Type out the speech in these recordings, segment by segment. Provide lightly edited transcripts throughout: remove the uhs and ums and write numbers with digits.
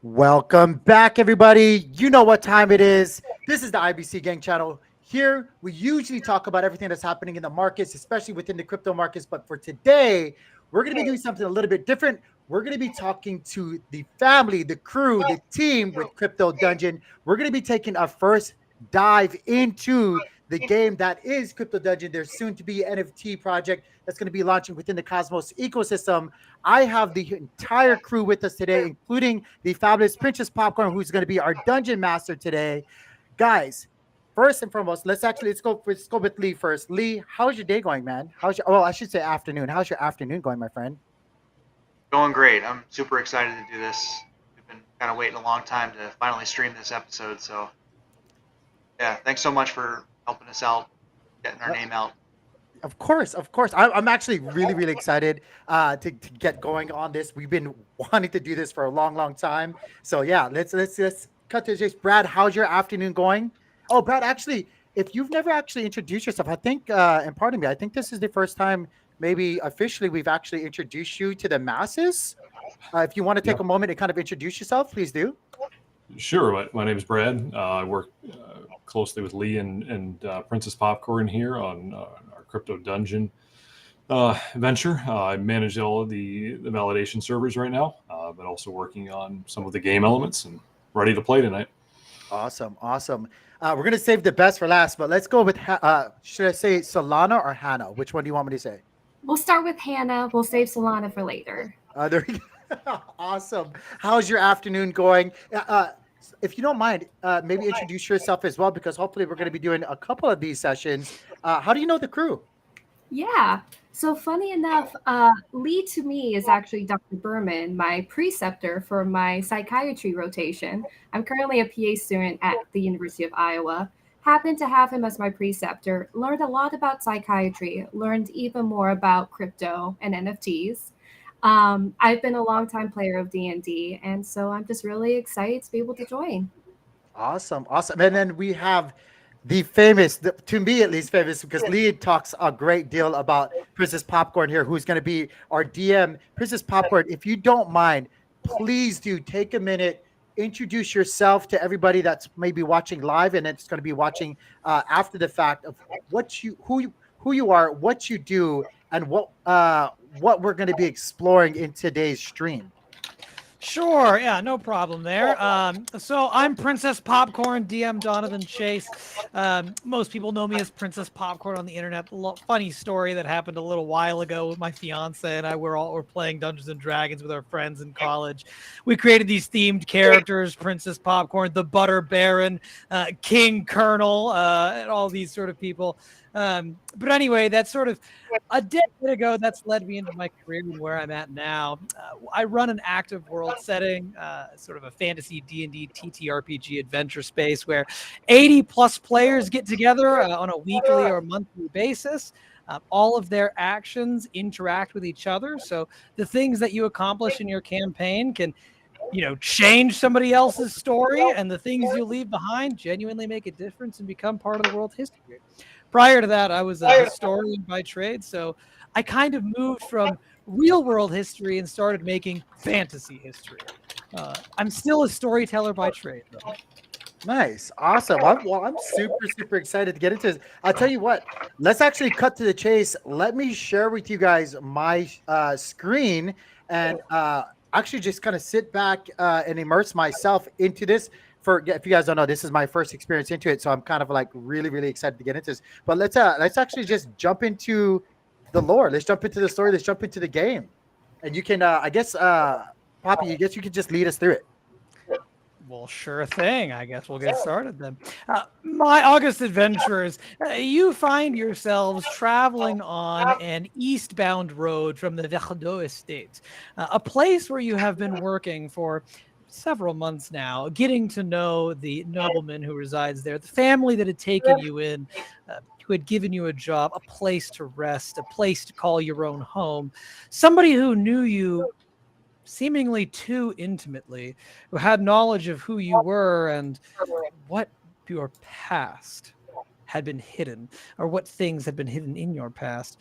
Welcome back, everybody. You know what time it is. This is the IBC Gang channel. Here, we usually talk about everything that's happening in the markets, especially within the crypto markets. But for today, we're going to be doing something a little bit different. We're going to be talking to the family, the crew, the team with Crypto Dungeon. We're going to be taking our first dive into the game that is Crypto Dungeon. There's soon to be an NFT project that's going to be launching within the Cosmos ecosystem. I have the entire crew with us today, including the fabulous Princess Popcorn, who's going to be our dungeon master today. Guys, first and foremost, let's go with Lee first. Lee, how's your day going, man? I should say afternoon. How's your afternoon going, my friend? Going great. I'm super excited to do this. We've been kind of waiting a long time to finally stream this episode. So, yeah, thanks so much for helping us out, getting our Uh, name out. Of course, of course. I'm actually really, really excited to get going on this. We've been wanting to do this for a long, long time. So yeah, let's cut to the chase. Brad, how's your afternoon going? Oh, Brad, actually, if you've never actually introduced yourself, I think, and pardon me, I think this is the first time, maybe officially, we've actually introduced you to the masses. If you want to take Yeah, a moment and kind of introduce yourself, please do. sure. My name is Brad. I work closely with Lee and Princess Popcorn here on our Crypto Dungeon venture. I manage all of the validation servers right now, but also working on some of the game elements and ready to play tonight. Awesome, awesome. We're gonna save the best for last, but let's go with should I say Solana or Hannah? Which one do you want me to say? We'll start with Hannah. We'll save Solana for later. There we go. Awesome. How's your afternoon going? If you don't mind, maybe introduce yourself as well, because hopefully we're going to be doing a couple of these sessions. How do you know the crew? Yeah. So funny enough, Lee to me is actually Dr. Berman, my preceptor for my psychiatry rotation. I'm currently a PA student at the University of Iowa. Happened to have him as my preceptor. Learned a lot about psychiatry. Learned even more about crypto and NFTs. I've been a longtime player of D&D, and so I'm just really excited to be able to join. Awesome, awesome. And then we have the famous, to me at least famous, because Lee talks a great deal about Princess Popcorn here, who's going to be our DM. Princess Popcorn, if you don't mind, please do take a minute, introduce yourself to everybody that's maybe watching live and it's going to be watching after the fact of who you are, what you do, and what we're going to be exploring in today's stream. Sure, yeah, no problem there. So I'm Princess Popcorn, DM Donovan Chase. Most people know me as Princess Popcorn on the internet. Funny story that happened a little while ago with my fiance and I. We're playing Dungeons and Dragons with our friends in college. We created these themed characters: Princess Popcorn, the Butter Baron, King Colonel, and all these sort of people. But anyway, that's sort of a decade ago. That's led me into my career and where I'm at now. I run an active world setting, sort of a fantasy D&D TTRPG adventure space where 80 plus players get together on a weekly or monthly basis. All of their actions interact with each other. So the things that you accomplish in your campaign can change somebody else's story, and the things you leave behind genuinely make a difference and become part of the world history. Prior to that, I was a historian by trade, so I kind of moved from real world history and started making fantasy history. I'm still a storyteller by trade, though. Nice, awesome. I'm super, super excited to get into this. I'll tell you what. Let's actually cut to the chase. Let me share with you guys my screen and actually just kind of sit back and immerse myself into this. For if you guys don't know, this is my first experience into it, so I'm kind of like really, really excited to get into this. But let's actually just jump into the lore. Let's jump into the story. Let's jump into the game, and you can, I guess, Poppy, I guess you could just lead us through it. Well, sure thing. I guess we'll get started then. My August adventurers, you find yourselves traveling on an eastbound road from the Verdot estate, a place where you have been working for several months now, getting to know the nobleman who resides there, the family that had taken you in, who had given you a job, a place to rest, a place to call your own home, somebody who knew you seemingly too intimately, who had knowledge of who you were and what your past had been hidden, or what things had been hidden in your past.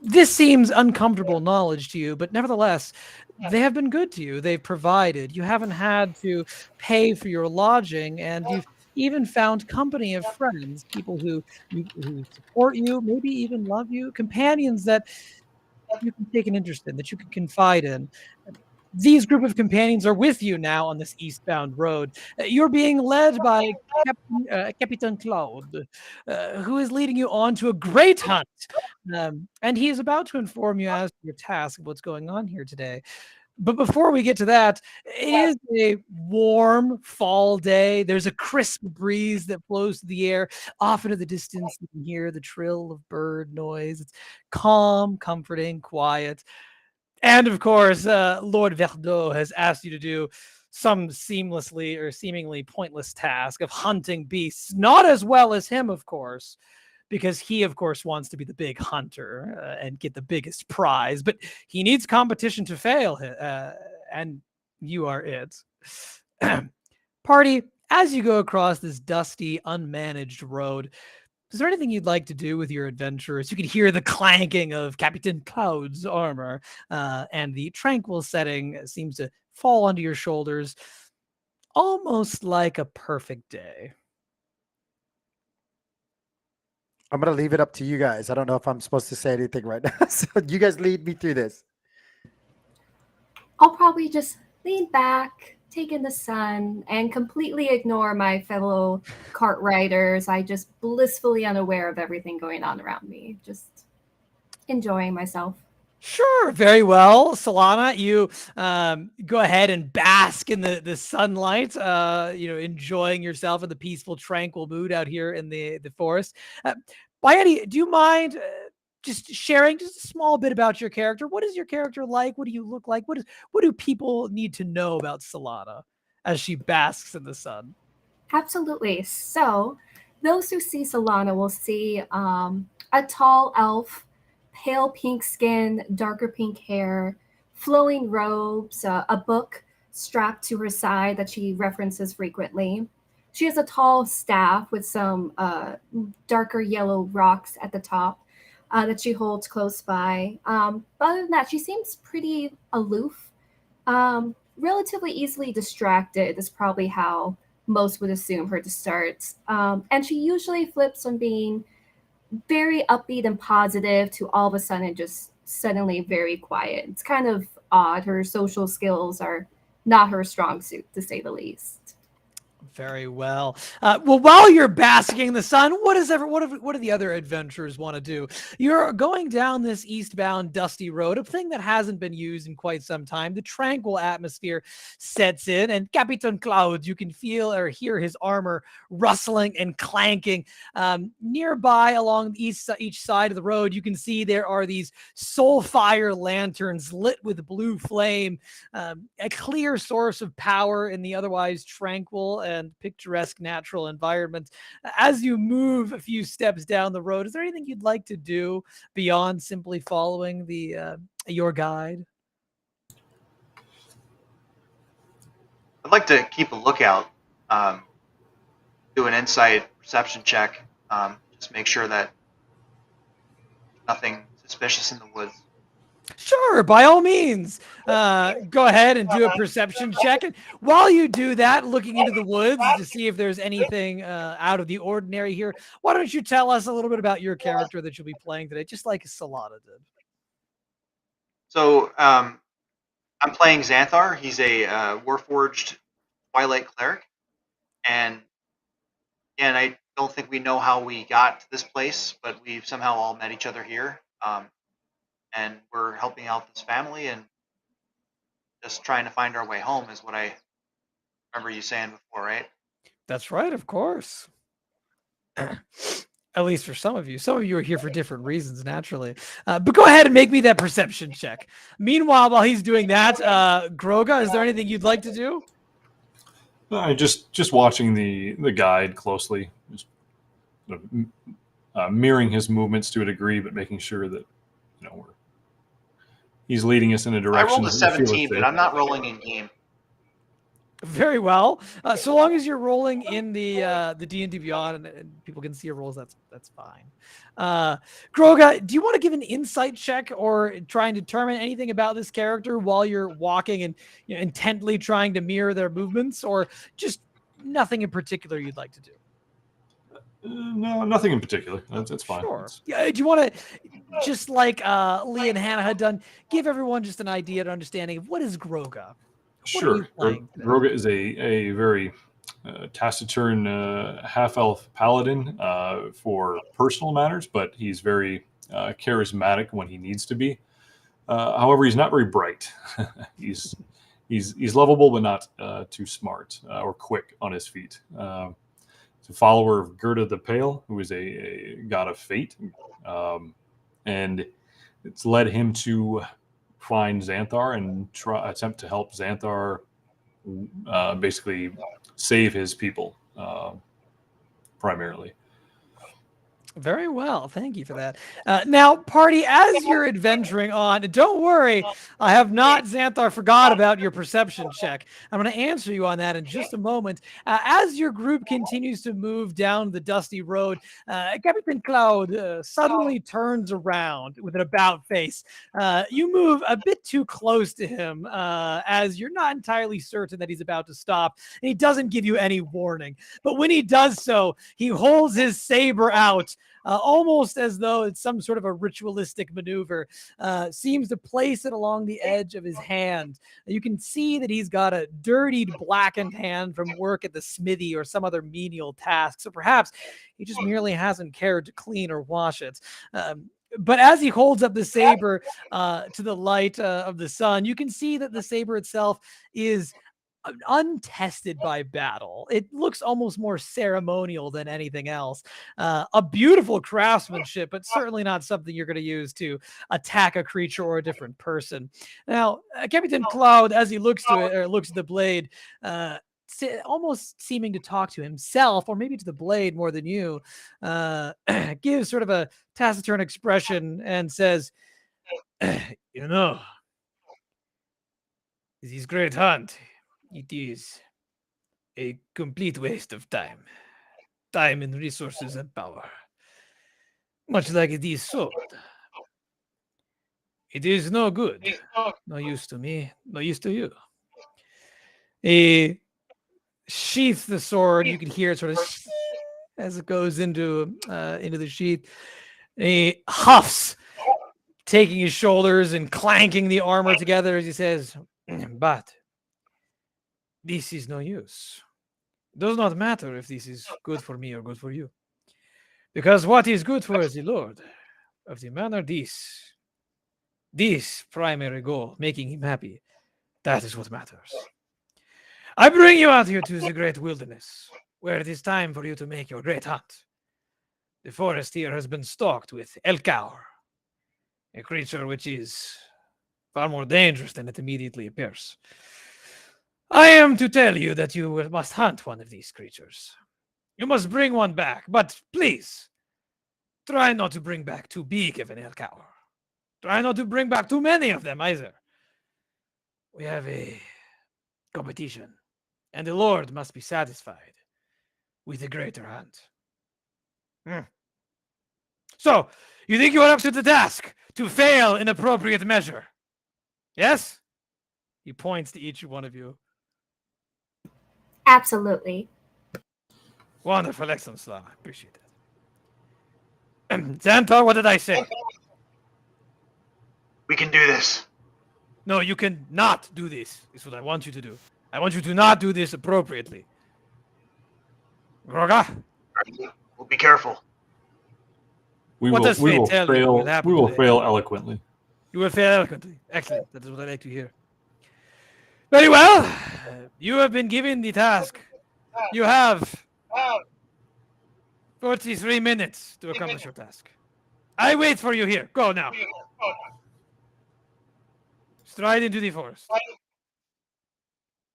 This seems uncomfortable knowledge to you, but nevertheless, they have been good to you. They've provided. You haven't had to pay for your lodging, and you've even found company of friends, people who support you, maybe even love you, companions that you can take an interest in, that you can confide in. These group of companions are with you now on this eastbound road. You're being led by Capitan Claude, who is leading you on to a great hunt. And he is about to inform you as to your task of what's going on here today. But before we get to that, it is a warm fall day. There's a crisp breeze that flows through the air. Off into the distance, you can hear the trill of bird noise. It's calm, comforting, quiet. And of course, Lord Verdot has asked you to do some seamlessly or seemingly pointless task of hunting beasts, not as well as him, of course, because he, of course, wants to be the big hunter and get the biggest prize, but he needs competition to fail, and you are it. Party, as you go across this dusty, unmanaged road, is there anything you'd like to do with your adventurers? You can hear the clanking of Captain Cloud's armor, and the tranquil setting seems to fall onto your shoulders, almost like a perfect day. I'm gonna leave it up to you guys. I don't know if I'm supposed to say anything right now, so you guys lead me through this. I'll probably just lean back, take in the sun, and completely ignore my fellow cart riders. I just blissfully unaware of everything going on around me, just enjoying myself. Sure, very well. Solana, you go ahead and bask in the sunlight, enjoying yourself in the peaceful, tranquil mood out here in the forest. Bayani, do you mind just sharing just a small bit about your character? What is your character like? What do you look like? What do people need to know about Solana as she basks in the sun? Absolutely. So, those who see Solana will see a tall elf, pale pink skin, darker pink hair, flowing robes, a book strapped to her side that she references frequently. She has a tall staff with some darker yellow rocks at the top that she holds close by. But other than that, she seems pretty aloof, relatively easily distracted, is probably how most would assume her to start. And she usually flips from being very upbeat and positive to all of a sudden just suddenly very quiet. It's kind of odd. Her social skills are not her strong suit, to say the least. Very well. Well, while you're basking in the sun, what do the other adventurers want to do? You're going down this eastbound dusty road, a thing that hasn't been used in quite some time. The tranquil atmosphere sets in, and Capitan Cloud, you can feel or hear his armor rustling and clanking. Nearby, along each side of the road, you can see there are these soul fire lanterns lit with blue flame, a clear source of power in the otherwise tranquil and picturesque natural environment. As you move a few steps down the road, is there anything you'd like to do beyond simply following your guide? I'd like to keep a lookout, do an insight perception check, just make sure that nothing suspicious in the woods. Sure, by all means. Go ahead and do a perception check. And while you do that, looking into the woods to see if there's anything out of the ordinary here, why don't you tell us a little bit about your character that you'll be playing today, just like Solana did? So I'm playing Xanthar. He's a Warforged Twilight Cleric. And I don't think we know how we got to this place, but we've somehow all met each other here. And we're helping out this family and just trying to find our way home is what I remember you saying before, right? That's right, of course. At least for some of you. Some of you are here for different reasons, naturally. But go ahead and make me that perception check. Meanwhile, while he's doing that, Groga, is there anything you'd like to do? Just watching the guide closely, just mirroring his movements to a degree, but making sure that he's leading us in a I direction. rolled a 17, but I'm not rolling in game. Very well. So long as you're rolling in the D&D Beyond and people can see your rolls, that's fine. Groga, do you want to give an insight check or try and determine anything about this character while you're walking and intently trying to mirror their movements, or just nothing in particular you'd like to do? No, nothing in particular. That's fine. Sure. Yeah. Do you want to, just like Lee and Hannah had done, give everyone just an idea and understanding of what is Groga? What are you Sure. playing today? Groga is a very taciturn half-elf paladin for personal matters, but he's very charismatic when he needs to be. However, he's not very bright. he's lovable, but not too smart or quick on his feet. He's a follower of Gerda the Pale, who is a god of fate, and it's led him to find Xanthar and attempt to help Xanthar basically save his people primarily. Very well. Thank you for that. Now, party, as you're adventuring on, don't worry. I have not, Xanthar, forgot about your perception check. I'm going to answer you on that in just a moment. As your group continues to move down the dusty road, Captain Cloud suddenly turns around with an about face. You move a bit too close to him as you're not entirely certain that he's about to stop, and he doesn't give you any warning. But when he does so, he holds his saber out, almost as though it's some sort of a ritualistic maneuver, seems to place it along the edge of his hand. You can see that he's got a dirtied, blackened hand from work at the smithy or some other menial task. So perhaps he just merely hasn't cared to clean or wash it. But as he holds up the saber to the light of the sun, you can see that the saber itself is untested by battle. It looks almost more ceremonial than anything else. A beautiful craftsmanship, but certainly not something you're going to use to attack a creature or a different person. Now, Captain Cloud, as he looks to it, or looks at the blade, almost seeming to talk to himself, or maybe to the blade more than you, gives sort of a taciturn expression and says, "You know, this great hunt, it is a complete waste of time and resources and power, much like it is sword. It is no good, no use to me, no use to you." He sheaths the sword. You can hear it sort of as it goes into the sheath. He huffs, taking his shoulders and clanking the armor together as he says, "But this is no use. It does not matter if this is good for me or good for you. Because what is good for the Lord of the manor, this primary goal, making him happy, that is what matters. I bring you out here to the great wilderness, where it is time for you to make your great hunt. The forest here has been stalked with Elkaur, a creature which is far more dangerous than it immediately appears. I am to tell you that you must hunt one of these creatures. You must bring one back, but please, try not to bring back too big of an Elkaur. Try not to bring back too many of them either. We have a competition, and the Lord must be satisfied with a greater hunt. So, you think you are up to the task to fail in appropriate measure? Yes?" He points to each one of you. Absolutely. Wonderful, excellent, Slav. I appreciate it. Xanthar, what did I say? We can do this. No, you can not do this, is what I want you to do. I want you to not do this appropriately. Groga? We'll be careful. We What will, does we fate will tell you will fail. happen We will today? fail eloquently. You will fail eloquently. Excellent. That is what I like to hear. Very well. You have been given the task. You have 43 minutes to accomplish your task. I wait for you here. Go now. Stride into the forest.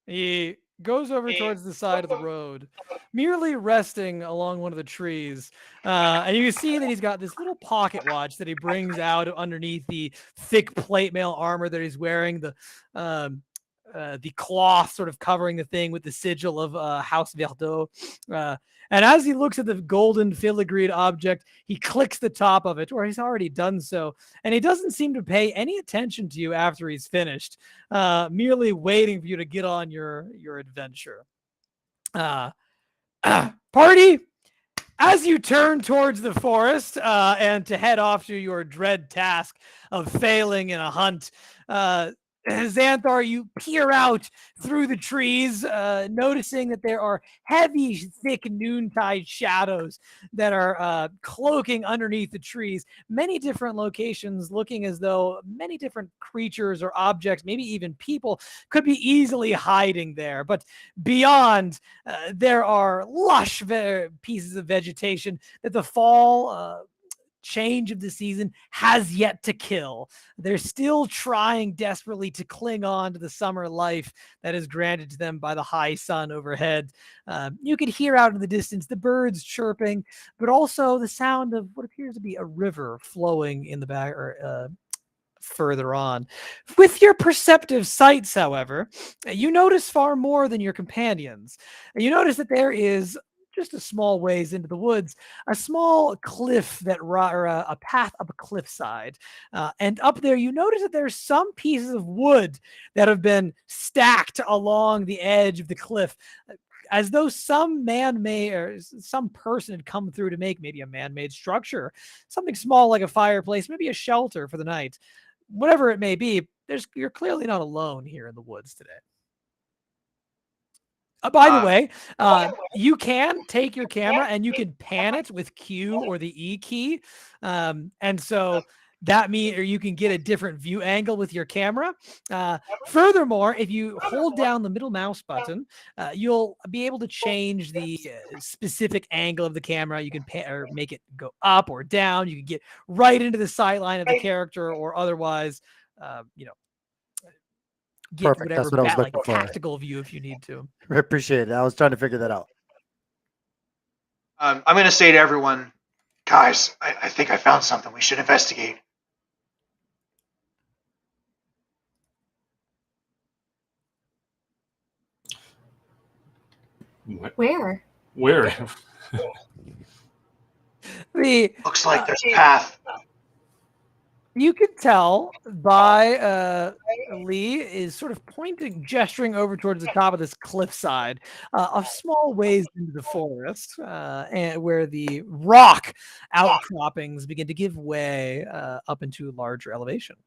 He goes over towards the side of the road, merely resting along one of the trees. And you can see that he's got this little pocket watch that he brings out underneath the thick plate mail armor that he's wearing. the cloth sort of covering the thing with the sigil of House Verdot. And as he looks at the golden filigreed object, he clicks the top of it, or he's already done so, and he doesn't seem to pay any attention to you after he's finished, merely waiting for you to get on your adventure. Party, as you turn towards the forest and to head off to your dread task of failing in a hunt, Xanthar, you peer out through the trees, noticing that there are heavy, thick noontide shadows that are cloaking underneath the trees. Many different locations, looking as though many different creatures or objects, maybe even people, could be easily hiding there. But beyond, there are lush pieces of vegetation that the fall change of the season has yet to kill. They're still trying desperately to cling on to the summer life that is granted to them by the high sun overhead. You could hear out in the distance the birds chirping, but also the sound of what appears to be a river flowing in the back, or further on. With your perceptive sights, however, you notice far more than your companions. You notice that there is, just a small ways into the woods, a small cliff or a path up a cliffside. And up there, you notice that there's some pieces of wood that have been stacked along the edge of the cliff, as though some man-made or some person had come through to make maybe a man-made structure, something small like a fireplace, maybe a shelter for the night. Whatever it may be, you're clearly not alone here in the woods today. By the way, you can take your camera and you can pan it with Q or the E key. And so that means, or you can get a different view angle with your camera. Furthermore, if you hold down the middle mouse button, you'll be able to change the specific angle of the camera. You can or make it go up or down. You can get right into the sight line of the character, or otherwise, get Perfect. whatever That's what I was looking for. tactical view if you need to. I appreciate it. I was trying to figure that out. I'm going to say to everyone, guys, I think I found something. We should investigate. Where? Where? Looks like there's a path. You can tell by Lee is sort of gesturing over towards the top of this cliffside, a small ways into the forest, and where the rock outcroppings begin to give way up into larger elevation.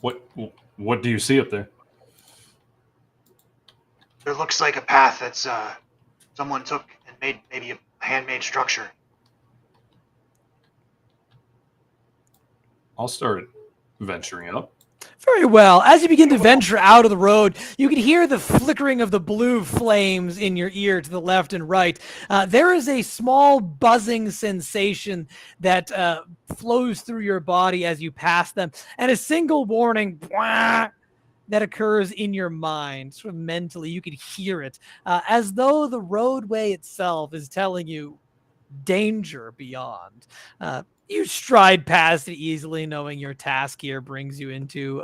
What do you see up there? There looks like a path that's someone took and made maybe a handmade structure. I'll start venturing up. Very well. As you begin to venture out of the road, you can hear the flickering of the blue flames in your ear to the left and right. There is a small buzzing sensation that flows through your body as you pass them, and a single warning that occurs in your mind, sort of mentally. You can hear it, as though the roadway itself is telling you danger beyond. You stride past it easily, knowing your task here brings you into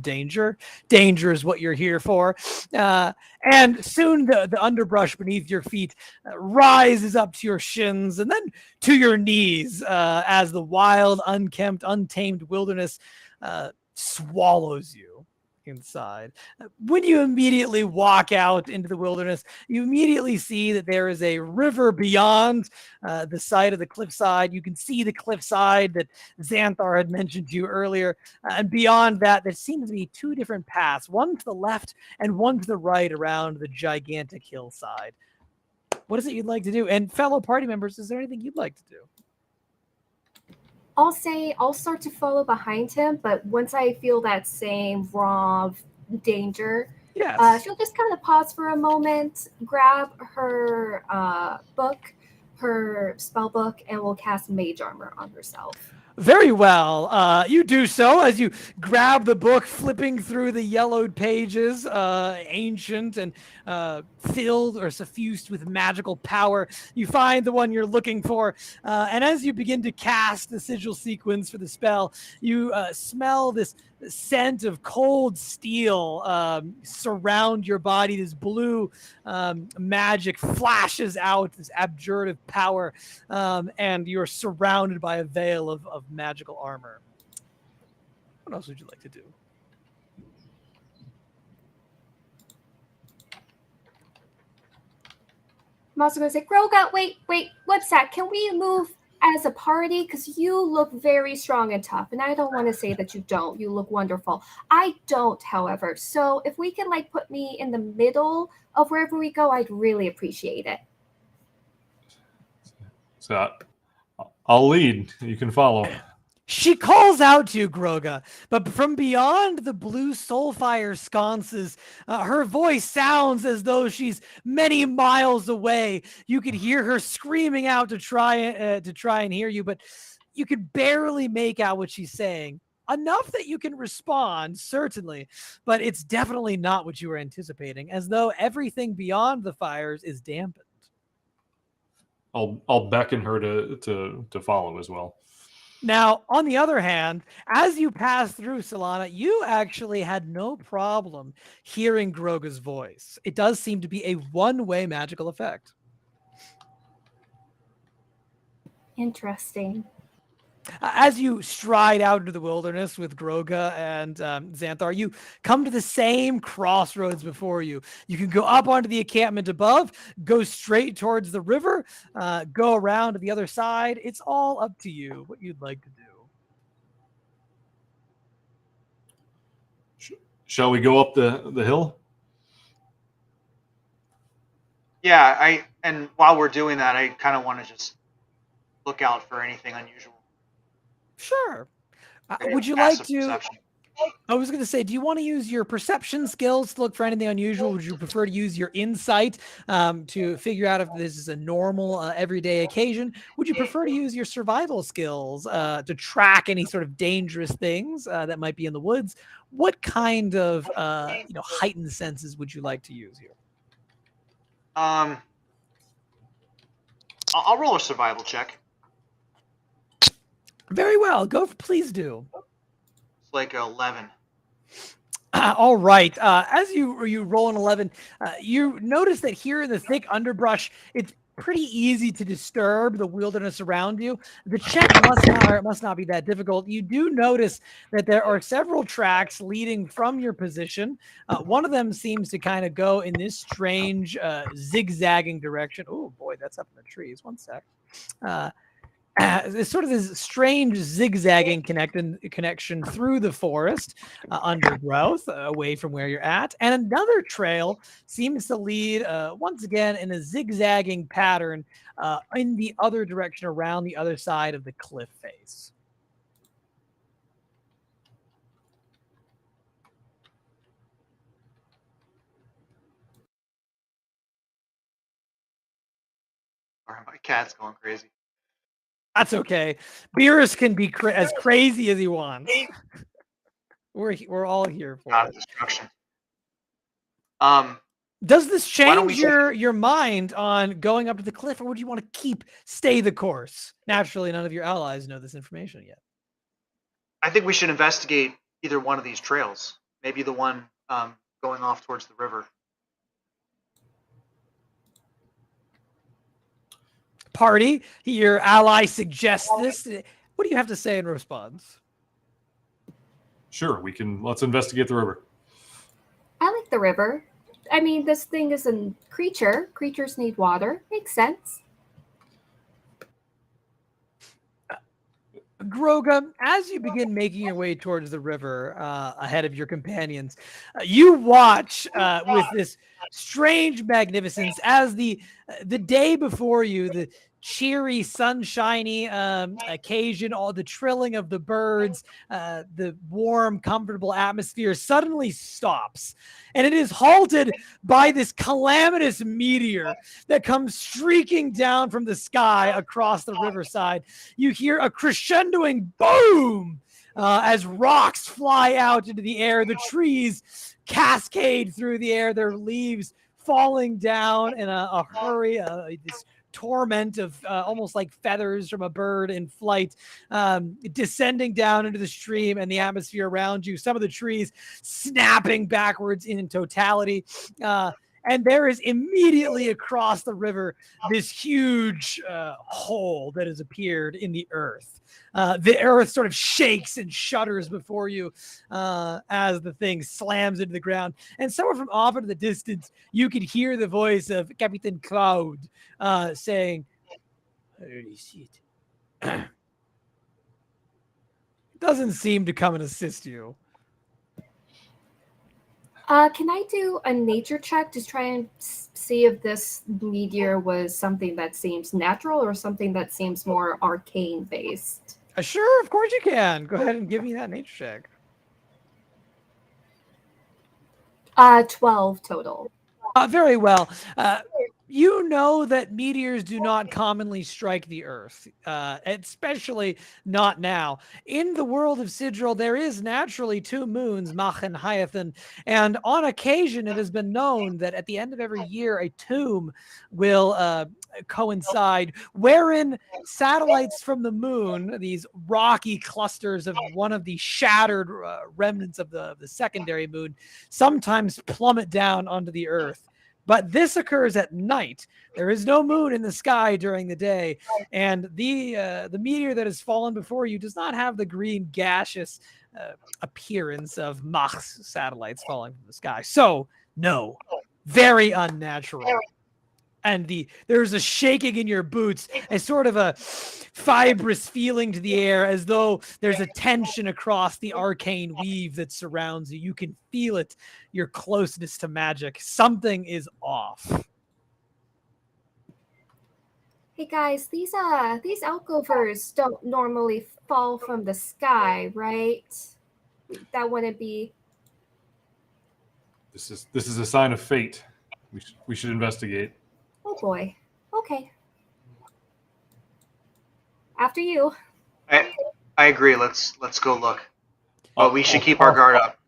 danger. Danger is what you're here for. And soon the underbrush beneath your feet rises up to your shins and then to your knees, as the wild, unkempt, untamed wilderness swallows you inside. When you immediately walk out into the wilderness, you immediately see that there is a river beyond the side of the cliffside. You can see the cliffside that Xanthar had mentioned to you earlier. And beyond that, there seems to be two different paths, one to the left and one to the right around the gigantic hillside. What is it you'd like to do? And fellow party members, is there anything you'd like to do? I'll say I'll start to follow behind him, but once I feel that same raw danger, Yes. she'll just kind of pause for a moment, grab her book, her spell book, and will cast Mage Armor on herself. Very well. You do so as you grab the book, flipping through the yellowed pages, ancient and filled or suffused with magical power. You find the one you're looking for, and as you begin to cast the sigil sequence for the spell, you smell this scent of cold steel surround your body. This blue magic flashes out, this abjurative power, and you're surrounded by a veil of magical armor. What else would you like to do? I'm also gonna say, Groga, wait, what's that? Can we move as a party? Because you look very strong and tough, and I don't want to say that you don't. You look wonderful. I don't, however. So if we can like put me in the middle of wherever we go, I'd really appreciate it. So I'll lead. You can follow. She calls out to you, Groga, but from beyond the blue soulfire sconces, her voice sounds as though she's many miles away. You could hear her screaming out to try and hear you, but you could barely make out what she's saying. Enough that you can respond, certainly, but it's definitely not what you were anticipating, as though everything beyond the fires is dampened. I'll beckon her to follow as well. Now, on the other hand, as you pass through Solana, you actually had no problem hearing Groga's voice. It does seem to be a one-way magical effect. Interesting. As you stride out into the wilderness with Groga and Xanthar, you come to the same crossroads before you. You can go up onto the encampment above, go straight towards the river, go around to the other side. It's all up to you what you'd like to do. Shall we go up the hill? Yeah, and while we're doing that, I kind of want to just look out for anything unusual. Sure. Would you Passive like to? perception. I was going to say, do you want to use your perception skills to look for anything unusual? Would you prefer to use your insight to figure out if this is a normal, everyday occasion? Would you prefer to use your survival skills to track any sort of dangerous things that might be in the woods? What kind of heightened senses would you like to use here? I'll roll a survival check. Very well. Please do. It's like 11. All right. As you roll an 11, you notice that here in the thick underbrush, it's pretty easy to disturb the wilderness around you. The check must not be that difficult. You do notice that there are several tracks leading from your position. One of them seems to kind of go in this strange zigzagging direction. Oh boy, that's up in the trees. One sec. It's sort of this strange zigzagging connection through the forest, undergrowth, away from where you're at. And another trail seems to lead, once again, in a zigzagging pattern in the other direction around the other side of the cliff face. Sorry, my cat's going crazy. That's okay. Beerus can be as crazy as he wants. We're all here for Not it. destruction. Does this Why don't we change your mind on going up to the cliff, or would you want to stay the course? Naturally, none of your allies know this information yet. I think we should investigate either one of these trails. Maybe the one going off towards the river. Party, your ally suggests this. What do you have to say in response? Sure, let's investigate the river. I like the river. I mean, this thing is a creature. Creatures need water. Makes sense. Groga, as you begin making your way towards the river ahead of your companions, you watch with this strange magnificence as the day before you, cheery, sunshiny occasion, all the trilling of the birds, the warm, comfortable atmosphere suddenly stops. And it is halted by this calamitous meteor that comes streaking down from the sky across the riverside. You hear a crescendoing boom as rocks fly out into the air. The trees cascade through the air, their leaves falling down in a hurry, this torment of almost like feathers from a bird in flight, descending down into the stream and the atmosphere around you. Some of the trees snapping backwards in totality. And there is immediately across the river this huge hole that has appeared in the earth. The earth sort of shakes and shudders before you as the thing slams into the ground. And somewhere from off into the distance, you could hear the voice of Captain Cloud saying, "I already see it." Doesn't seem to come and assist you. Can I do a nature check to try and see if this meteor was something that seems natural or something that seems more arcane based? Sure, of course you can. Go ahead and give me that nature check. 12 total. Very well. You know that meteors do not commonly strike the earth, especially not now. In the world of Sidril, there is naturally two moons, Mach and Hyathan, and on occasion it has been known that at the end of every year a tomb will coincide, wherein satellites from the moon, these rocky clusters of one of the shattered remnants of the secondary moon, sometimes plummet down onto the earth. But this occurs at night. There is no moon in the sky during the day, and the meteor that has fallen before you does not have the green gaseous appearance of Mach's satellites falling from the sky. So, no, very unnatural. And there's a shaking in your boots, a sort of a fibrous feeling to the air, as though there's a tension across the arcane weave that surrounds you. You can feel it, your closeness to magic. Something is off. Hey guys, these Alcovers don't normally fall from the sky, right? That wouldn't be. This is a sign of fate. We should investigate. Oh boy. Okay. After you. I agree. Let's go look. But we should keep our guard up.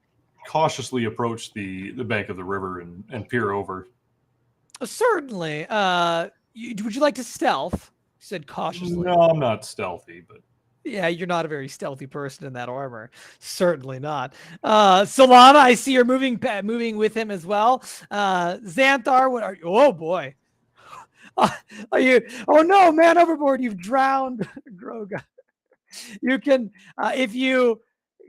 Cautiously approach the bank of the river and peer over. Certainly. Would you like to stealth? You said cautiously. No, I'm not stealthy, but yeah, you're not a very stealthy person in that armor. Certainly not. Solana, I see you're moving with him as well. Xanthar, what are you? Oh boy. Are you? Oh no, man overboard! You've drowned, Groga. You can, if you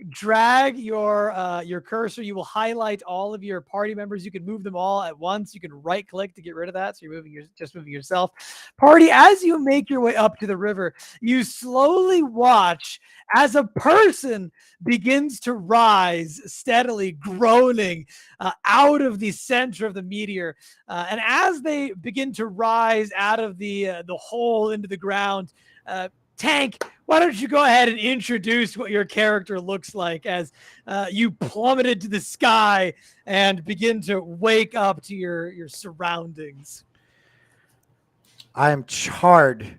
drag your cursor, you will highlight all of your party members. You can move them all at once. You can right click to get rid of that. So you're just moving yourself. Party, as you make your way up to the river, you slowly watch as a person begins to rise steadily, groaning out of the center of the meteor. And as they begin to rise out of the hole into the ground, Tank, why don't you go ahead and introduce what your character looks like as you plummeted to the sky and begin to wake up to your surroundings. I am charred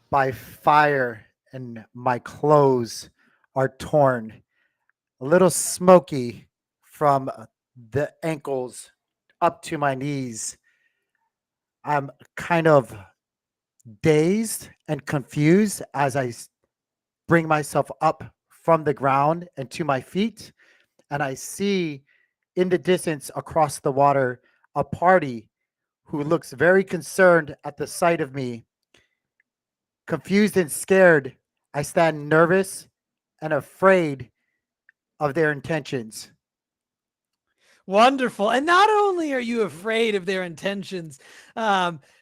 by fire and my clothes are torn. A little smoky from the ankles up to my knees. I'm kind of dazed and confused as I bring myself up from the ground and to my feet. And I see in the distance across the water a party who looks very concerned at the sight of me. Confused and scared, I stand nervous and afraid of their intentions. Wonderful. And not only are you afraid of their intentions,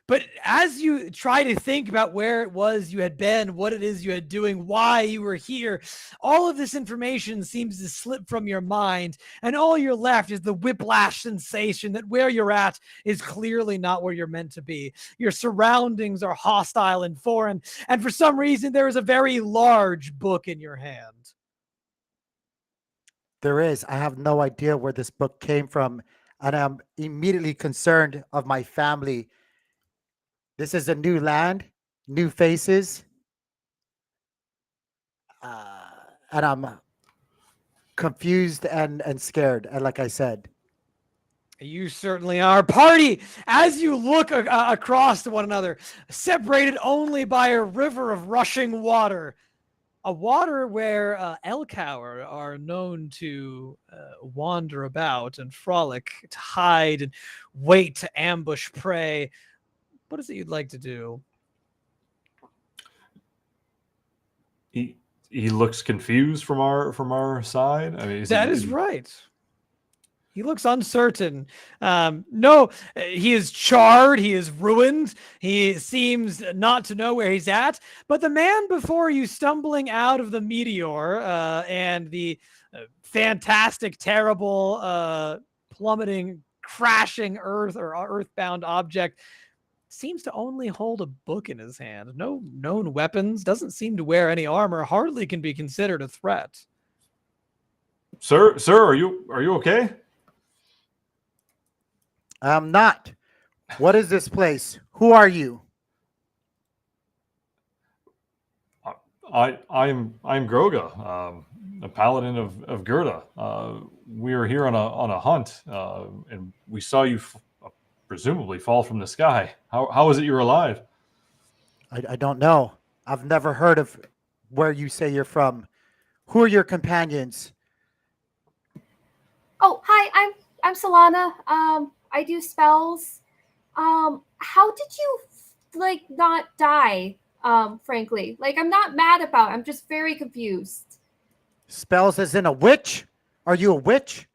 But as you try to think about where it was you had been, what it is you had doing, why you were here, all of this information seems to slip from your mind, and all you're left is the whiplash sensation that where you're at is clearly not where you're meant to be. Your surroundings are hostile and foreign, and for some reason there is a very large book in your hand. There is. I have no idea where this book came from, and I'm immediately concerned of my family. This is a new land, new faces, and I'm confused and scared. And like I said, You certainly are. Party, as you look across to one another, separated only by a river of rushing water, a water where Elcower are known to wander about and frolic, to hide and wait to ambush prey. What is it you'd like to do? He looks confused from our side. I mean, That is right. He looks uncertain. No, he is charred. He is ruined. He seems not to know where he's at. But the man before you, stumbling out of the meteor and the fantastic, terrible, plummeting, crashing Earth or earthbound object, seems to only hold a book in his hand. No known weapons. Doesn't seem to wear any armor. Hardly can be considered a threat. Sir, are you okay? I'm not. What is this place? Who are you? I'm Groga, a paladin of Gerda. We are here on a hunt, and we saw you presumably fall from the sky. How is it you're alive? I don't know. I've never heard of where you say you're from. Who are your companions? Oh, hi, I'm Solana. I do spells. How did you not die? Frankly, I'm not mad about it. I'm just very confused. Spells as in a witch? Are you a witch?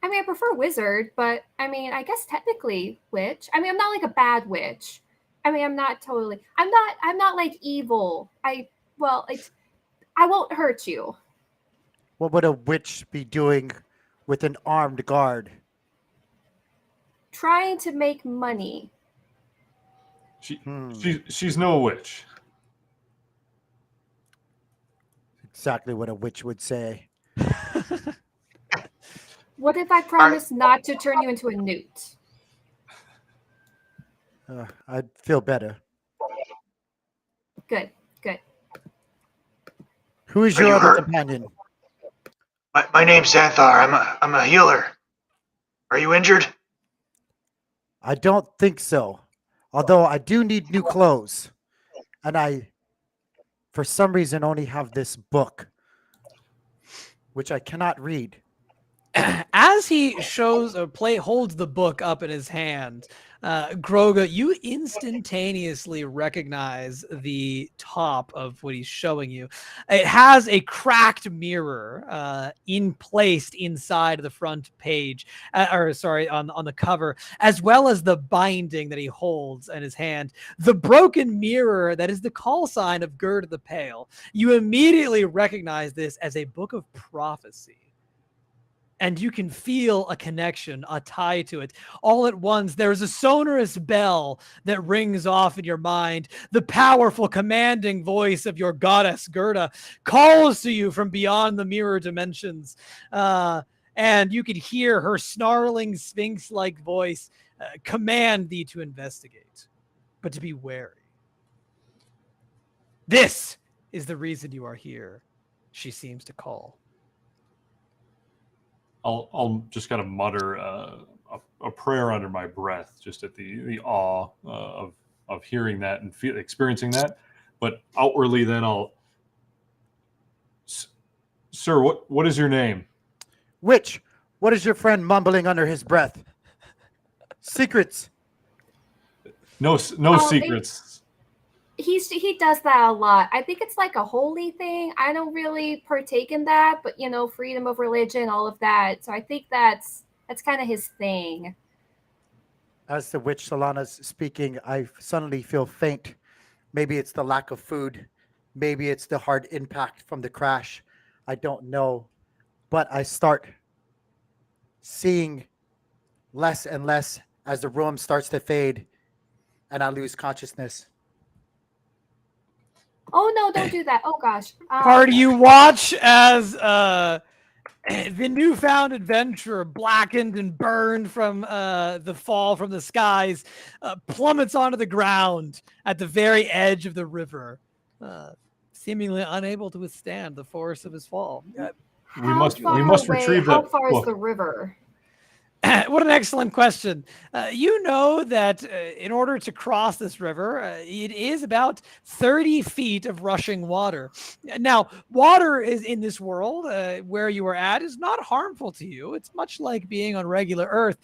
I mean, I prefer wizard, but I mean, I guess technically witch. I mean, I'm not like a bad witch. I mean, I'm not like evil. I won't hurt you. What would a witch be doing with an armed guard? Trying to make money. She's no witch. Exactly what a witch would say. What if I promise not to turn you into a newt? I'd feel better. Good. Who is Are your you other hurt? companion? My name's Xanthar. I'm a healer. Are you injured? I don't think so. Although I do need new clothes. And I, for some reason, only have this book, which I cannot read. As he holds the book up in his hand, Groga, you instantaneously recognize the top of what he's showing you. It has a cracked mirror placed inside the front page, on the cover, as well as the binding that he holds in his hand. The broken mirror that is the call sign of Gerda the Pale. You immediately recognize this as a book of prophecy. And you can feel a connection, a tie to it. All at once, there's a sonorous bell that rings off in your mind. The powerful, commanding voice of your goddess, Gerda, calls to you from beyond the mirror dimensions. And you can hear her snarling, sphinx-like voice command thee to investigate, but to be wary. This is the reason you are here, she seems to call. I'll just kind of mutter a prayer under my breath, just at the awe of hearing that and experiencing that. But outwardly, then Sir, what is your name? Which? What is your friend mumbling under his breath? Secrets. No secrets. He does that a lot. I think it's like a holy thing. I don't really partake in that, but freedom of religion, all of that. So I think that's kind of his thing. As the witch Solana's speaking, I suddenly feel faint. Maybe it's the lack of food. Maybe it's the hard impact from the crash. I don't know. But I start seeing less and less as the room starts to fade and I lose consciousness. Oh no, don't do that. Oh gosh. Party, you watch as the newfound adventurer, blackened and burned from the fall from the skies, plummets onto the ground at the very edge of the river, seemingly unable to withstand the force of his fall. We must retrieve How that far is book. the river? What an excellent question. You know that in order to cross this river, it is about 30 feet of rushing water. Now, water is in this world where you are at is not harmful to you. It's much like being on regular Earth.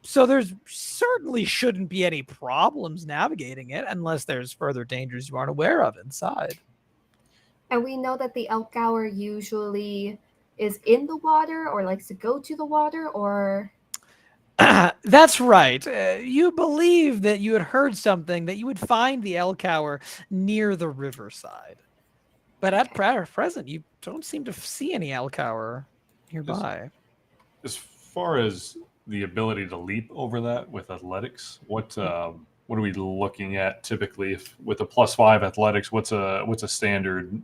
So there's certainly shouldn't be any problems navigating it unless there's further dangers you aren't aware of inside. And we know that the Elkgour usually is in the water or likes to go to the water, or... That's right. You believe that you had heard something, that you would find the Elkgour near the riverside. But at present, you don't seem to see any Elkgour nearby. As far as the ability to leap over that with athletics, what are we looking at typically? If with a +5 athletics, what's a standard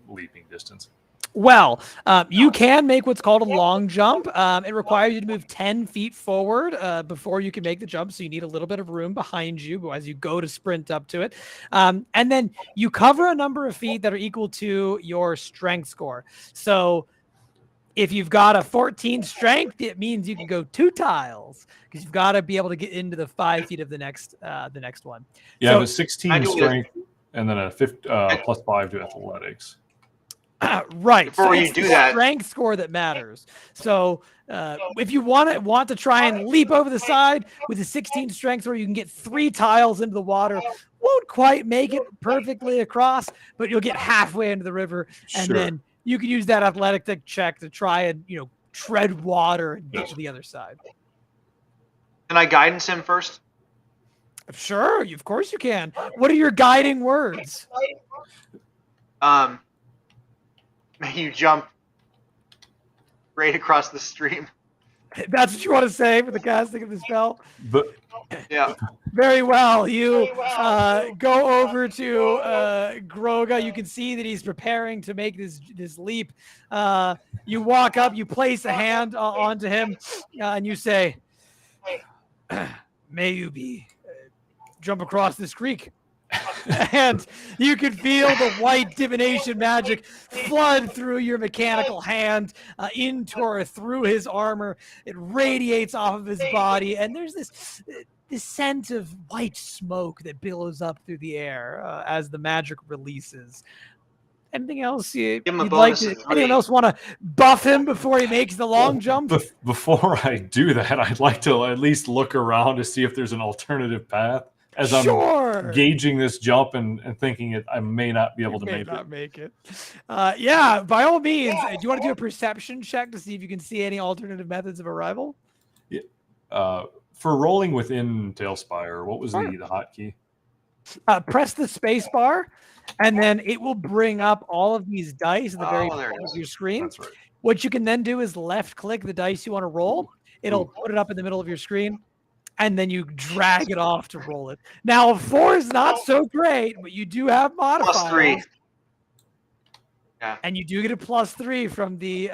leaping distance? Well, you can make what's called a long jump. It requires you to move 10 feet forward before you can make the jump. So you need a little bit of room behind you as you go to sprint up to it. And then you cover a number of feet that are equal to your strength score. So if you've got a 14 strength, it means you can go 2 tiles because you've got to be able to get into the 5 feet of the next one. You So- have a 16 strength and then a +5 to athletics. Right. Before you it's do the that- strength score that matters. So if you want to try and leap over the side with a 16 strength, where you can get 3 tiles into the water, won't quite make it perfectly across, but you'll get halfway into the river, and Sure. then you can use that athletic check to try and tread water and get to the other side. Can I guidance him first? Sure, of course you can. What are your guiding words? May you jump right across the stream. That's what you want to say for the casting of the spell? But Yeah. Very well. You go over to Groga. You can see that he's preparing to make this leap. You walk up, you place a hand onto him, and you say, "May you be jump across this creek." And you can feel the white divination magic flood through your mechanical hand into or through his armor. It radiates off of his body, and there's this scent of white smoke that billows up through the air as the magic releases. Anything else Give him a you'd like bonus to? of 3. Anyone else want to buff him before he makes the long jump? before I do that, I'd like to at least look around to see if there's an alternative path. As Sure. I'm gauging this jump and thinking I may not be able to make it. Yeah, by all means. Do you want to do a perception check to see if you can see any alternative methods of arrival? For rolling within Tailspire, what was the hotkey? Press the space bar, and then it will bring up all of these dice at the very there it bottom is. of your screen. That's right. What you can then do is left-click the dice you want to roll. It'll put it up in the middle of your screen, and then you drag it off to roll it. Now, a 4 is not so great, but you do have modifiers. +3. And you do get a +3 from the...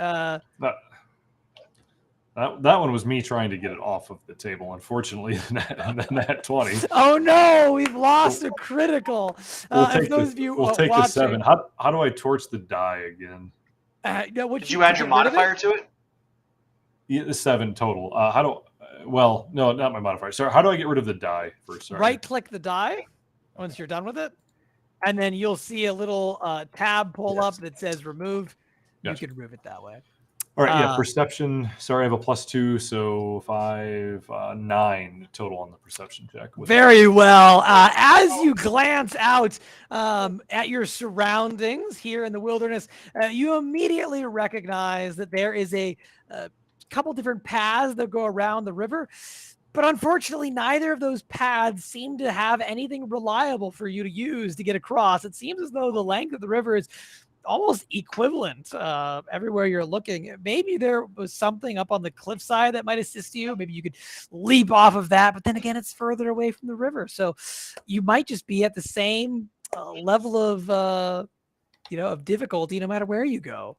That one was me trying to get it off of the table. Unfortunately, that 20. Oh no, we've lost a critical. We'll If take those of you we'll take the watching, 7. How do I torch the die again? Did you add your modifier to it? Yeah, the 7 total. How do? Well, no, not my modifier. Sorry. How do I get rid of the die first? Sorry. Right-click the die once you're done with it, and then you'll see a little tab pull up that says "Remove." Gotcha. You can remove it that way. All right. Yeah. Perception. Sorry, I have a +2, so 5, 9 total on the perception check. Very well. As you glance out at your surroundings here in the wilderness, you immediately recognize that there is a couple different paths that go around the river. But unfortunately, neither of those paths seem to have anything reliable for you to use to get across. It seems as though the length of the river is almost equivalent everywhere you're looking. Maybe there was something up on the cliffside that might assist you. Maybe you could leap off of that, but then again, it's further away from the river. So you might just be at the same level of, of difficulty no matter where you go.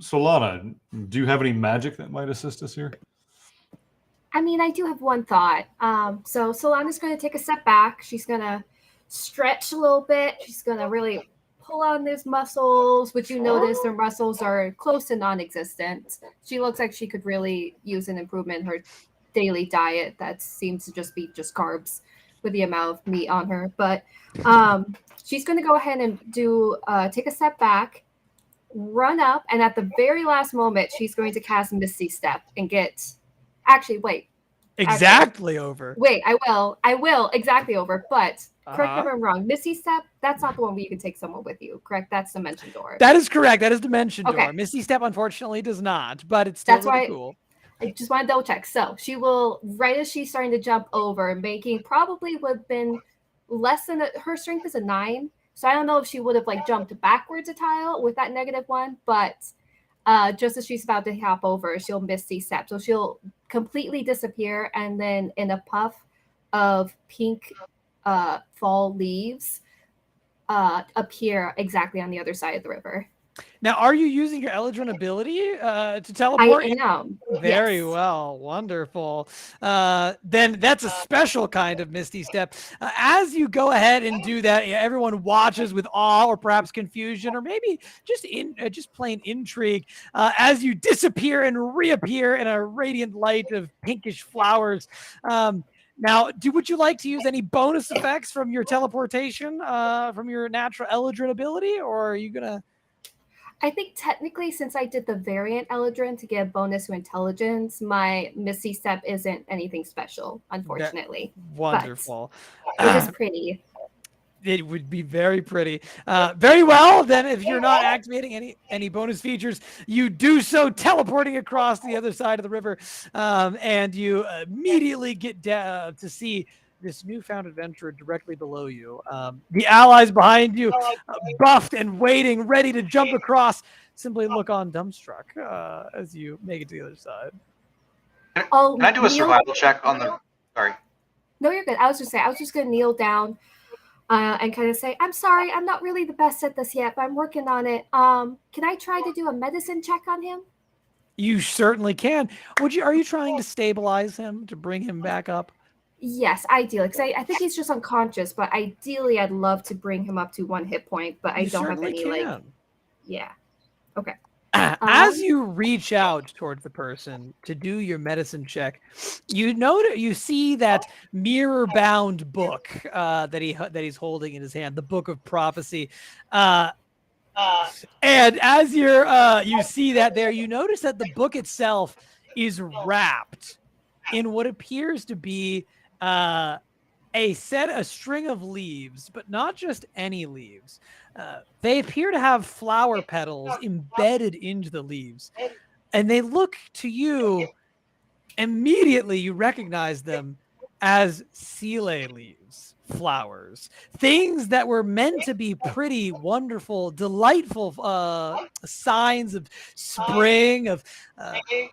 So Lana, do you have any magic that might assist us here? I mean, I do have one thought. So Solana's going to take a step back. She's going to stretch a little bit. She's going to really pull on those muscles, which you notice their muscles are close to non-existent. She looks like she could really use an improvement in her daily diet that seems to just be just carbs with the amount of meat on her. But she's going to go ahead and take a step back, run up, and at the very last moment, she's going to cast Misty Step and get... Actually, wait. Exactly over. Wait, I will exactly over. But correct me if I'm wrong. Misty Step, that's not the one where you can take someone with you, correct? That's Dimension Door. That is correct. That is Dimension Okay. Door. Misty Step, unfortunately, does not, but it's still That's really why- cool. I just want to double check. So she will, right as she's starting to jump over, making probably would have been less than her strength is a 9. So I don't know if she would have like jumped backwards a tile with that -1, but just as she's about to hop over, she'll Misty Step. So she'll completely disappear, and then in a puff of pink fall leaves appear exactly on the other side of the river. Now, are you using your Eldrin ability to teleport? I am. Very Yes. well. Wonderful. Then that's a special kind of Misty Step. As you go ahead and do that, everyone watches with awe or perhaps confusion or maybe just plain intrigue as you disappear and reappear in a radiant light of pinkish flowers. Now, would you like to use any bonus effects from your teleportation, from your natural Eldrin ability, or are you going to... I think technically, since I did the variant Eldrin to get a bonus to intelligence, my Misty Step isn't anything special, unfortunately. Wonderful. It is pretty. It would be very pretty. Very well. Then if you're not activating any bonus features, you do so teleporting across the other side of the river, and you immediately get to see this newfound adventurer directly below you. The allies behind you, buffed and waiting, ready to jump across, simply look on dumbstruck as you make it to the other side. Can I do a survival check on the... Sorry. No, you're good. I was just going to kneel down and kind of say, I'm sorry, I'm not really the best at this yet, but I'm working on it. Can I try to do a medicine check on him? You certainly can. Are you trying to stabilize him, to bring him back up? Yes, ideally, because I think he's just unconscious, but ideally I'd love to bring him up to 1 hit point, but I don't have any, like... Yeah. Okay. As you reach out towards the person to do your medicine check, you see that mirror-bound book that he's holding in his hand, the Book of Prophecy. And as you see that there, you notice that the book itself is wrapped in what appears to be a string of leaves, but not just any leaves. They appear to have flower petals embedded into the leaves, and they look to you immediately. You recognize them as Seele leaves, flowers, things that were meant to be pretty, wonderful, delightful signs of spring, of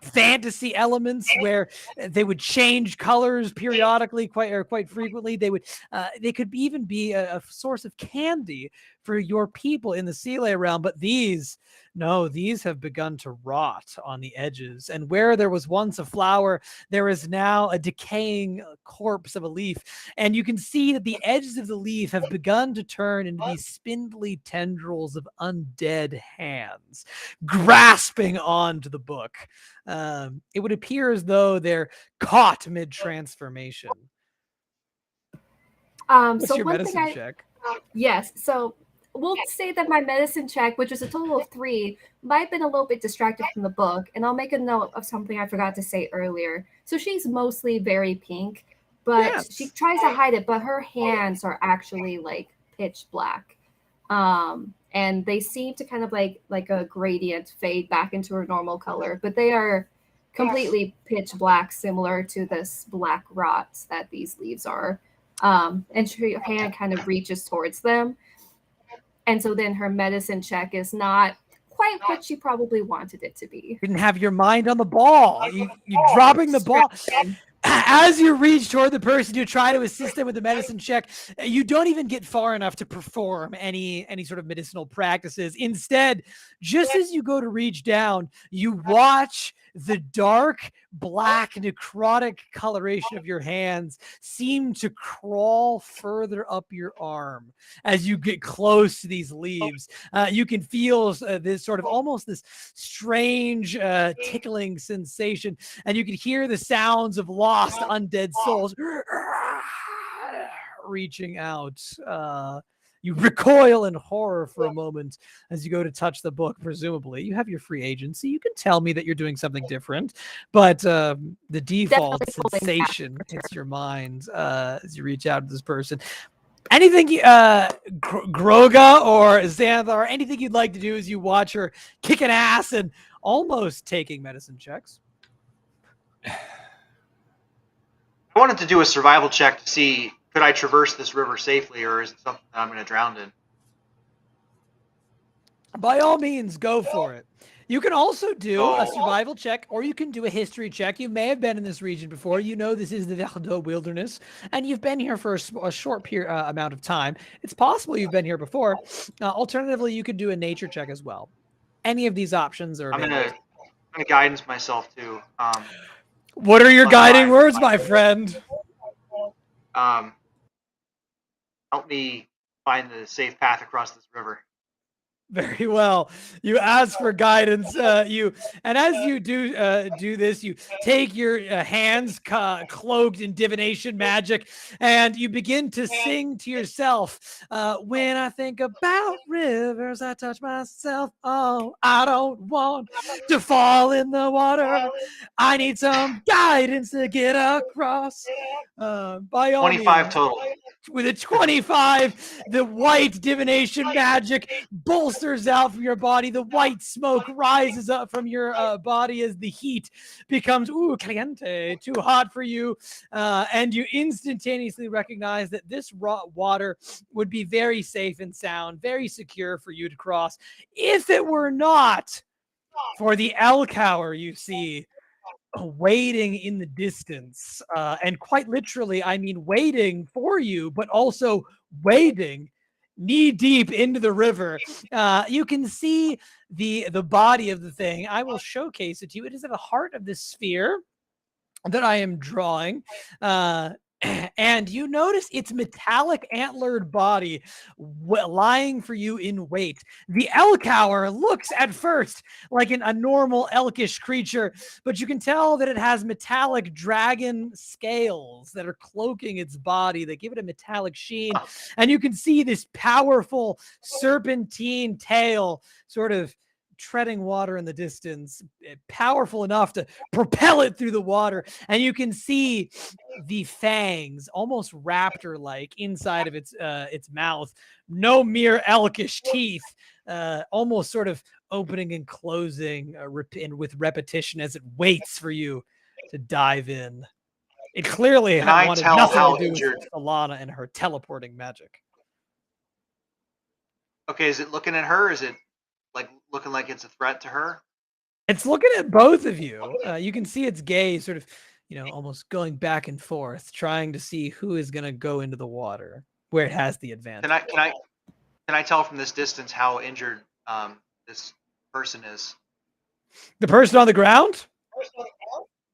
fantasy elements, where they would change colors periodically, quite frequently. They could even be a source of candy for your people in the Seele realm, but these have begun to rot on the edges. And where there was once a flower, there is now a decaying corpse of a leaf. And you can see that the edges of the leaf have begun to turn into these spindly tendrils of undead hands, grasping onto the book. It would appear as though they're caught mid-transformation. What's So your one medicine thing check? Yes, so we'll say that my medicine check, which is a total of 3, might have been a little bit distracted from the book, and I'll make a note of something I forgot to say earlier. So she's mostly very pink, but she tries to hide it, but her hands are actually like pitch black. And and they seem to kind of like a gradient fade back into a normal color, but they are completely pitch black, similar to this black rot that these leaves are. And her hand kind of reaches towards them. And so then her medicine check is not quite what she probably wanted it to be. You didn't have your mind on the ball. You're dropping the ball. As you reach toward the person, you try to assist them with the medicine check. You don't even get far enough to perform any sort of medicinal practices. Instead, just as you go to reach down, you watch the dark, black, necrotic coloration of your hands seem to crawl further up your arm as you get close to these leaves. You can feel this sort of almost this strange tickling sensation, and you can hear the sounds of lost undead souls reaching out. You recoil in horror for a moment as you go to touch the book. Presumably, you have your free agency. You can tell me that you're doing something different, but the default sensation hits your mind as you reach out to this person. Anything, Groga or Xanthar, anything you'd like to do as you watch her kicking ass and almost taking medicine checks? I wanted to do a survival check to see, could I traverse this river safely, or is it something that I'm going to drown in? By all means, go for it. You can also do a survival check, or you can do a history check. You may have been in this region before. You know this is the Verdot Wilderness, and you've been here for a short amount of time. It's possible you've been here before. Alternatively, you could do a nature check as well. Any of these options are available. I'm gonna guidance myself too. What are your guiding words, my friend? Help me find the safe path across this river. Very well. You ask for guidance. And as you do this, you take your hands cloaked in divination magic, and you begin to sing to yourself. When I think about rivers, I touch myself. Oh, I don't want to fall in the water. I need some guidance to get across. By all 25 means. total. With a 25, the white divination magic bolsters out from your body. The white smoke rises up from your body as the heat becomes caliente, too hot for you. And you instantaneously recognize that this raw water would be very safe and sound, very secure for you to cross, if it were not for the Elcower you see waiting in the distance, and quite literally, I mean waiting for you, but also wading knee deep into the river. You can see the body of the thing. I will showcase it to you. It is at the heart of this sphere that I am drawing. And you notice its metallic antlered body lying for you in wait. The Elcower looks at first like a normal elkish creature, but you can tell that it has metallic dragon scales that are cloaking its body. They give it a metallic sheen, and you can see this powerful serpentine tail sort of treading water in the distance, powerful enough to propel it through the water. And you can see the fangs, almost raptor-like, inside of its mouth. No mere elkish teeth, almost sort of opening and closing with repetition as it waits for you to dive in. It clearly wanted nothing to do with Alana and her teleporting magic. Okay, is it looking at her? Is it looking like it's a threat to her? It's looking at both of you. You can see its gaze sort of, almost going back and forth, trying to see who is going to go into the water where it has the advantage. Can I tell from this distance how injured this person is? The person on the ground?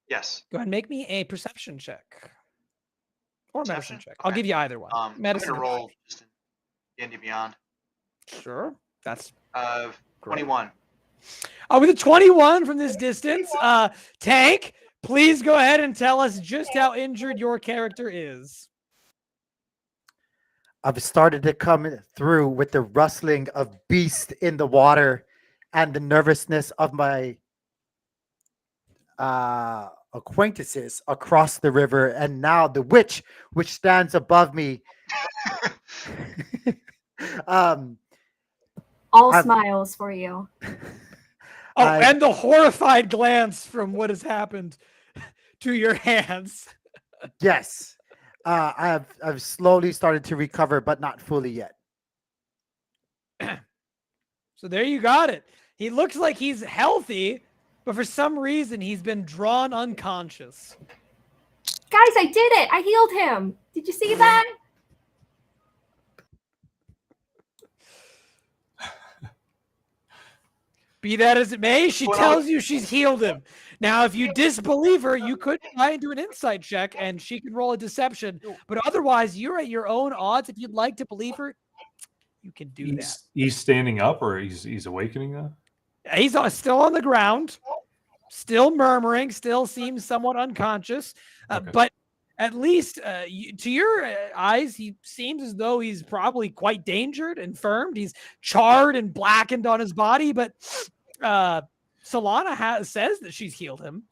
Yes. Go ahead and make me a perception check. Or medicine check. I'll Okay. give you either one. Medicine. I'm gonna roll just in D&D Beyond. Sure. That's 21. With a 21 from this distance, Tank, please go ahead and tell us just how injured your character is. I've started to come through with the rustling of beast in the water and the nervousness of my acquaintances across the river, and now the witch which stands above me All I've- smiles for you. Oh, I- and the horrified glance from what has happened to your hands. Yes. I've slowly started to recover, but not fully yet. So there you got it. He looks like he's healthy, but for some reason he's been drawn unconscious. Guys, I did it. I healed him. Did you see that? Be that as it may, she Well- tells you she's healed him. Now, if you disbelieve her, you could try and do an insight check, and she can roll a deception. But otherwise, you're at your own odds. If you'd like to believe her, you can do that. He's standing up, or he's awakening now. He's still on the ground, still murmuring, still seems somewhat unconscious. Okay. But at least to your eyes, he seems as though he's probably quite dangered, infirmed. He's charred and blackened on his body. But Solana says that she's healed him.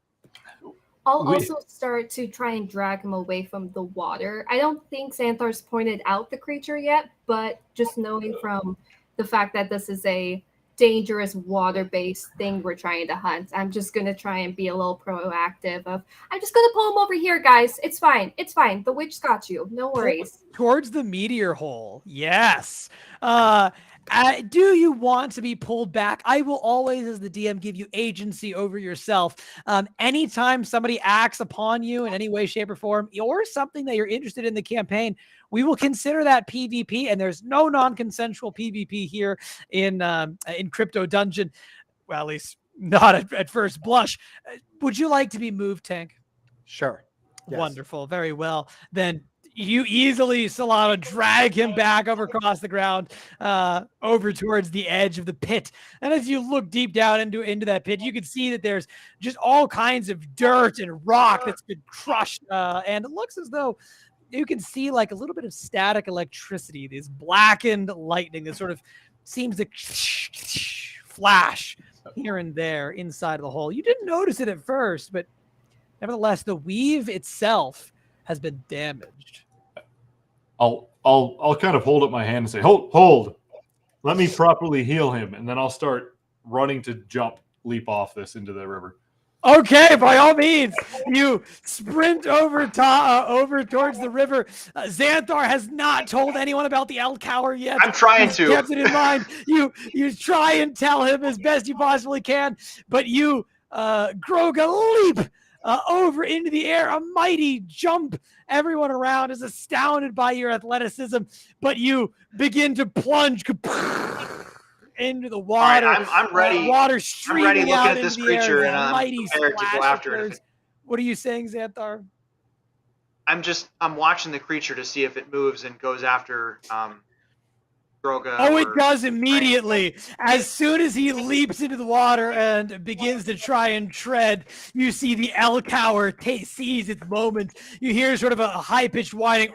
I'll We- also start to try and drag him away from the water. I don't think Xanthar's pointed out the creature yet, but just knowing from the fact that this is a dangerous water-based thing we're trying to hunt, I'm just going to try and be a little proactive of, I'm just going to pull him over here, guys. It's fine. It's fine. The witch got you. No worries. Towards the meteor hole. Yes. Do you want to be pulled back? I will always, as the DM, give you agency over yourself. Anytime somebody acts upon you in any way, shape, or form, or something that you're interested in the campaign, we will consider that PvP, and there's no non-consensual PvP here in Crypto Dungeon. Well, at least not at first blush. Would you like to be moved, Tank? Sure. Yes. Wonderful. Very well. Then you easily, Solana, drag him back over across the ground, over towards the edge of the pit. And as you look deep down into that pit, you can see that there's just all kinds of dirt and rock that's been crushed. And it looks as though you can see like a little bit of static electricity, this blackened lightning that sort of seems to flash here and there inside of the hole. You didn't notice it at first, but nevertheless, the weave itself has been damaged. I'll kind of hold up my hand and say, hold. Let me properly heal him, and then I'll start running to leap off this into the river. Okay, by all means, you sprint over towards the river. Xanthar has not told anyone about the Elcower yet. I'm trying He's to. kept it in mind. You try and tell him as best you possibly can, but you, Groga, leap over into the air, a mighty jump. Everyone around is astounded by your athleticism, but you begin to plunge into the water. All right, I'm ready. Water I'm streaming ready looking out at this into the air, creature, this and I'm mighty prepared to go splash after it. occurs. What are you saying, Xanthar? I'm watching the creature to see if it moves and goes after Droga. Oh, it or- does immediately. As soon as he leaps into the water and begins to try and tread, you see the Elcower seize its moment. You hear sort of a high-pitched whining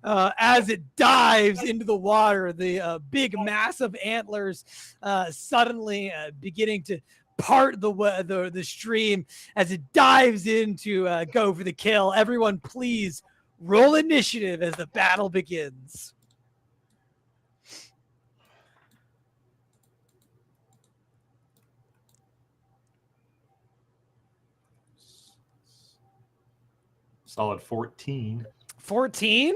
as it dives into the water. The big, massive antlers suddenly beginning to part the stream as it dives in to go for the kill. Everyone, please roll initiative as the battle begins. Solid 14. 14.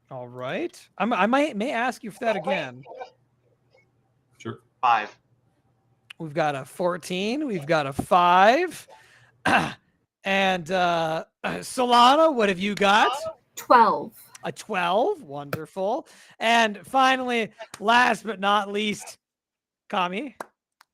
All right. I may ask you for that again. Sure. 5. We've got a 14. We've got a 5. And Solana, what have you got? 12. A 12. Wonderful. And finally, last but not least, Kami.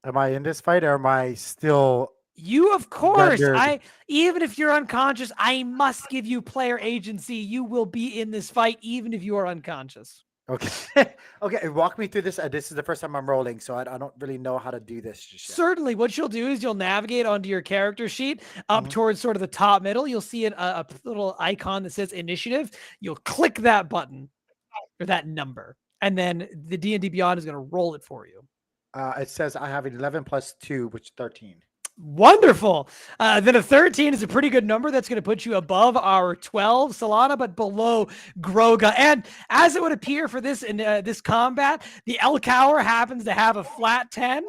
Am I in this fight or am I still? You, of course. you're- Even if you're unconscious, I must give you player agency. You will be in this fight, even if you are unconscious. Okay. Okay. Walk me through this. This is the first time I'm rolling, so I don't really know how to do this just yet. Certainly, what you'll do is you'll navigate onto your character sheet up Mhm. towards sort of the top middle. You'll see a little icon that says initiative. You'll click that button or that number, and then the D&D Beyond is going to roll it for you. It says I have an 11 plus 2, which is 13. Wonderful. Then a 13 is a pretty good number. That's going to put you above our 12 Solana, but below Groga. And as it would appear for this in this combat, the Elcower happens to have a flat 10.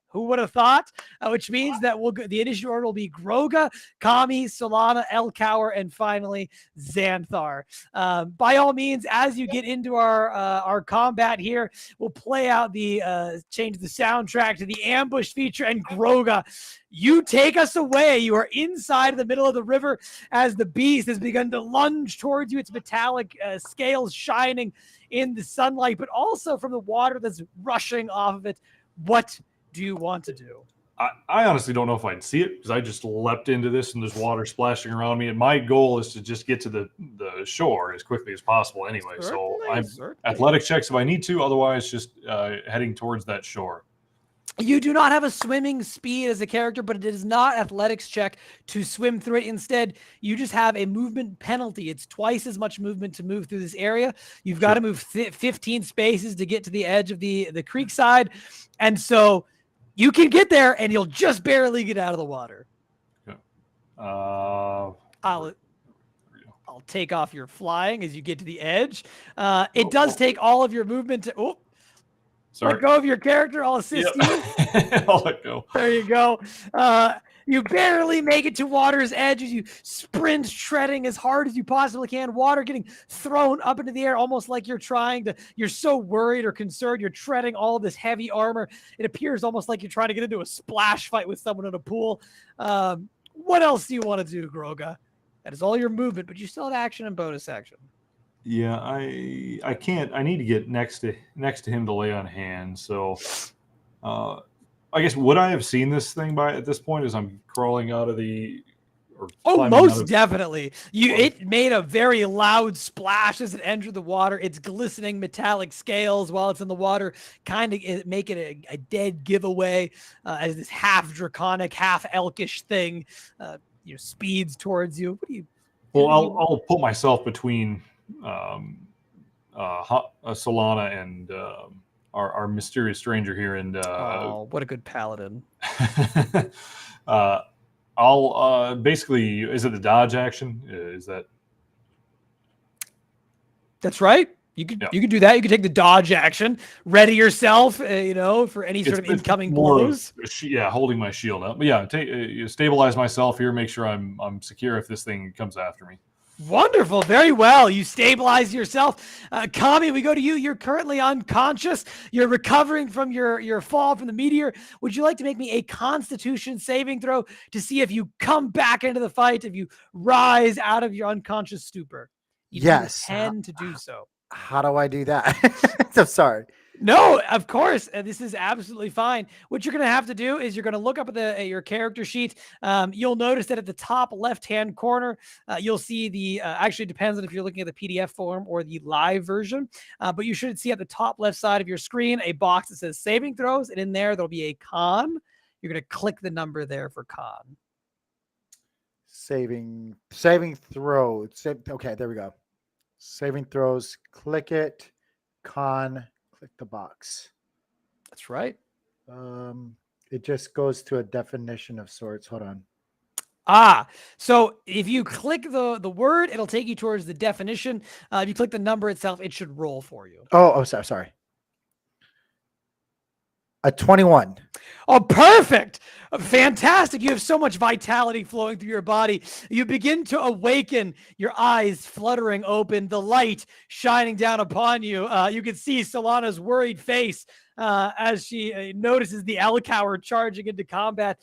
Who would have thought? Which means that the initial order will be Groga, Kami, Solana, Elcower, and finally Xanthar. By all means, as you get into our combat here, we'll play out the change the soundtrack to the ambush feature, and Groga, you take us away. You are inside of the middle of the river as the beast has begun to lunge towards you. Its metallic scales shining in the sunlight, but also from the water that's rushing off of it. What do you want to do? I honestly don't know if I'd see it because I just leapt into this and there's water splashing around me. And my goal is to just get to the shore as quickly as possible anyway. So I'm athletic checks if I need to. Otherwise, just heading towards that shore. You do not have a swimming speed as a character, but it is not athletics check to swim through it. Instead, you just have a movement penalty. It's twice as much movement to move through this area. You've got to move 15 spaces to get to the edge of the creek side. And so you can get there and you'll just barely get out of the water. Yeah. I'll take off your flying as you get to the edge. It does take all of your movement to... Sorry. Let go of your character. I'll assist you. I'll let go. There you go. You barely make it to water's edge as you sprint, treading as hard as you possibly can. Water getting thrown up into the air, almost like you're so worried or concerned. You're treading all of this heavy armor. It appears almost like you're trying to get into a splash fight with someone in a pool. What else do you want to do, Groga? That is all your movement, but you still have action and bonus action. Yeah, I can't. I need to get next to him to lay on hands. So, I guess would I have seen this thing at this point as I'm crawling out of the? Most definitely. It made a very loud splash as it entered the water. Its glistening metallic scales while it's in the water kind of make it a dead giveaway as this half draconic, half elkish thing speeds towards you. What do you? Well, I'll put myself between Solana and our mysterious stranger here, and what a good paladin. I'll basically, is it the dodge action? Is that? That's right. You could do that. You could take the dodge action, ready yourself, for any sort of incoming blows. Holding my shield up. But yeah, stabilize myself here. Make sure I'm secure if this thing comes after me. Wonderful. Very well. You stabilize yourself. Kami, we go to you. You're currently unconscious. You're recovering from your fall from the meteor. Would you like to make me a Constitution saving throw to see if you come back into the fight, if you rise out of your unconscious stupor? Yes. Tend to do so. How do I do that? I'm sorry. No, of course. This is absolutely fine. What you're going to have to do is you're going to look up at your character sheet. You'll notice that at the top left-hand corner, you'll see the, actually it depends on if you're looking at the PDF form or the live version, but you should see at the top left side of your screen a box that says saving throws, and in there, there'll be a con. You're going to click the number there for con. Saving throw. Okay, there we go. Saving throws, click it, con, click the box. That's right. It just goes to a definition of sorts. Hold on. So if you click the word, it'll take you towards the definition. If you click the number itself, it should roll for you. Sorry. A 21. Oh, perfect. Fantastic. You have so much vitality flowing through your body. You begin to awaken, your eyes fluttering open, the light shining down upon you. You can see Solana's worried face as she notices the Elcower charging into combat.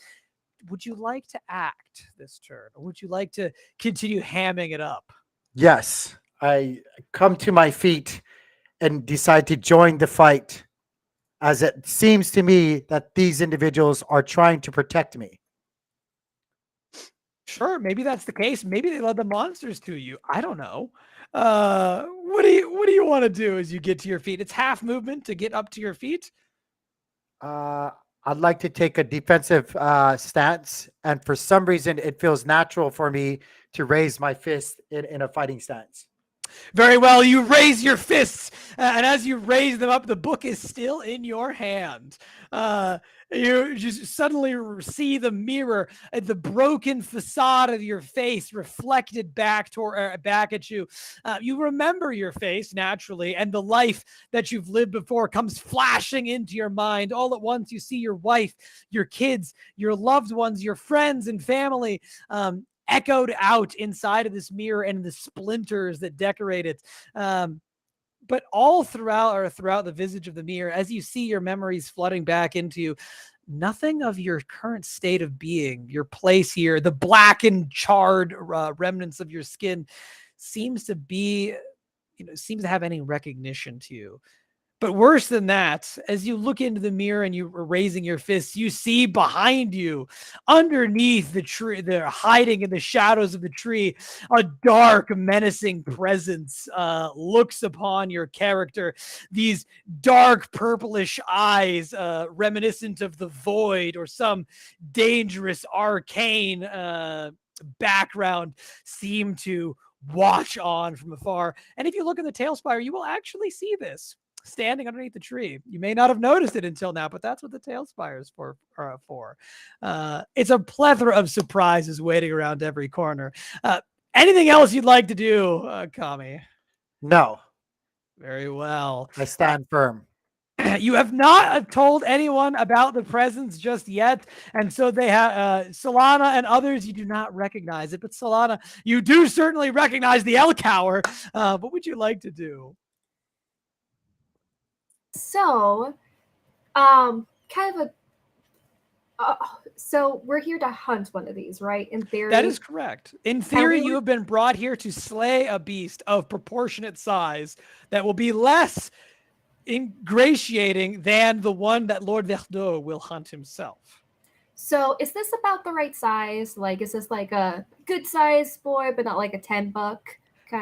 Would you like to act this turn, or would you like to continue hamming it up? Yes. I come to my feet and decide to join the fight, as it seems to me that these individuals are trying to protect me. Sure, maybe that's the case. Maybe they led the monsters to you. I don't know. What do you want to do as you get to your feet? It's half movement to get up to your feet. I'd like to take a defensive stance, and for some reason, it feels natural for me to raise my fist in a fighting stance. Very well. You raise your fists, and as you raise them up, the book is still in your hand. You just suddenly see the mirror, the broken facade of your face reflected back at you. You remember your face naturally, and the life that you've lived before comes flashing into your mind. All at once, you see your wife, your kids, your loved ones, your friends and family. Echoed out inside of this mirror and the splinters that decorate it. But all throughout the visage of the mirror, as you see your memories flooding back into you, nothing of your current state of being, your place here, the black and charred remnants of your skin seems to have any recognition to you. But worse than that, as you look into the mirror and you are raising your fists, you see behind you, underneath the tree, they're hiding in the shadows of the tree, a dark, menacing presence looks upon your character. These dark, purplish eyes, reminiscent of the void or some dangerous, arcane background, seem to watch on from afar. And if you look in the Tailspire, you will actually see this. Standing underneath the tree. You may not have noticed it until now, but that's what the Tailspire is for. It's a plethora of surprises waiting around every corner. Anything else you'd like to do, Kami? No, Very well. I stand firm. You have not told anyone about the presence just yet, and so they have Solana and others. You do not recognize it, but Solana, you do certainly recognize the Elcower. What would you like to do? So, so we're here to hunt one of these, right? In theory. That is correct. In theory, you have been brought here to slay a beast of proportionate size that will be less ingratiating than the one that Lord Verdot will hunt himself. So is this about the right size? Like, is this like a good size boy, but not like a $10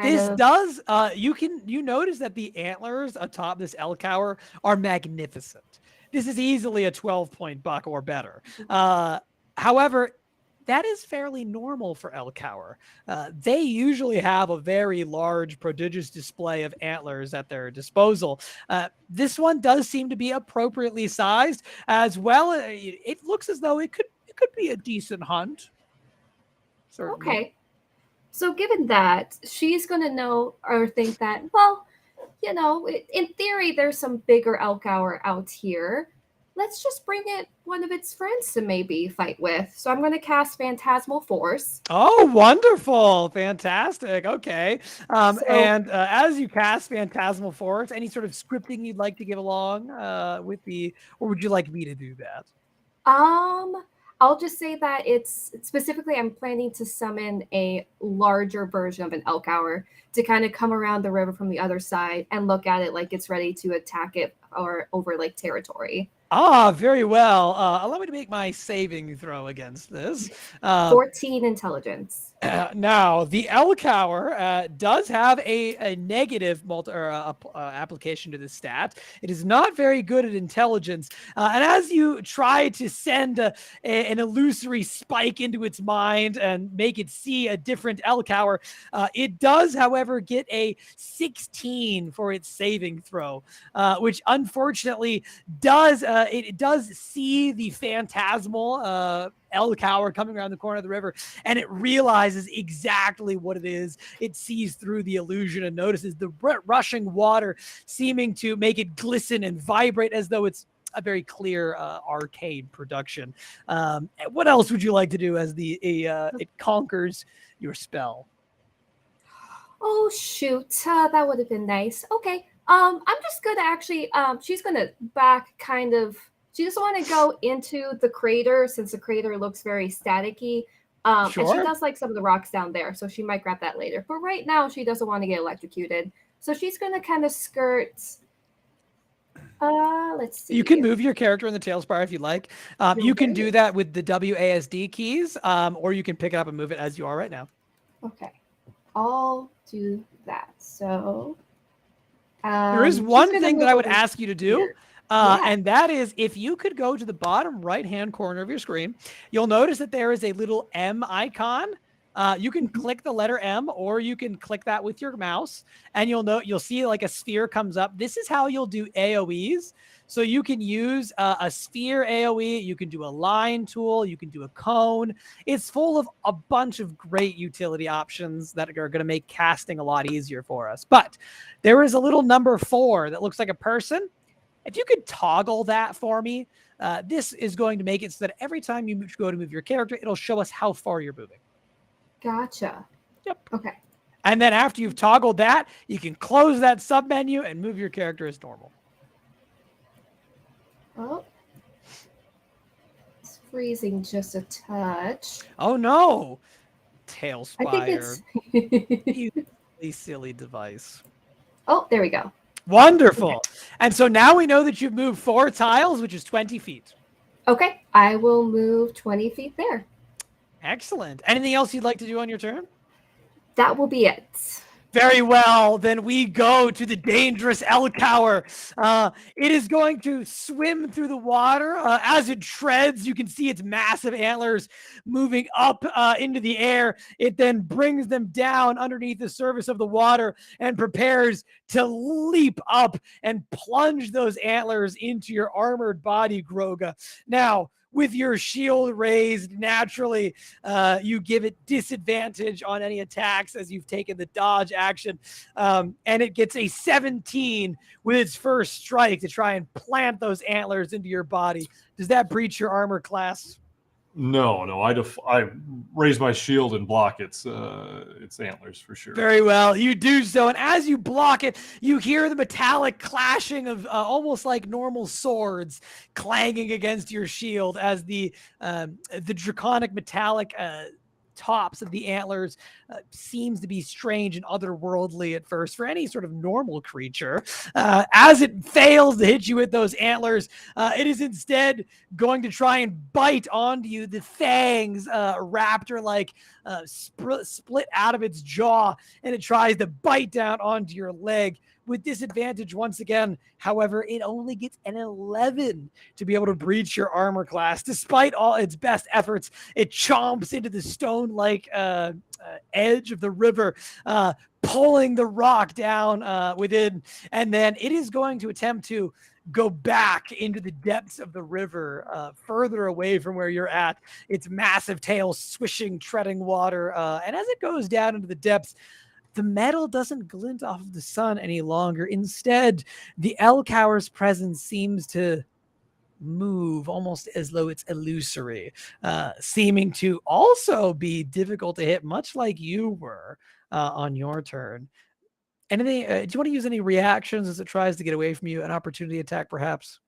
This does you notice that the antlers atop this Elcower are magnificent. This is easily a 12-point buck or better. However, that is fairly normal for Elcower. They usually have a very large, prodigious display of antlers at their disposal. This one does seem to be appropriately sized as well. It looks as though it could be a decent hunt. Certainly. Okay. So given that, she's going to know or think that, well, you know, in theory, there's some bigger Elcower out here. Let's just bring it one of its friends to maybe fight with. So I'm going to cast Phantasmal Force. Oh, wonderful. Fantastic. Okay. And as you cast Phantasmal Force, any sort of scripting you'd like to give along or would you like me to do that? I'll just say that it's specifically, I'm planning to summon a larger version of an Elcower to kind of come around the river from the other side and look at it like it's ready to attack it or over like territory. Ah, very well. Allow me to make my saving throw against this. 14 intelligence. Now, the Elcower does have a negative application to this stat. It is not very good at intelligence. And as you try to send an illusory spike into its mind and make it see a different Elcower, it does, however, get a 16 for its saving throw, which unfortunately does see the phantasmal Elcower coming around the corner of the river, and it realizes exactly what it is. It sees through the illusion and notices the rushing water seeming to make it glisten and vibrate as though it's a very clear arcane production. What else would you like to do as it conquers your spell? Oh shoot, that would have been nice. Okay, I'm just gonna actually, she's gonna back kind of. She doesn't want to go into the crater since the crater looks very staticky. Sure. And she does like some of the rocks down there, so she might grab that later. But right now, she doesn't want to get electrocuted. So she's going to kind of skirt. Let's see. You can move your character in the Tailspire if you like. You can do that with the WASD keys, or you can pick it up and move it as you are right now. Okay. I'll do that. So there is one thing that I would ask you to do. Here. And that is, if you could go to the bottom right-hand corner of your screen, you'll notice that there is a little M icon. You can click the letter M, or you can click that with your mouse, and you'll see like a sphere comes up. This is how you'll do AOEs. So you can use a sphere AOE, you can do a line tool, you can do a cone. It's full of a bunch of great utility options that are going to make casting a lot easier for us. But there is a little number 4 that looks like a person. If you could toggle that for me, this is going to make it so that every time you go to move your character, it'll show us how far you're moving. Gotcha. Yep. Okay. And then after you've toggled that, you can close that submenu and move your character as normal. Oh. It's freezing just a touch. Oh no! I Tailspire. think it's... You silly device. Oh, there we go. Wonderful. And so now we know that you've moved 4 tiles, which is 20 feet. Okay, I will move 20 feet there. Excellent. Anything else you'd like to do on your turn? That will be it. Very well. Then we go to the dangerous Elcower. It is going to swim through the water. As it treads, you can see its massive antlers moving up into the air. It then brings them down underneath the surface of the water and prepares to leap up and plunge those antlers into your armored body, Groga. Now, with your shield raised, naturally, you give it disadvantage on any attacks as you've taken the dodge action. And it gets a 17 with its first strike to try and plant those antlers into your body. Does that breach your armor class? No. I raise my shield and block its antlers for sure. Very well. You do so. And as you block it, you hear the metallic clashing of almost like normal swords clanging against your shield as the draconic metallic tops of the antlers seems to be strange and otherworldly at first for any sort of normal creature. As it fails to hit you with those antlers, it is instead going to try and bite onto you. The fangs, raptor-like, split out of its jaw, and it tries to bite down onto your leg. With disadvantage once again. However, it only gets an 11 to be able to breach your armor class. Despite all its best efforts, it chomps into the stone-like edge of the river, pulling the rock down within, and then it is going to attempt to go back into the depths of the river, further away from where you're at, its massive tail swishing, treading water, and as it goes down into the depths, the metal doesn't glint off of the sun any longer. Instead, the Elcower's presence seems to move almost as though it's illusory, seeming to also be difficult to hit, much like you were on your turn. Anything? Do you want to use any reactions as it tries to get away from you? An opportunity attack, perhaps?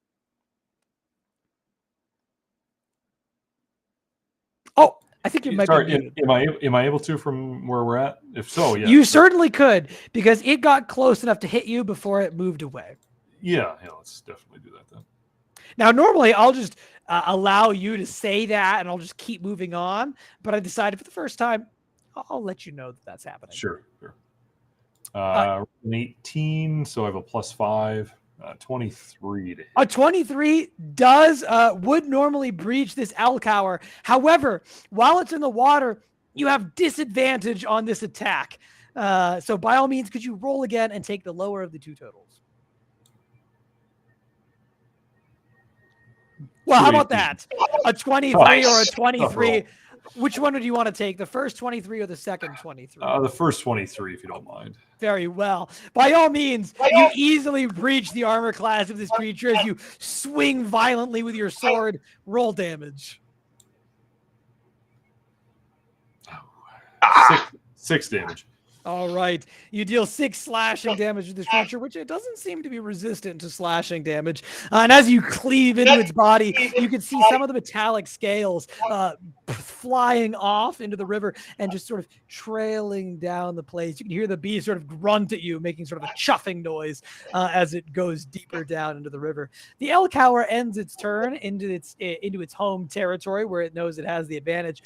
Oh, I think you might be muted. Am I able to from where we're at? If so, yeah. You certainly could, because it got close enough to hit you before it moved away. Yeah, let's definitely do that then. Now, normally I'll just allow you to say that and I'll just keep moving on. But I decided for the first time, I'll let you know that that's happening. Sure. An 18, so I have a +5. 23 to hit. A 23 would normally breach this Elcower. However, while it's in the water, you have disadvantage on this attack. So by all means, could you roll again and take the lower of the two totals? Well, how about that? A 23 or a 23? Which one would you want to take? The first 23 or the second 23? The first 23, if you don't mind. Very well. By all means, you easily breach the armor class of this creature as you swing violently with your sword. Roll damage. 6 damage. All right. You deal 6 slashing damage to this creature, which it doesn't seem to be resistant to slashing damage. And as you cleave into its body, you can see some of the metallic scales flying off into the river and just sort of trailing down the place. You can hear the beast sort of grunt at you, making sort of a chuffing noise as it goes deeper down into the river. The Elcower ends its turn into its home territory where it knows it has the advantage.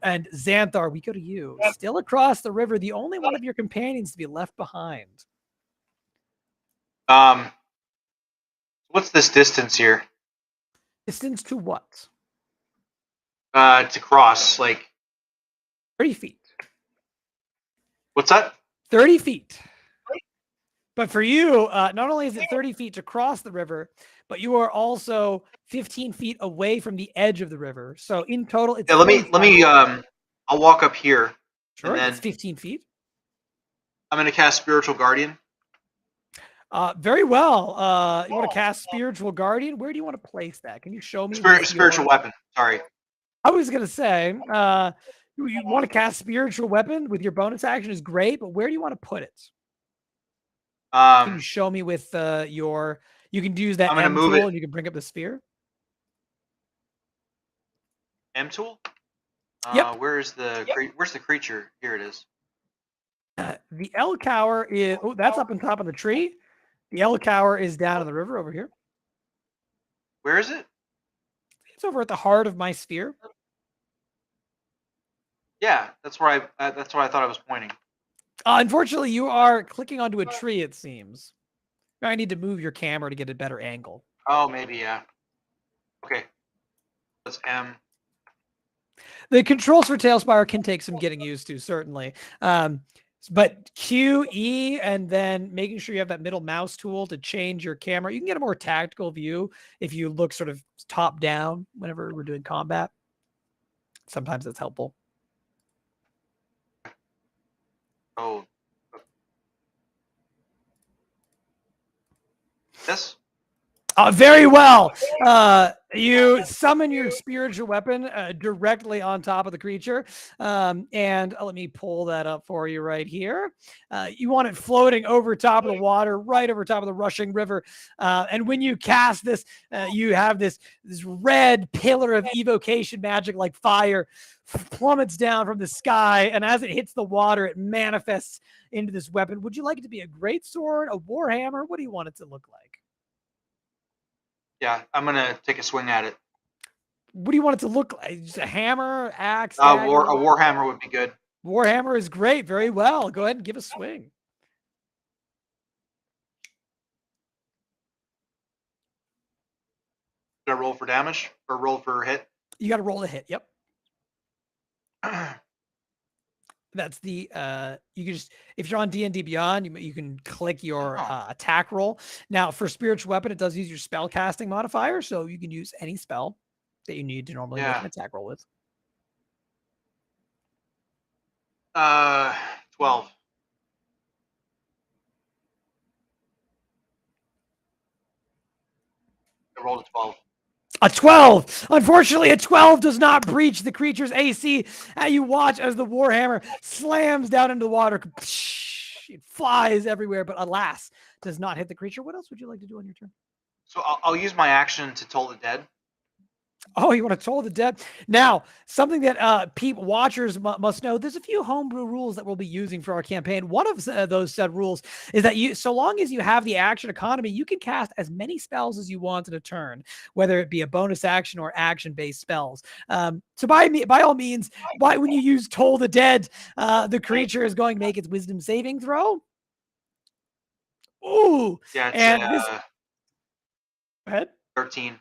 And Xanthar, we go to you. Still across the river, the only one of your companions to be left behind. What's this distance here? Distance to what? To cross, like 30 feet. What's that? 30 feet. But for you, not only is it 30 feet to cross the river, but you are also 15 feet away from the edge of the river. So in total, it's Yeah, let me 45. I'll walk up here. Sure, and then that's 15 feet. I'm gonna cast Spiritual Guardian. Very well. You want to cast Spiritual Guardian? Where do you want to place that? Can you show me? Spiritual weapon. Sorry. I was gonna say, you want to cast Spiritual Weapon with your bonus action is great, but where do you want to put it? Can you show me with your? You can use that I'm gonna M move tool it. and you can bring up the sphere. M tool. Yep. Where's the creature? Here it is. The L Cower is that's up on top of the tree. The L Cower is down in the river over here. Where is it? It's over at the heart of my sphere. Yeah, that's where I thought I was pointing. Unfortunately, you are clicking onto a tree. It seems. I need to move your camera to get a better angle. Oh, maybe yeah. Okay. That's M. The controls for Tailspire can take some getting used to, certainly. But Q, E, and then making sure you have that middle mouse tool to change your camera. You can get a more tactical view if you look sort of top down whenever we're doing combat. Sometimes that's helpful. Oh. This? Very well. You summon your spiritual weapon directly on top of the creature. And let me pull that up for you right here. You want it floating over top of the water, right over top of the rushing river. And when you cast this, you have this red pillar of evocation magic like fire plummets down from the sky. And as it hits the water, it manifests into this weapon. Would you like it to be a greatsword, a warhammer? What do you want it to look like? Yeah, I'm gonna take a swing at it. What do you want it to look like? Just a hammer, axe? A warhammer would be good. Warhammer is great. Very well. Go ahead and give a swing. Did I roll for damage or roll for hit? You got to roll a hit. Yep. That's the you can just, if you're on D&D Beyond, you can click your attack roll. Now for spiritual weapon, it does use your spell casting modifier, so you can use any spell that you need to normally make an attack roll with. 12. I rolled a 12. A 12. Unfortunately, a 12 does not breach the creature's AC. You watch as the Warhammer slams down into the water. It flies everywhere, but alas, does not hit the creature. What else would you like to do on your turn? So I'll use my action to Toll the Dead. Oh, you want to Toll the Dead? Now, something that watchers must know, there's a few homebrew rules that we'll be using for our campaign. One of those said rules is that so long as you have the action economy, you can cast as many spells as you want in a turn, whether it be a bonus action or action-based spells. So by all means, when you use Toll the Dead, the creature is going to make its wisdom saving throw. Ooh. Yeah, and this... Go ahead. 13.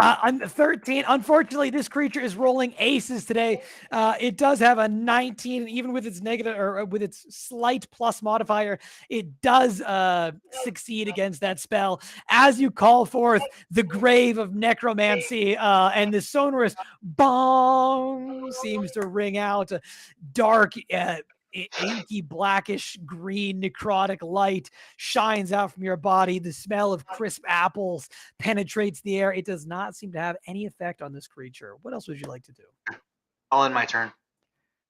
On 13, unfortunately, this creature is rolling aces today. It does have a 19, and even with its negative or with its slight plus modifier, it does succeed against that spell. As you call forth the grave of necromancy, and the sonorous bong seems to ring out, dark, inky blackish green necrotic light shines out from your body. The smell of crisp apples penetrates the air. It does not seem to have any effect on this creature. What else would you like to do? I'll end my turn.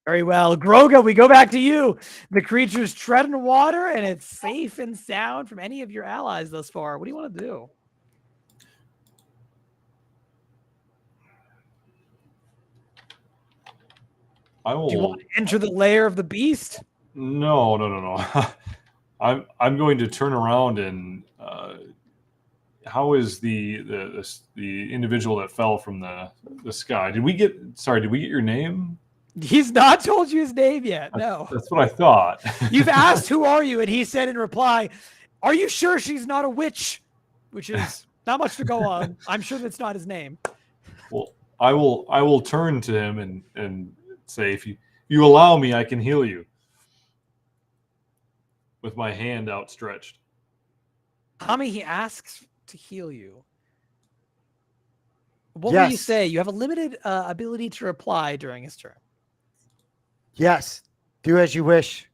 Very well. Groga, we go back to you. The creature's treading water and it's safe and sound from any of your allies thus far. What do you want to do? I will. Do you want to enter the lair of the beast? No. I'm going to turn around and how is the individual that fell from the sky? Did we get your name? He's not told you his name yet. No. That's what I thought. You've asked, who are you? And he said in reply, are you sure she's not a witch? Which is not much to go on. I'm sure that's not his name. Well, I will turn to him and say, if you allow me, I can heal you. with my hand outstretched. Kami, he asks to heal you. What will you Yes. say? You have a limited ability to reply during his turn. Yes. Do as you wish.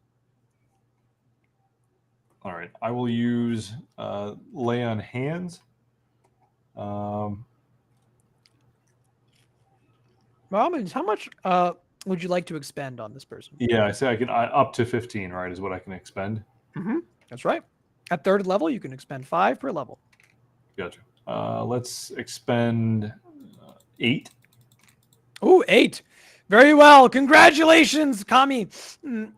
All right, I will use lay on hands. Romans, how much would you like to expend on this person? Yeah, I say I can up to 15. Right, is what I can expend. That's right. At third level, you can expend 5 per level. Gotcha. Let's expend 8. Ooh, 8. Very well. Congratulations, Kami.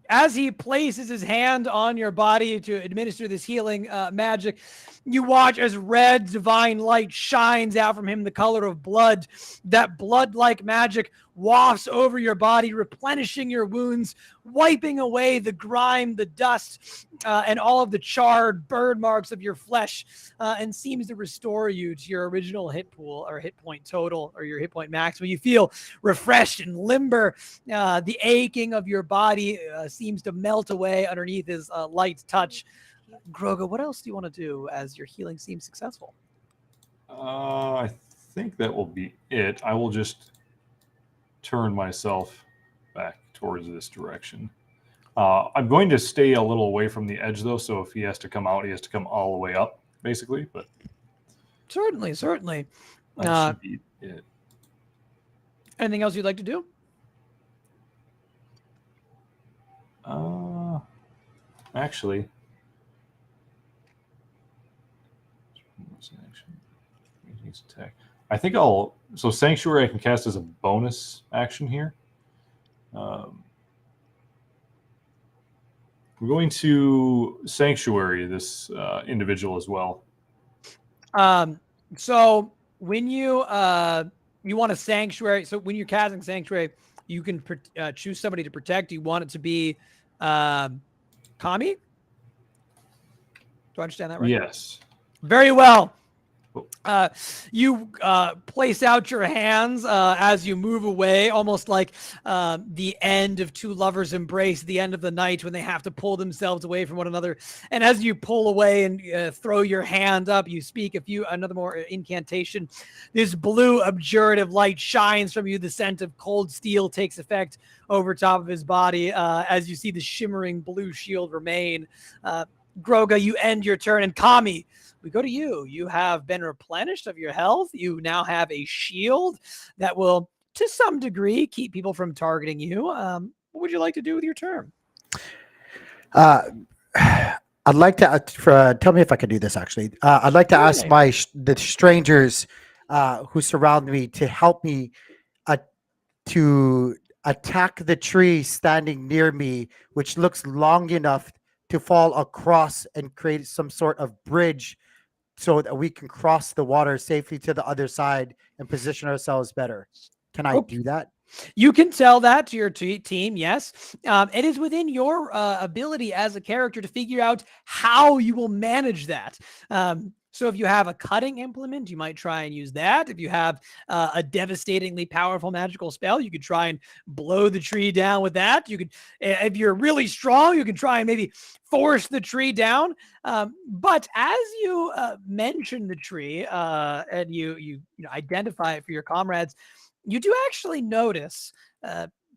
As he places his hand on your body to administer this healing magic, you watch as red divine light shines out from him, the color of blood. That blood-like magic wafts over your body, replenishing your wounds, wiping away the grime, the dust, and all of the charred burn marks of your flesh, and seems to restore you to your original hit pool or hit point total or your hit point maximum. You feel refreshed and limber. The aching of your body seems to melt away underneath his light touch. Groga, what else do you want to do as your healing seems successful? I think that will be it. I will just turn myself back towards this direction. I'm going to stay a little away from the edge, though, so if he has to come out, he has to come all the way up, basically. But Certainly. that should be it. Anything else you'd like to do? Actually, I think so Sanctuary I can cast as a bonus action here. We're going to Sanctuary this individual as well. So when you want a Sanctuary, so when you're casting Sanctuary, you can choose somebody to protect. You want it to be Kami? Do I understand that right? Yes. Very well. You place out your hands as you move away, almost like the end of two lovers' embrace, the end of the night when they have to pull themselves away from one another. And as you pull away and throw your hand up, you speak another more incantation. This blue abjurative light shines from you. The scent of cold steel takes effect over top of his body as you see the shimmering blue shield remain. Groga, you end your turn, and Kami, we go to you. You have been replenished of your health. You now have a shield that will, to some degree, keep people from targeting you. What would you like to do with your turn? I'd like to tell me if I can do this. Actually, I'd like to ask the strangers who surround me to help me to attack the tree standing near me, which looks long enough to fall across and create some sort of bridge so that we can cross the water safely to the other side and position ourselves better. Can I do that? You can tell that to your team, yes. It is within your ability as a character to figure out how you will manage that. So if you have a cutting implement, you might try and use that. If you have a devastatingly powerful magical spell, you could try and blow the tree down with that. You could, if you're really strong, you can try and maybe force the tree down. But as you mention the tree and you identify it for your comrades, you do actually notice,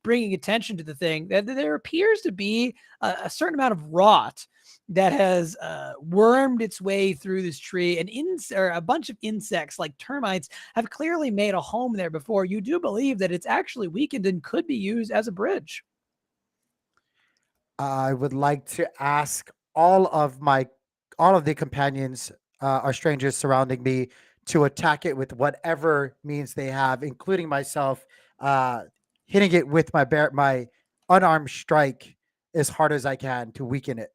bringing attention to the thing, that there appears to be a certain amount of rot that has wormed its way through this tree, and a bunch of insects like termites have clearly made a home there before. You do believe that it's actually weakened and could be used as a bridge. I would like to ask all of the companions, or strangers surrounding me, to attack it with whatever means they have, including myself, hitting it with my unarmed strike as hard as I can to weaken it.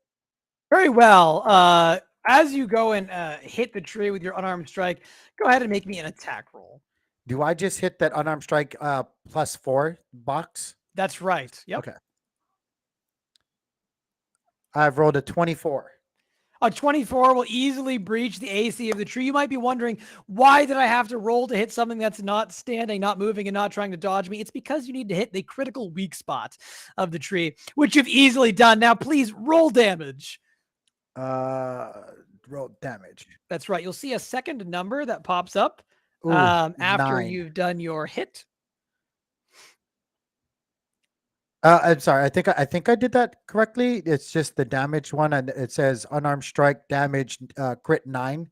Very well. As you go and hit the tree with your unarmed strike, go ahead and make me an attack roll. Do I just hit that unarmed strike +4 box? That's right. Yep. Okay. I've rolled a 24. A 24 will easily breach the AC of the tree. You might be wondering, why did I have to roll to hit something that's not standing, not moving, and not trying to dodge me? It's because you need to hit the critical weak spot of the tree, which you've easily done. Now, please roll damage. Roll damage. That's right. You'll see a second number that pops up Ooh, after 9. you've done your hit. I'm sorry. I think I did that correctly. It's just the damage one, and it says unarmed strike damage, crit 9.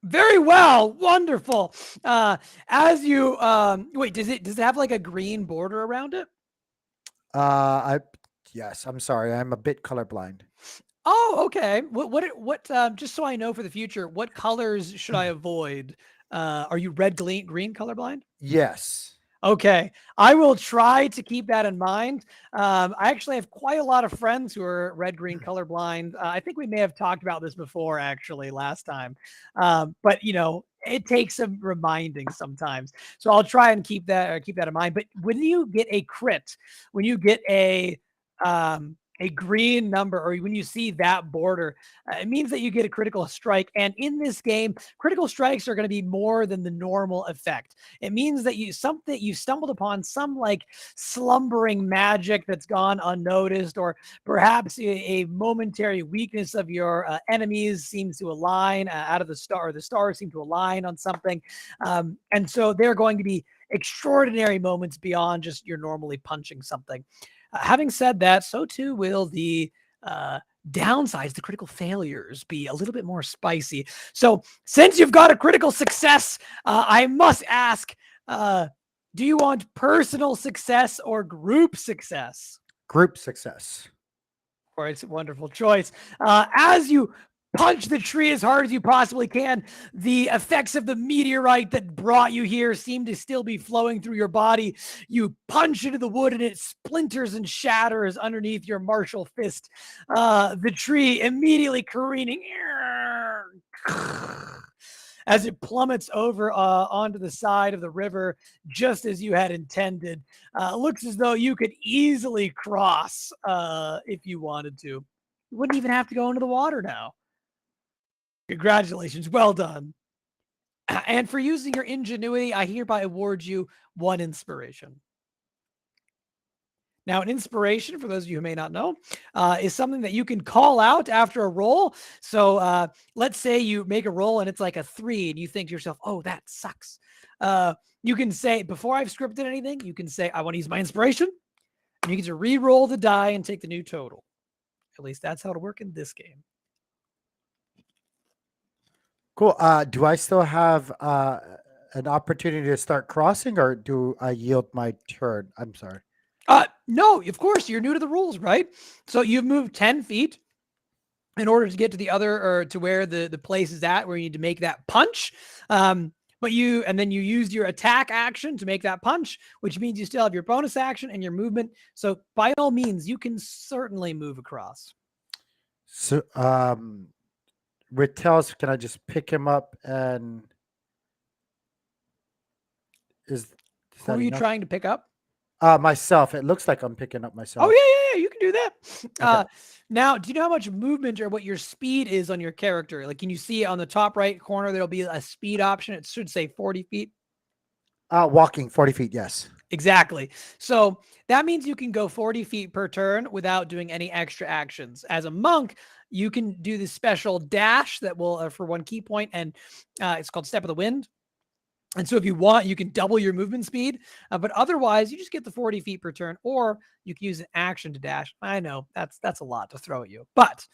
Very well. Wonderful. As you wait, does it have like a green border around it? I yes. I'm sorry. I'm a bit colorblind. Oh, okay. What just so I know for the future, what colors should I avoid? Are you red, green colorblind? Yes. Okay, I will try to keep that in mind. I actually have quite a lot of friends who are red, green colorblind. I think we may have talked about this before, actually, last time. But it takes some reminding sometimes. So I'll try and keep that in mind. But when you get a crit, when you get a green number, or when you see that border, it means that you get a critical strike. And in this game, critical strikes are going to be more than the normal effect. It means that you stumbled upon some like slumbering magic that's gone unnoticed, or perhaps a momentary weakness of your enemies seems to align out of the star, or the stars seem to align on something. And so they're going to be extraordinary moments beyond just you're normally punching something. Having said that, so too will the downsides, the critical failures, be a little bit more spicy. So since you've got a critical success, I must ask, do you want personal success or group success? Group success. Or it's a wonderful choice. As you punch the tree as hard as you possibly can, the effects of the meteorite that brought you here seem to still be flowing through your body. You punch into the wood and it splinters and shatters underneath your martial fist. The tree immediately careening as it plummets over onto the side of the river, just as you had intended. Looks as though you could easily cross if you wanted to. You wouldn't even have to go into the water now. Congratulations. Well done. And for using your ingenuity, I hereby award you 1 inspiration. Now, an inspiration, for those of you who may not know, is something that you can call out after a roll. So let's say you make a roll and it's like a 3 and you think to yourself, oh, that sucks. You can say, before I've scripted anything, you can say, I want to use my inspiration. And you get to re-roll the die and take the new total. At least that's how it'll work in this game. Cool. Do I still have an opportunity to start crossing, or do I yield my turn? I'm sorry. No, of course, you're new to the rules, right? So you've moved 10 feet in order to get to the other, or to where the place is at, where you need to make that punch. And then you used your attack action to make that punch, which means you still have your bonus action and your movement. So by all means, you can certainly move across. So, with Tails, can I just pick him up and is Who that are you enough? trying to pick up? Myself. It looks like I'm picking up myself. Oh, yeah, you can do that. Okay. Now, do you know how much movement or what your speed is on your character? Like, can you see on the top right corner, there'll be a speed option. It should say 40 feet. Walking 40 feet. Yes. Exactly. So that means you can go 40 feet per turn without doing any extra actions. As a monk, you can do this special dash that will, for 1 key point, and it's called Step of the Wind. And so if you want, you can double your movement speed, but otherwise you just get the 40 feet per turn, or you can use an action to dash. I know that's a lot to throw at you, but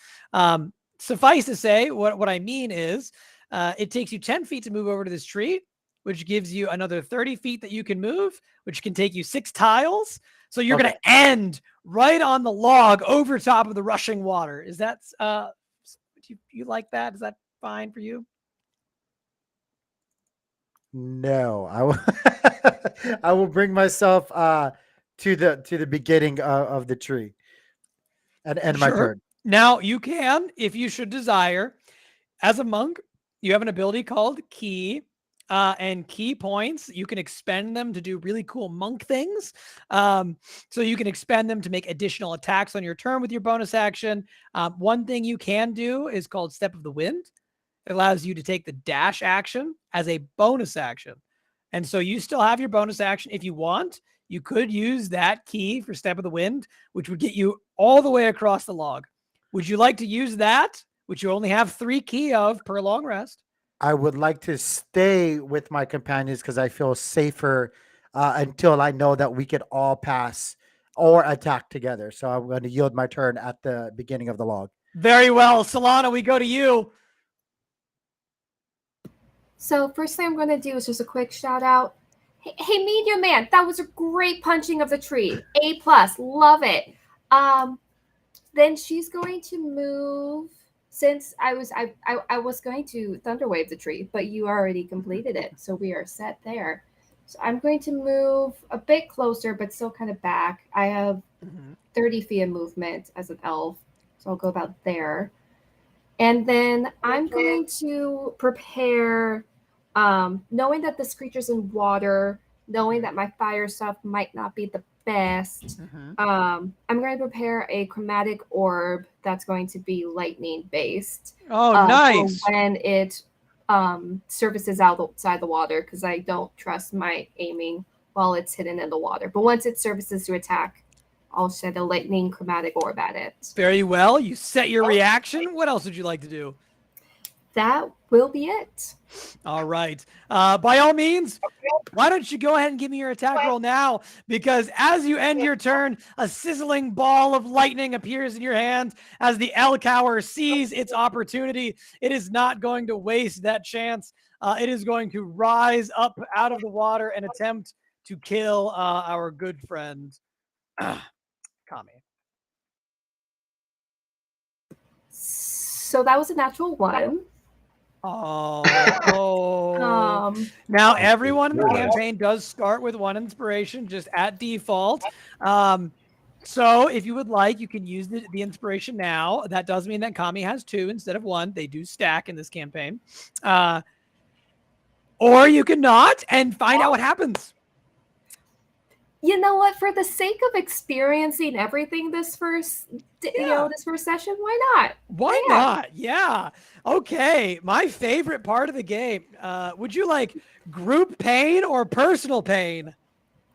suffice to say, what I mean is it takes you 10 feet to move over to this tree, which gives you another 30 feet that you can move, which can take you 6 tiles. So you're going to end right on the log over top of the rushing water. Is that, you like that? Is that fine for you? No, I will. I will bring myself to the beginning of the tree, and my Sure. turn. Now you can, if you should desire, as a monk, you have an ability called Key. And key points, you can expend them to do really cool monk things. So you can expend them to make additional attacks on your turn with your bonus action. One thing you can do is called Step of the Wind. It allows you to take the dash action as a bonus action. And so you still have your bonus action. If you want, you could use that key for Step of the Wind, which would get you all the way across the log. Would you like to use that? which you only have 3 key of per long rest. I would like to stay with my companions because I feel safer until I know that we could all pass or attack together. So I'm going to yield my turn at the beginning of the log. Very well. Solana, we go to you. So first thing I'm going to do is just a quick shout out. Hey, Medium Man, that was a great punching of the tree. A+, love it. Then she's going to move. Since I was going to Thunderwave the tree, but you already completed it, so we are set there. So I'm going to move a bit closer, but still kind of back. I have 30 feet of movement as an elf, so I'll go about there. And then I'm going to prepare, knowing that this creature's in water, knowing that my fire stuff might not be the best. I'm going to prepare a chromatic orb that's going to be lightning based. Oh, nice. For when it surfaces outside the water, because I don't trust my aiming while it's hidden in the water. But once it surfaces to attack, I'll shed a lightning chromatic orb at it. Very well. You set your reaction. What else would you like to do? That will be it. All right. By all means, why don't you go ahead and give me your attack roll now? Because as you end your turn, a sizzling ball of lightning appears in your hand as the Elcower sees its opportunity. It is not going to waste that chance. It is going to rise up out of the water and attempt to kill our good friend, Kami. So that was a natural 1. Oh. Now everyone in the campaign does start with 1 inspiration, just at default. So if you would like, you can use the inspiration now. That does mean that Kami has 2 instead of 1. They do stack in this campaign. Or you can not and find out what happens. You know what? For the sake of experiencing everything this first, this first session, why not? Why not? Yeah. Okay. My favorite part of the game. Would you like group pain or personal pain?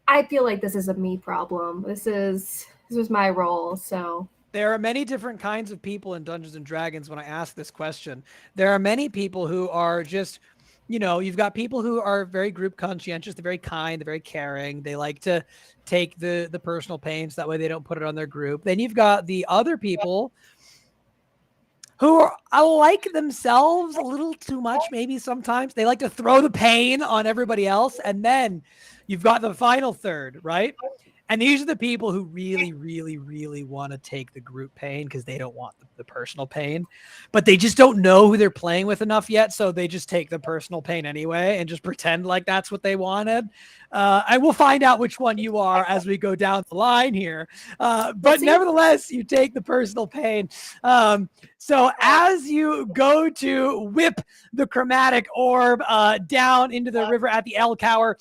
I feel like this is a me problem. This was my role. So there are many different kinds of people in Dungeons and Dragons. When I ask this question, there are many people who are just, you've got people who are very group conscientious. They're very kind. They're very caring. They like to take the personal pains. That way they don't put it on their group. Then you've got the other people who are like themselves a little too much. Maybe sometimes they like to throw the pain on everybody else. And then you've got the final third, right? And these are the people who really, really, really want to take the group pain because they don't want the personal pain, but they just don't know who they're playing with enough yet. So they just take the personal pain anyway and just pretend like that's what they wanted. I will find out which one you are as we go down the line here. But nevertheless, you take the personal pain. So as you go to whip the chromatic orb down into the river at the Elcower,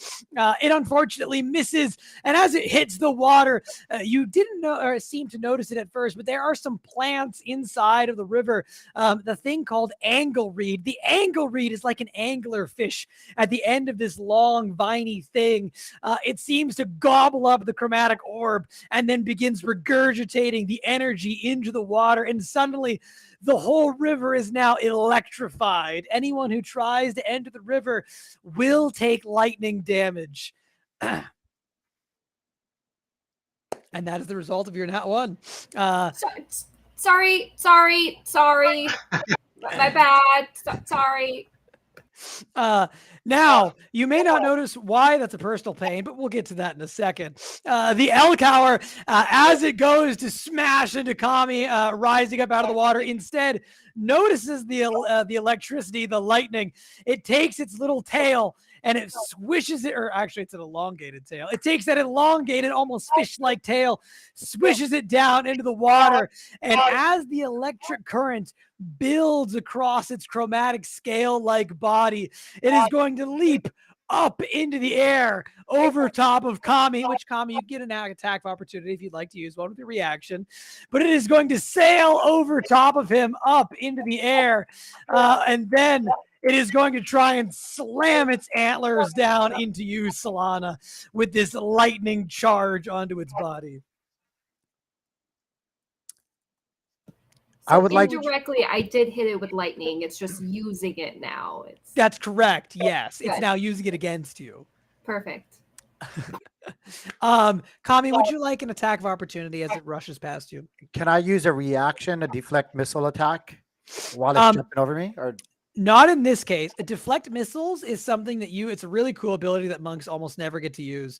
it unfortunately misses. And as it hits the water, you didn't know or seem to notice it at first, but there are some plants inside of the river. The thing called anglereed. The anglereed is like an angler fish at the end of this long viney thing. It seems to gobble up the chromatic orb and then begins regurgitating the energy into the water. And suddenly the whole river is now electrified. Anyone who tries to enter the river will take lightning damage. And that is the result of your nat 1. Sorry. My bad. Sorry. Now, you may not notice why that's a personal pain, but we'll get to that in a second. The Elcower, as it goes to smash into Kami, rising up out of the water, instead notices the electricity, the lightning. It takes its little tail and it swishes it, or actually it's an elongated tail. It takes that elongated, almost fish-like tail, swishes it down into the water. And as the electric current builds across its chromatic scale-like body, it is going to leap up into the air over top of Kami, which Kami, you get an attack of opportunity if you'd like to use one with your reaction, but it is going to sail over top of him up into the air. And then it is going to try and slam its antlers down into you, Solana, with this lightning charge onto its body. I would like. indirectly, I did hit it with lightning. It's just using it now. It's That's correct. Yes, it's Good. now using it against you. perfect. Kami, would you like an attack of opportunity as it rushes past you? Can I use a reaction, a deflect missile attack, while it's Um, jumping over me? Or Not in this case. Deflect missiles is something that it's a really cool ability that monks almost never get to use.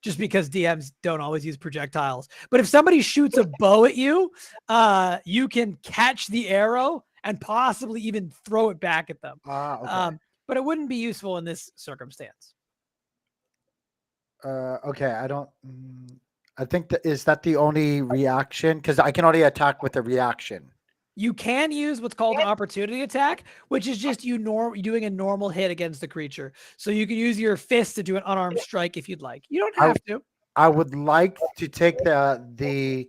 Just because DMs don't always use projectiles. But if somebody shoots a bow at you, you can catch the arrow and possibly even throw it back at them. okay. But it wouldn't be useful in this circumstance. Okay. I don't. I think is that the only reaction? Because I can only attack with a reaction. You can use what's called an opportunity attack, which is just you doing a normal hit against the creature. So you can use your fist to do an unarmed strike if you'd like. You don't have to. I would like to take the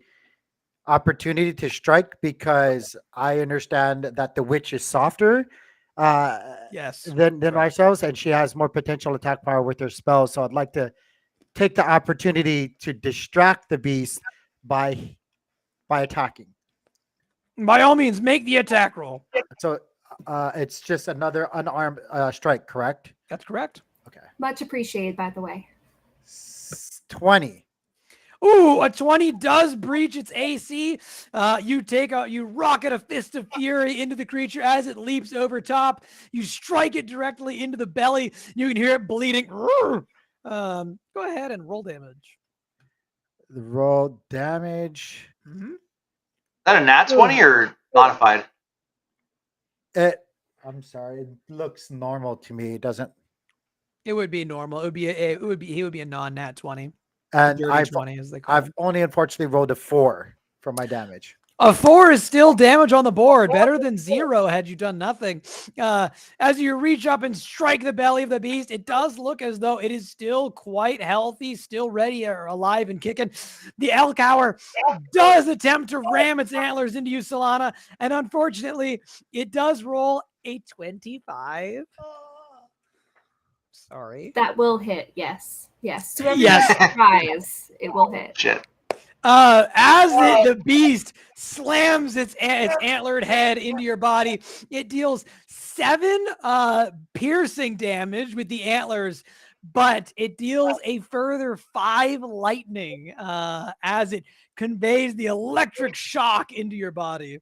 opportunity to strike because I understand that the witch is softer Yes. than ourselves, and she has more potential attack power with her spells. So I'd like to take the opportunity to distract the beast by attacking. By all means, make the attack roll. So it's just another unarmed strike, correct? That's correct. Okay. Much appreciated, by the way. 20. Ooh, a 20 does breach its AC. You rocket a fist of fury into the creature as it leaps over top. You strike it directly into the belly. You can hear it bleeding. Go ahead and roll damage. The roll damage. Mm-hmm. Is that a nat 20 or modified? I'm sorry. It looks normal to me. It doesn't. It would be normal. He would be a non-nat 20. And Dirty 20 as they call I've it. only unfortunately rolled a 4 for my damage. A 4 is still damage on the board, better than 0 had you done nothing. As you reach up and strike the belly of the beast, it does look as though it is still quite healthy, still ready or alive and kicking. The elk hour does attempt to ram its antlers into you, Solana, and unfortunately, it does roll a 25. Sorry. That will hit. Yes. Yes. To Yes. everyone's surprise, it will hit. Shit. As the beast slams its antlered head into your body, it deals 7 piercing damage with the antlers, but it deals a further 5 lightning as it conveys the electric shock into your body.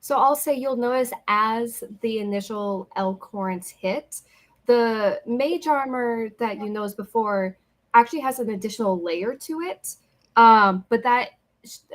So I'll say you'll notice as the initial elk horns hit, the mage armor that you noticed before actually has an additional layer to it. But that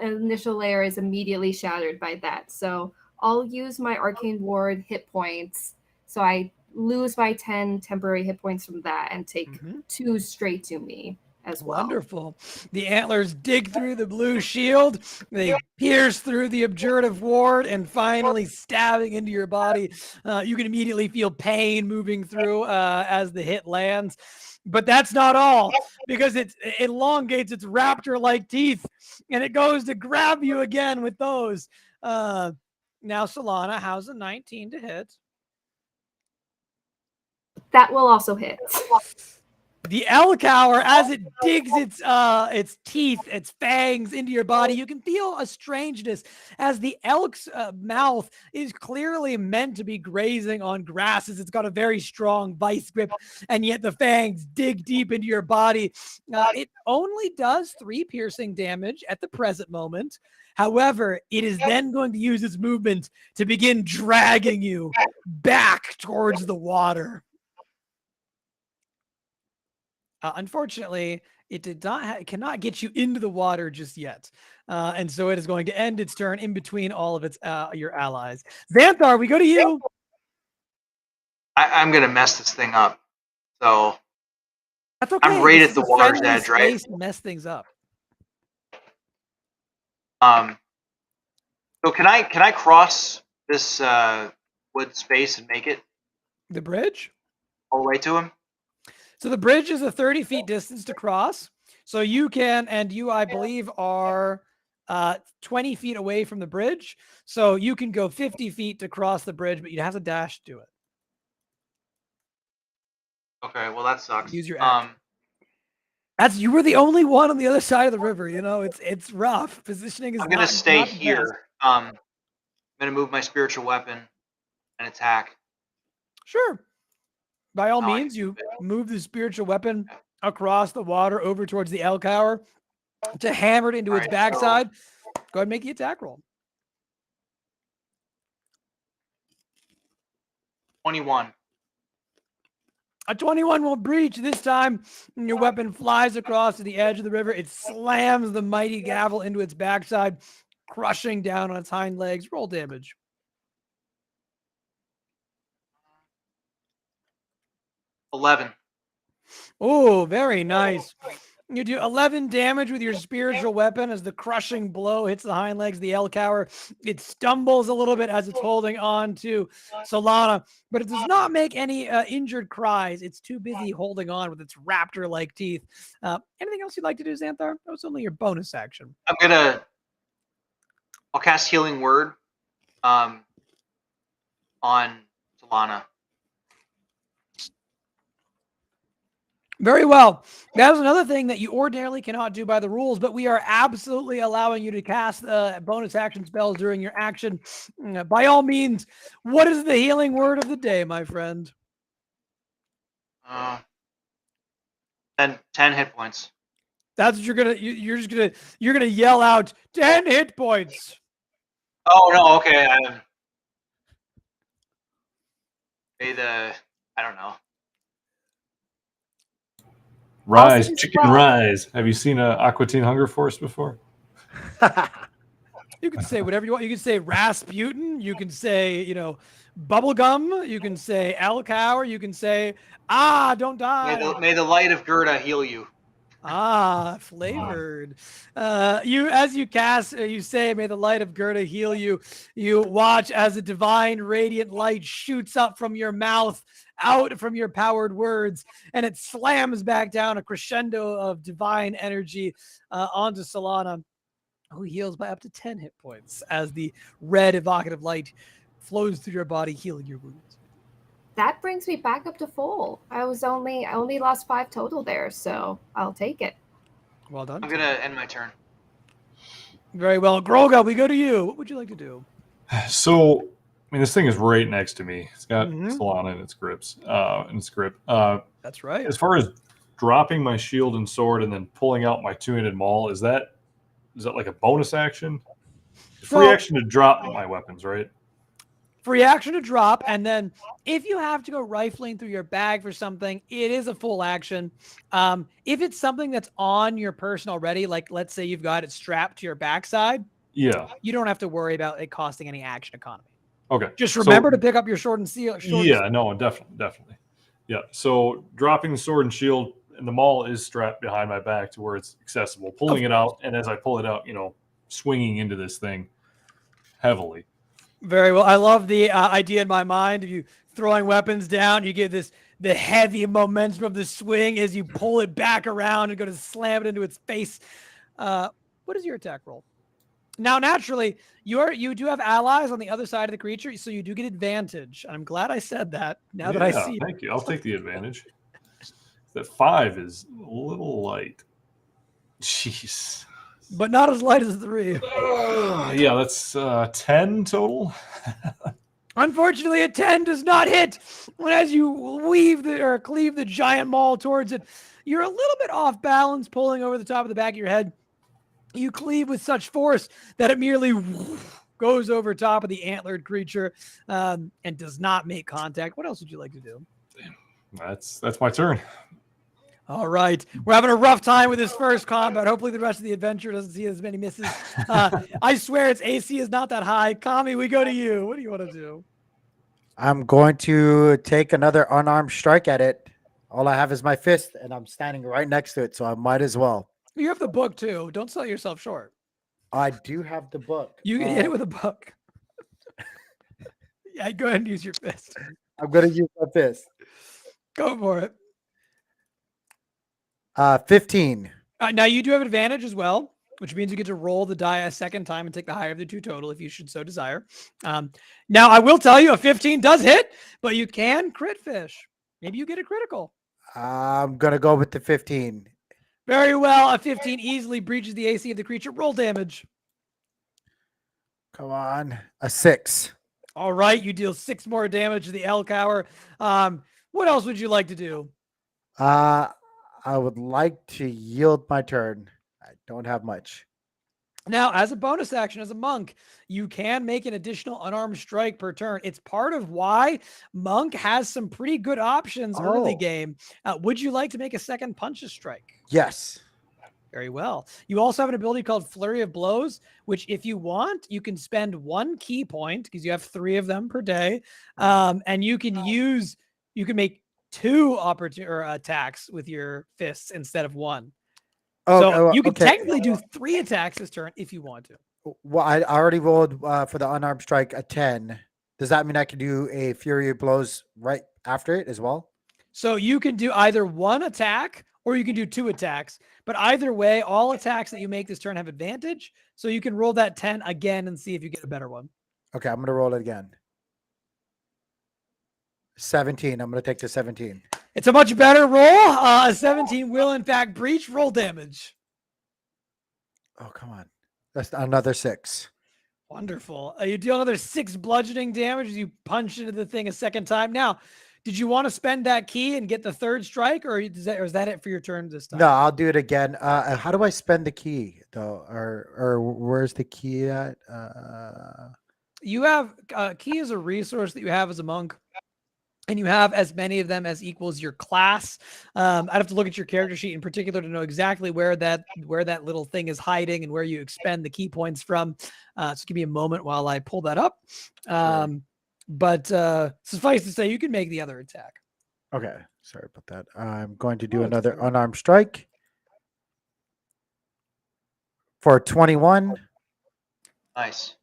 initial layer is immediately shattered by that. So I'll use my arcane ward hit points. So I lose my 10 temporary hit points from that and take 2 straight to me as well. Wonderful. The antlers dig through the blue shield. They pierce through the abjurative ward and finally stabbing into your body. You can immediately feel pain moving through as the hit lands. But that's not all, because it elongates its raptor-like teeth, and it goes to grab you again with those. Now, Solana, how's a 19 to hit? That will also hit. The elk hour, as it digs its teeth, its fangs into your body, you can feel a strangeness as the elk's mouth is clearly meant to be grazing on grasses. It's got a very strong vice grip, and yet the fangs dig deep into your body. It only does 3 piercing damage at the present moment. However, it is then going to use its movement to begin dragging you back towards the water. Unfortunately, it it cannot get you into the water just yet. And so it is going to end its turn in between all of its your allies. Xanthar, we go to you. I'm going to mess this thing up. So That's okay. I'm right This at the is a water's friendly edge, right? space to mess things up. So can I cross this wood space and make it The bridge? all the way to him? So the bridge is a 30 feet distance to cross. So you can, and you, I believe, are 20 feet away from the bridge. So you can go 50 feet to cross the bridge, but you'd have to dash to it. Okay, well that sucks. Use your act. You were the only one on the other side of the river. You know, it's rough. Positioning is I'm gonna not stay the best. here. I'm gonna move my spiritual weapon and attack. Sure. By all How I means, can you move it. move the spiritual weapon across the water over towards the Elcower to hammer it into its Alright, backside. Go ahead and make the attack roll. 21. A 21 will breach this time. Your weapon flies across to the edge of the river. It slams the mighty gavel into its backside, crushing down on its hind legs. Roll damage. 11. Oh, very nice. You do 11 damage with your spiritual weapon as the crushing blow hits the hind legs of the Elcower. It stumbles a little bit as it's holding on to Solana, but it does not make any injured cries. It's too busy holding on with its raptor-like teeth. Anything else you'd like to do, Xanthar? That was only your bonus action. I'll cast Healing Word on Solana. Very well. That is another thing that you ordinarily cannot do by the rules, but we are absolutely allowing you to cast bonus action spells during your action. By all means, what is the healing word of the day, my friend? 10 hit points. That's what you're gonna yell out 10 hit points. Oh no, okay. I don't know. Rise, Also, chicken, well- rise. Have you seen Aqua Teen Hunger Force before? You can say whatever you want. You can say Rasputin. You can say, bubblegum. You can say Elcower. You can say, don't die. May the light of Gerda heal you. Flavored. As you cast, you say, may the light of Gerda heal you. You watch as a divine radiant light shoots up from your mouth, out from your powered words, and it slams back down, a crescendo of divine energy onto Solana, who heals by up to 10 hit points as the red evocative light flows through your body, healing your wounds. That brings me back up to full. I only lost 5 total there, so I'll take it. Well done. I'm gonna end my turn. Very well. Grolga, we go to you. What would you like to do? So, I mean, this thing is right next to me. It's got Mhm. Solana in its grip. That's right. As far as dropping my shield and sword and then pulling out my two-handed maul, is that like a bonus action? Free action to drop my weapons, right? Free action to drop, and then if you have to go rifling through your bag for something, it is a full action. If it's something that's on your person already, like let's say you've got it strapped to your backside, Yeah. you don't have to worry about it costing any action economy. Okay. Just remember to pick up your sword and shield. No, definitely. Yeah. So dropping the sword and shield, and the maul is strapped behind my back to where it's accessible. Pulling it out, and as I pull it out, swinging into this thing heavily. Very well. I love the idea in my mind of you throwing weapons down. You get the heavy momentum of the swing as you pull it back around and go to slam it into its face. What is your attack roll? Now, naturally, you do have allies on the other side of the creature, so you do get advantage. I'm glad I said that. Now that I see. Thank you. I'll take the advantage. That 5 is a little light. Jeez. But not as light as 3. Yeah, that's 10 total. Unfortunately, a 10 does not hit. As you cleave the giant maul towards it, you're a little bit off balance, pulling over the top of the back of your head. You cleave with such force that it merely goes over top of the antlered creature and does not make contact. What else would you like to do? That's my turn. All right. We're having a rough time with this first combat. Hopefully the rest of the adventure doesn't see as many misses. I swear its AC is not that high. Kami, we go to you. What do you want to do? I'm going to take another unarmed strike at it. All I have is my fist, and I'm standing right next to it, so I might as well. You have the book, too. Don't sell yourself short. I do have the book. You can hit it with a book. Yeah, go ahead and use your fist. I'm going to use my fist. Go for it. 15. Now, you do have advantage as well, which means you get to roll the die a second time and take the higher of the 2 total if you should so desire. Now, I will tell you a 15 does hit, but you can crit fish. Maybe you get a critical. I'm going to go with the 15. Very well. A 15 easily breaches the AC of the creature. Roll damage. Come on. A 6. All right, you deal 6 more damage to the Elcower. What else would you like to do? I would like to yield my turn. I don't have much. Now, as a bonus action, as a monk, you can make an additional unarmed strike per turn. It's part of why monk has some pretty good options early Oh. game. Would you like to make a second punches strike? Yes. Very well. You also have an ability called Flurry of Blows, which if you want, you can spend 1 key point because you have 3 of them per day. And you can make 2 attacks with your fists instead of 1. Oh, So you can okay. technically do 3 attacks this turn if you want to. Well, I already rolled for the unarmed strike a 10. Does that mean I can do a Fury of Blows right after it as well? So you can do either 1 attack or you can do 2 attacks. But either way, all attacks that you make this turn have advantage. So you can roll that 10 again and see if you get a better one. Okay, I'm going to roll it again. 17. I'm going to take the 17. It's a much better roll. A 17 will, in fact, breach. Roll damage. Oh, come on. That's another 6. Wonderful. You deal another 6 bludgeoning damage as you punch into the thing a second time. Now, did you want to spend that key and get the 3rd strike, or is that it for your turn this time? No, I'll do it again. How do I spend the key, though? Or where's the key at? You have key is a resource that you have as a monk. And you have as many of them as equals your class. I'd have to look at your character sheet in particular to know exactly where that little thing is hiding and where you expend the key points from. So give me a moment while I pull that up. But suffice to say, you can make the other attack. Okay, sorry about that. I'm going to do another unarmed strike for 21. Nice.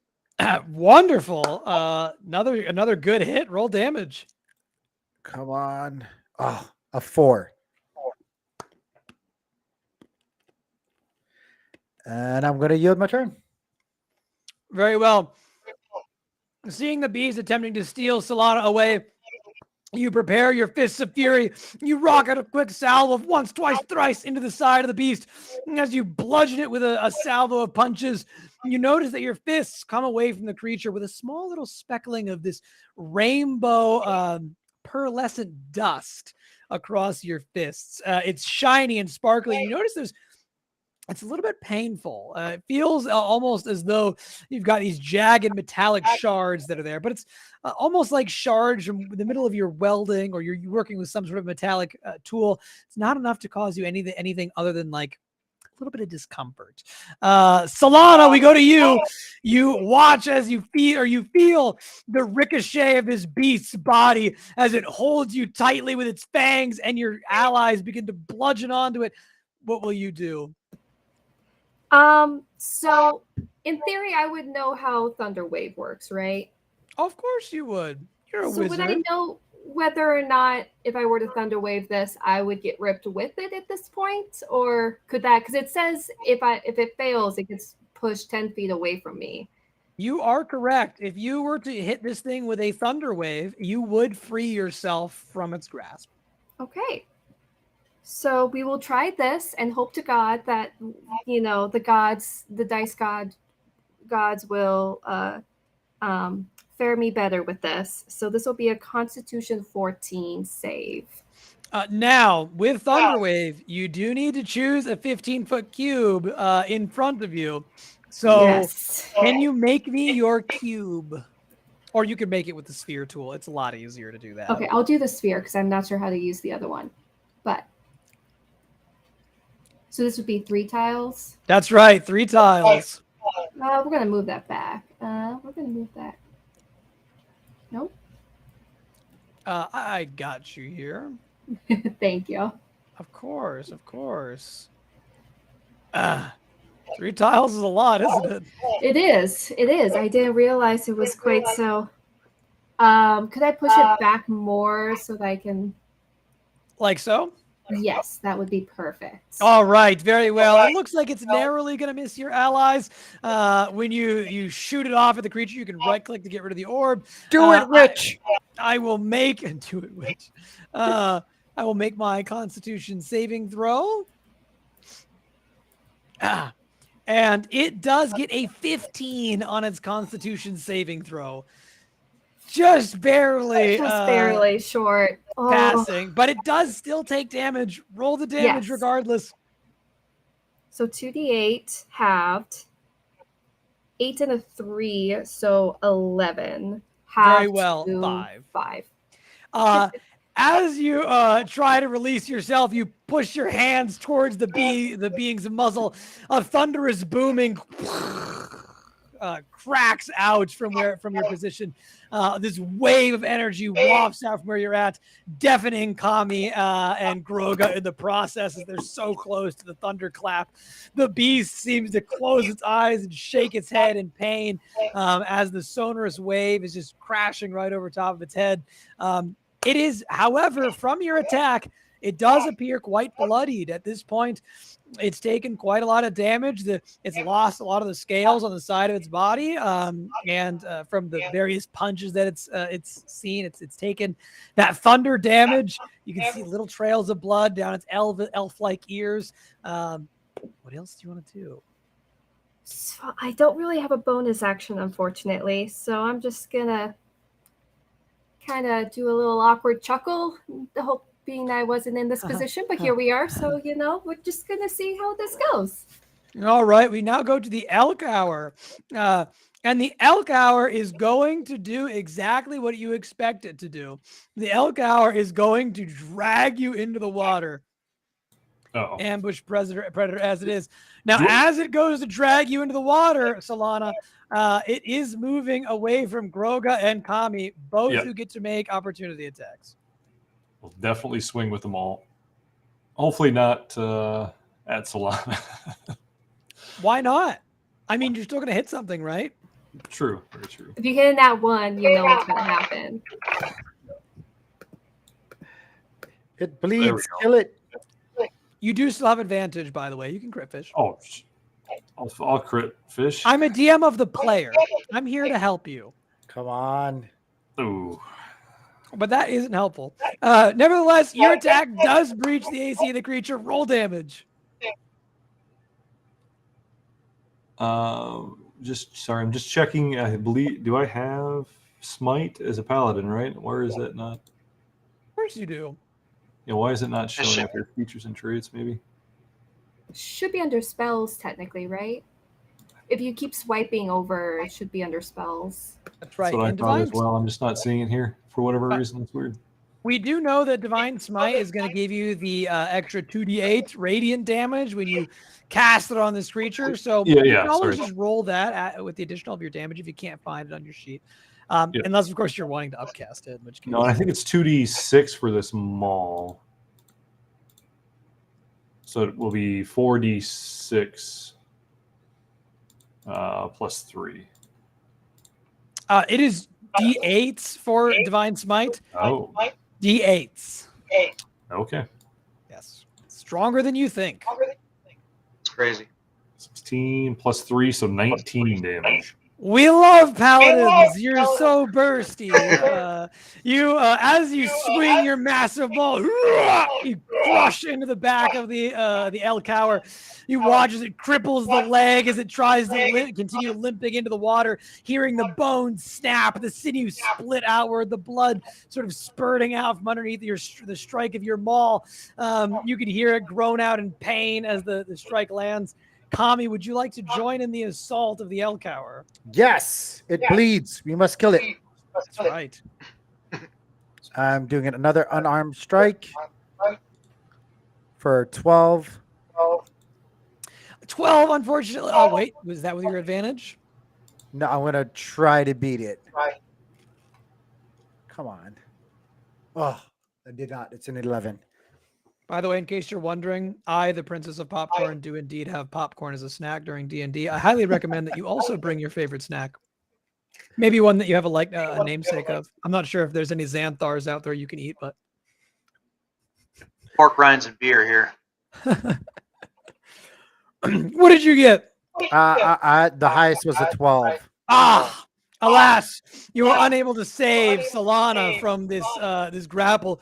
Wonderful. Another good hit. Roll damage. Come on. Oh, a 4. And I'm going to yield my turn. Very well. Seeing the bees attempting to steal Solana away, you prepare your fists of fury. You rocket a quick salvo of once, twice, thrice into the side of the beast. And as you bludgeon it with a salvo of punches, you notice that your fists come away from the creature with a small little speckling of this rainbow pearlescent dust across your fists. It's shiny and sparkly. You notice it's a little bit painful. It feels almost as though you've got these jagged metallic shards that are there, but it's almost like shards from the middle of your welding, or you're working with some sort of metallic tool. It's not enough to cause you anything other than like a little bit of discomfort. Solana, we go to you. You watch as you feel the ricochet of this beast's body as it holds you tightly with its fangs, and your allies begin to bludgeon onto it. What will you do? So in theory, I would know how Thunder Wave works, right? Of course you would. You're a So wizard. would I know whether or not if I were to Thunder Wave this, I would get ripped with it at this point? Or could that, because it says if it fails, it gets pushed 10 feet away from me. You are correct. If you were to hit this thing with a Thunder Wave, you would free yourself from its grasp. Okay. So we will try this and hope to God that, the dice gods will fare me better with this. So this will be a Constitution 14 save. Now, with Thunder Wave, you do need to choose a 15-foot cube in front of you. So yes. Can you make me your cube? Or you can make it with the sphere tool. It's a lot easier to do that. Okay, I'll do the sphere because I'm not sure how to use the other one. But so this would be 3 tiles. That's right, 3 tiles. We're gonna move that back. Nope. I got you here. Thank you. Of course. 3 tiles is a lot, isn't it? It is. I didn't realize it was quite so. Could I push it back more so that I can? Like so? Yes, that would be perfect. All right, very well. It looks like it's narrowly going to miss your allies. When you shoot it off at the creature, you can right-click to get rid of the orb. Do it, Rich. I will make and do it, Rich. I will make my Constitution saving throw. and it does get a 15 on its Constitution saving throw. Just barely. Just barely short. Oh, Passing, but it does still take damage. Roll the damage Yes. regardless. so 2d8 halved. 8 and a 3, so 11. Halved Very well, to 5. 5. As you try to release yourself, you push your hands towards the being's muzzle. A thunderous booming cracks out from your position. This wave of energy wafts out from where you're at, deafening Kami and Groga in the process as they're so close to the thunderclap. The beast seems to close its eyes and shake its head in pain as the sonorous wave is just crashing right over top of its head. It is, however, from your attack, it does appear quite bloodied at this point. It's taken quite a lot of damage. It's lost a lot of the scales on the side of its body, and from the various punches that it's seen, it's taken that thunder damage. You can see little trails of blood down its elf-like ears. What else do you want to do? So I don't really have a bonus action, unfortunately. So I'm just gonna kind of do a little awkward chuckle, hoping that I wasn't in this position, but here we are. So, we're just gonna see how this goes. All right, we now go to the Elk Hour. And the Elk Hour is going to do exactly what you expect it to do. The Elk Hour is going to drag you into the water. Uh-oh. Ambush predator as it is. Now, as it goes to drag you into the water, Solana, it is moving away from Groga and Kami, both who get to make opportunity attacks. We'll definitely swing with them all. Hopefully not at Solana. Why not? I mean, you're still going to hit something, right? True. Very true. If you hit in that one, you know what's gonna happen. It bleeds. Kill it. You do still have advantage, by the way. You can crit fish. Oh, I'll crit fish. I'm a DM of the player. I'm here to help you. Come on. Ooh. But that isn't helpful. Nevertheless, your attack does breach the AC of the creature. Roll damage. Sorry, I'm just checking. I believe. Do I have Smite as a paladin? Right? Where is it not? Of course you do. Yeah. Why is it not showing up here? Features and traits, maybe. Should be under spells, technically, right? If you keep swiping over, it should be under spells. That's right. That's what I And thought as Divine, well. I'm just not seeing it here for whatever reason. It's weird. we do know that Divine Smite is going to give you the extra 2d8 radiant damage when you cast it on this creature. So you can always just roll that with the additional of your damage if you can't find it on your sheet. Unless, of course, you're wanting to upcast it. In which case... No, I think it's 2d6 for this maul. So it will be 4d6 plus 3. It is d8s for Divine Smite. Oh. D8s. Okay. Yes. Stronger than you think. It's crazy. 16 plus 3, so 19 damage. We love paladins. You're so bursty. You, as you swing your massive ball, you crush into the back of the Elk Hour. You watch as it cripples the leg as it tries to continue limping into the water, hearing the bones snap, the sinews split outward, the blood sort of spurting out from underneath the strike of your maul. You can hear it groan out in pain as the strike lands. Kami, would you like to join in the assault of the Elk Hour? Yes, it bleeds. We must kill it. That's right. I'm doing another unarmed strike for 12. 12, unfortunately. Oh, wait. Was that with your advantage? No, I'm going to try to beat it. Come on. Oh, I did not. It's an 11. By the way, in case you're wondering, I, the Princess of Popcorn, do indeed have popcorn as a snack during D&D. I highly recommend that you also bring your favorite snack. Maybe one that you have a namesake of. I'm not sure if there's any Xanthars out there you can eat, but... Pork rinds and beer here. What did you get? The highest was a 12. Ah! Alas, you were unable to save Solana from this grapple.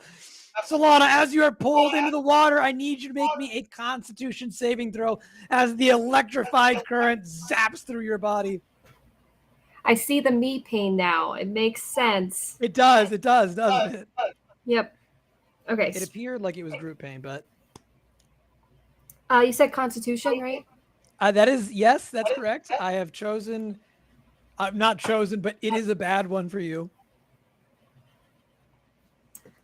Solana, as you are pulled into the water, I need you to make me a Constitution saving throw as the electrified current zaps through your body. I see the me pain now. It makes sense. It does, doesn't it? Yep. Okay. It appeared like it was group pain, but You said Constitution, right? that is, yes, that's correct. I have chosen, I've not chosen, but it is a bad one for you.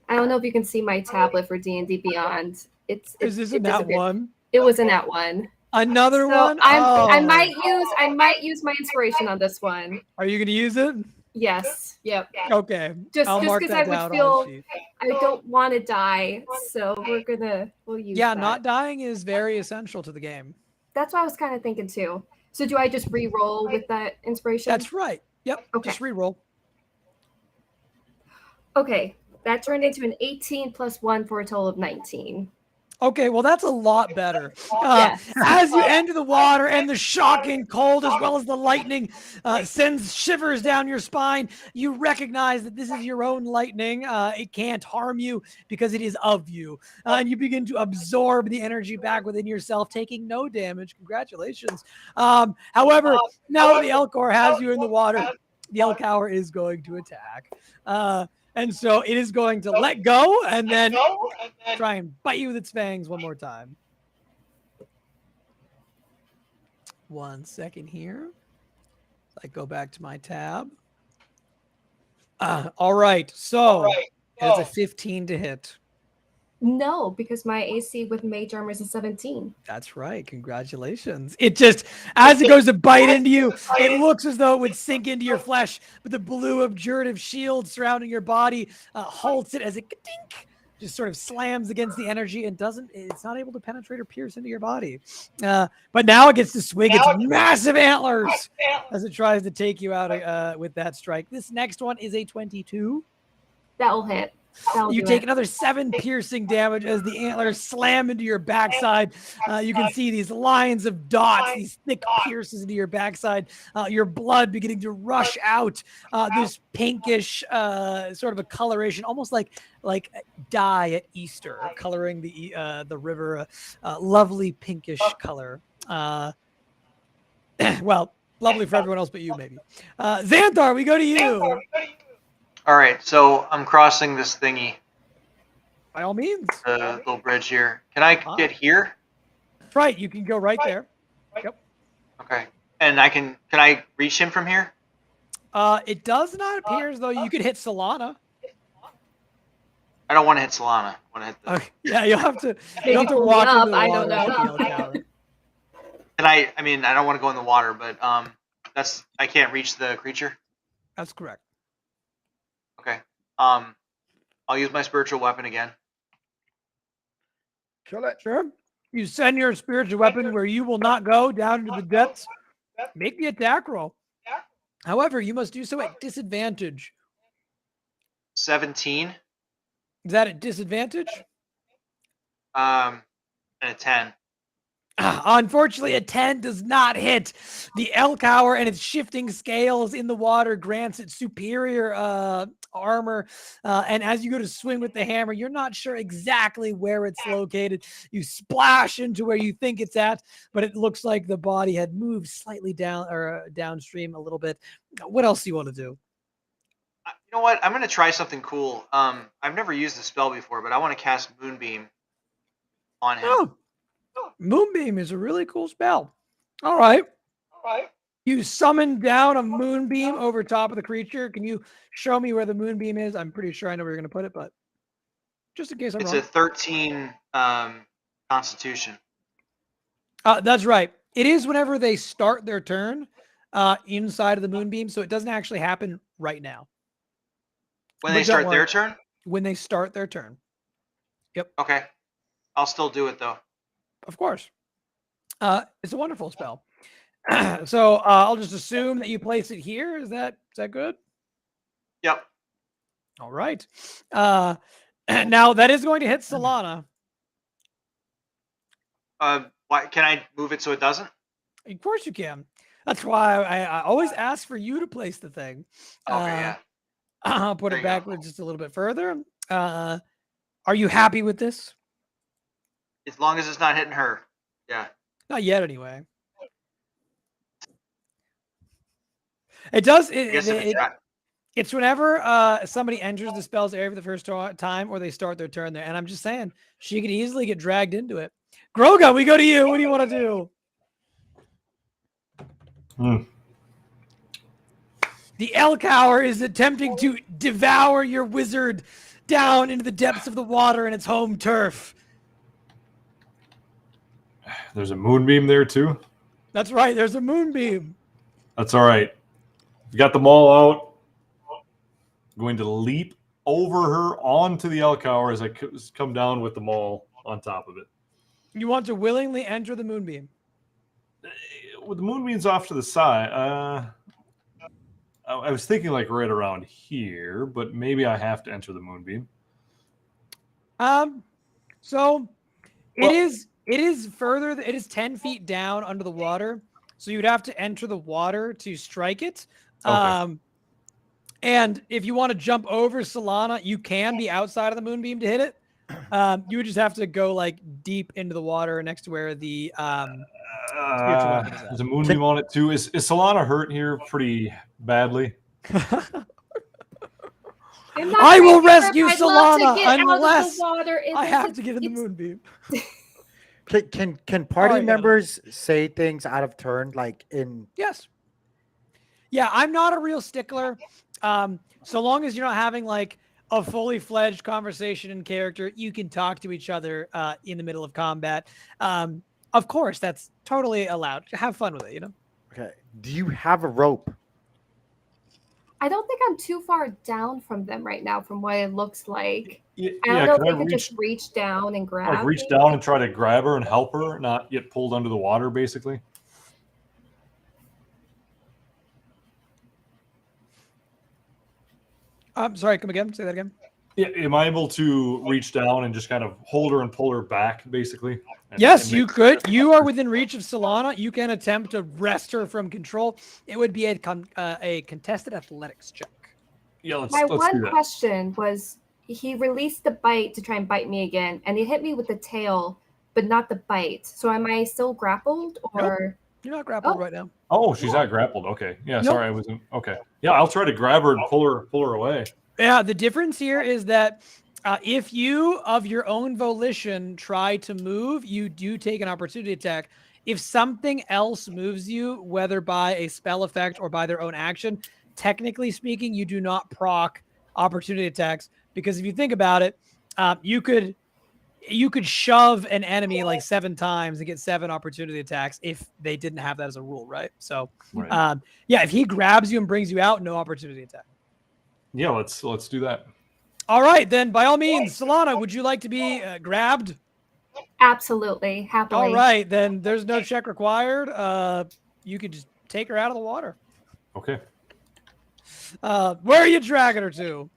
I don't know if you can see my tablet for D&D Beyond. Is this a nat one? It was a nat one. Another one? I might use my inspiration on this one. Are you going to use it? Yes. Yep. Okay. Just I'll mark because that I down would on the feel sheet. I don't want to die, so we'll use Yeah, that. not dying is very essential to the game. That's what I was kind of thinking too. So do I just re-roll with that inspiration? That's right. Yep. Okay. Just re-roll. Okay. That turned into an 18 plus 1 for a total of 19. Okay, well, that's a lot better. Yes. As you enter the water and the shocking cold, as well as the lightning, sends shivers down your spine, you recognize that this is your own lightning. It can't harm you because it is of you. And you begin to absorb the energy back within yourself, taking no damage. Congratulations. However, now that the Elcor has you in the water, the Elcower is going to attack. And so it is going to let go and then try and bite you with its fangs one more time. 1 second here. I go back to my tab. All right. So it's a 15 to hit. No, because my AC with mage armor is a 17. That's right. Congratulations. It just, as it goes to bite into you, it looks as though it would sink into your flesh, but the blue abjurative shield surrounding your body halts it as it just sort of slams against the energy and it's not able to penetrate or pierce into your body. But now it gets to swing its massive antlers as it tries to take you out with that strike. This next one is a 22. That'll hit. You take another 7 piercing damage as the antlers slam into your backside. You can see these lines of dots, these thick pierces into your backside. Your blood beginning to rush out. This pinkish sort of a coloration, almost like dye at Easter, coloring the river a lovely pinkish color. Well, lovely for everyone else but you, maybe. Xanthar, we go to you. All right, so I'm crossing this thingy, By all means. the little bridge here. Can I get here? Right, you can go right there. Yep. Okay. And can I reach him from here? It does not appear as though you could hit Solana. I don't want to hit Solana. I want to hit the... Okay. Yeah, you'll have to Maybe pull me walk up, into the I water don't with know. the Elcower. Can I mean, I don't want to go in the water, but I can't reach the creature. That's correct. Okay. I'll use my spiritual weapon again. Sure. You send your spiritual weapon where you will not go down into the depths. Make the attack roll. However, you must do so at disadvantage. 17. Is that at disadvantage? And a 10. Unfortunately, a 10 does not hit. The Elcower and its shifting scales in the water grants it superior armor. And as you go to swing with the hammer, you're not sure exactly where it's located. You splash into where you think it's at, but it looks like the body had moved slightly down or downstream a little bit. What else do you want to do? You know what? I'm going to try something cool. I've never used the spell before, but I want to cast Moonbeam on him. Oh, Moonbeam is a really cool spell. All right. You summon down a moonbeam over top of the creature. Can you show me where the moonbeam is? I'm pretty sure I know where you're going to put it, but just in case I'm It's wrong. a 13 Constitution. That's right. It is whenever they start their turn inside of the moonbeam, so it doesn't actually happen right now. When But they don't start worry. their turn? When they start their turn. Okay. I'll still do it, though. Of course. It's a wonderful spell. So I'll just assume that you place it here. Is that good? Yep. All right. Now that is going to hit Solana. Why can I move it so it doesn't? Of course you can. That's why I always ask for you to place the thing. Okay, yeah. I'll put There it you go. backwards just a little bit further. Are you happy with this? As long as it's not hitting her. Yeah. Not yet, anyway. It does. I guess if it's not, It's whenever somebody enters the spell's area for the first time or they start their turn there. And I'm just saying, she could easily get dragged into it. Groga, we go to you. What do you want to do? The Elcower is attempting to devour your wizard down into the depths of the water in its home turf. There's a moonbeam there too. That's right. There's a moonbeam. That's all right. You got them all out. I'm going to leap over her onto the Elcower as I come down with them all on top of it. You want to willingly enter the moonbeam. With the moonbeam's off to the side, I was thinking like right around here, but maybe I have to enter the moonbeam. So it is further. It is 10 feet down under the water. So you'd have to enter the water to strike it. Okay. And if you want to jump over Solana, you can be outside of the moonbeam to hit it. You would just have to go like deep into the water next to where the there's a moonbeam on it too. Is Solana hurt here pretty badly? I will rescue I'd love to Solana get out of the unless water. I have to get in the moonbeam. Can party Sorry, members say things out of turn, like in? Yes. Yeah, I'm not a real stickler. So long as you're not having like a fully fledged conversation in character, you can talk to each other in the middle of combat. Of course, that's totally allowed. Have fun with it, you know? Okay. Do you have a rope? I don't think I'm too far down from them right now, from what it looks like. Yeah, I don't know can if I we could just reach down and grab. like reach me. down and try to grab her and help her, not get pulled under the water, basically? I'm sorry, come again. Say that again. Yeah, am I able to reach down and just kind of hold her and pull her back, basically? Yes, you could. You are within reach of Solana. You can attempt to wrest her from control. It would be a contested athletics check. Yeah, let's My do one that. question was, he released the bite to try and bite me again, and he hit me with the tail, but not the bite. So am I still grappled, or? You're not grappled Oh. right now. Oh, she's not grappled. Okay. Yeah, Nope. sorry, I wasn't. Okay. Yeah, I'll try to grab her and pull her away. Yeah, the difference here is that if you, of your own volition, try to move, you do take an opportunity attack. If something else moves you, whether by a spell effect or by their own action, technically speaking, you do not proc opportunity attacks, because if you think about it, you could shove an enemy like 7 times and get 7 opportunity attacks if they didn't have that as a rule, right? So, Right. yeah, if he grabs you and brings you out, no opportunity attack. Yeah, let's do that. All right, then, by all means, Solana, would you like to be grabbed? Absolutely, happily. All right, then there's no check required. You could just take her out of the water. Okay. Where are you dragging her to?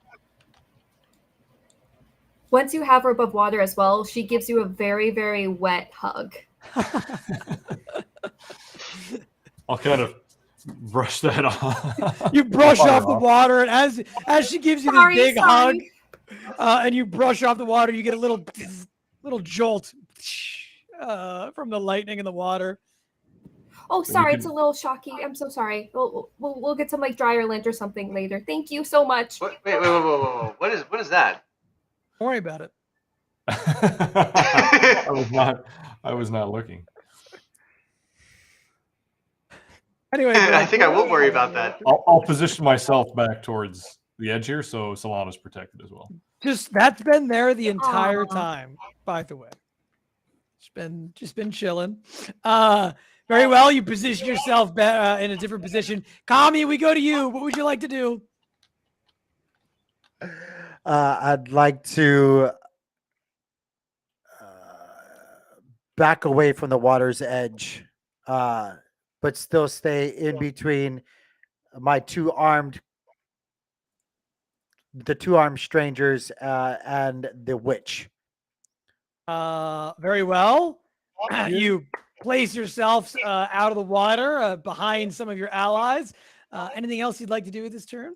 Once you have her above water as well, she gives you a very, very wet hug. I'll kind of brush that off. You brush Water off the water, and as she gives you this Sorry, big sorry. hug, and you brush off the water, you get a little jolt from the lightning in the water. Oh, So you sorry, can- it's a little shocky. I'm so sorry. We'll get some like dryer lint or something later. Thank you so much. Wait, whoa. What is that? Don't worry about it. I was not looking. Anyway, I think I will worry about that. I'll position myself back towards the edge here, so Solana's protected as well. Just that's been there the entire Aw. time, by the way. Just been chilling. Very well. You position yourself in a different position. Kami, we go to you. What would you like to do? I'd like to back away from the water's edge, but still stay in between the two armed strangers and the witch. Very well. You place yourself out of the water behind some of your allies. Anything else you'd like to do with this turn?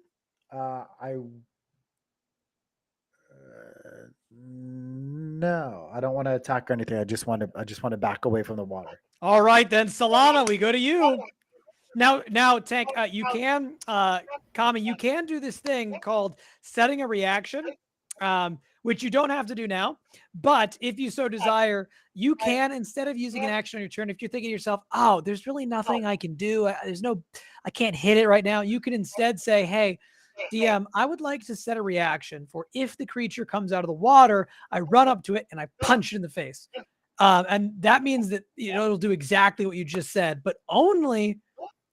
No, I don't want to attack or anything. I just want to back away from the water. All right, then, Solana, we go to you. Now, Tank, you can, Kami, you can do this thing called setting a reaction, which you don't have to do now. But if you so desire, you can, instead of using an action on your turn, if you're thinking to yourself, oh, there's really nothing I can do, I can't hit it right now, you can instead say, hey, DM, I would like to set a reaction for if the creature comes out of the water, I run up to it and I punch it in the face. And that means that it'll do exactly what you just said, but only